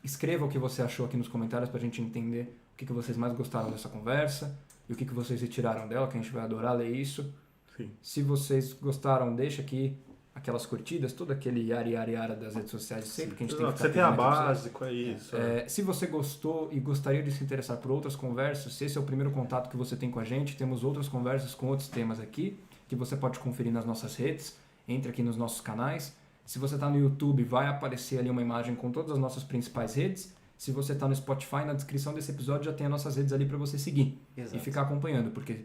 escreva o que você achou aqui nos comentários para a gente entender o que vocês mais gostaram dessa conversa e o que vocês retiraram dela, que a gente vai adorar ler isso. Sim. Se vocês gostaram, deixa aqui aquelas curtidas, todo aquele yara das redes sociais sempre que a gente tem que Você tem a básico, é isso. Se você gostou e gostaria de se interessar por outras conversas, se esse é o primeiro contato que você tem com a gente, temos outras conversas com outros temas aqui, que você pode conferir nas nossas redes, entre aqui nos nossos canais. Se você está no YouTube, vai aparecer ali uma imagem com todas as nossas principais redes. Se você está no Spotify, na descrição desse episódio já tem as nossas redes ali para você seguir. Exato. E ficar acompanhando, porque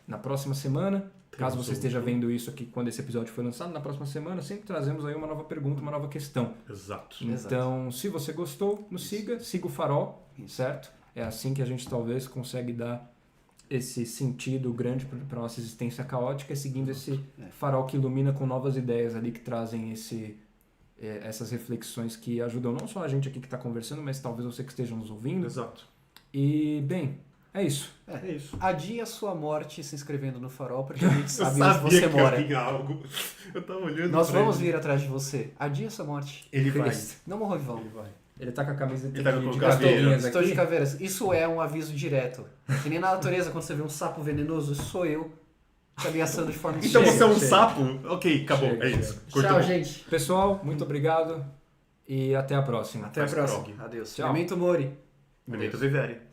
na próxima semana, caso você esteja vendo isso aqui quando esse episódio foi lançado, na próxima semana sempre trazemos aí uma nova pergunta, uma nova questão. Exato. Então, se você gostou, nos siga o Farol, certo? É assim que a gente talvez consegue dar esse sentido grande para a nossa existência caótica, seguindo esse farol que ilumina com novas ideias ali, que trazem essas reflexões que ajudam não só a gente aqui que está conversando, mas talvez você que esteja nos ouvindo. Exato. E, bem, é isso. É isso. Adia a sua morte se inscrevendo no Farol, porque a gente sabe Eu onde sabia você que mora. ia vir algo. Eu tava olhando Nós pra vamos ele. vir atrás de você. Adia a sua morte. Ele vai. Não morra vivão. Ele vai. Ele tá com a camiseta Ele tá com de caveiras. caveirinhas Estou de aqui. caveiras. Isso é um aviso direto. Que nem na natureza, quando você vê um sapo venenoso, isso sou eu te ameaçando de forma Então direta. você é um chega. sapo? Ok, acabou. Chega, é isso. chega. Cortou. Tchau, gente. Pessoal, muito obrigado e até a próxima. Até a Faz próxima. prog. Adeus. Tchau. Memento Mori. Memento Vivere.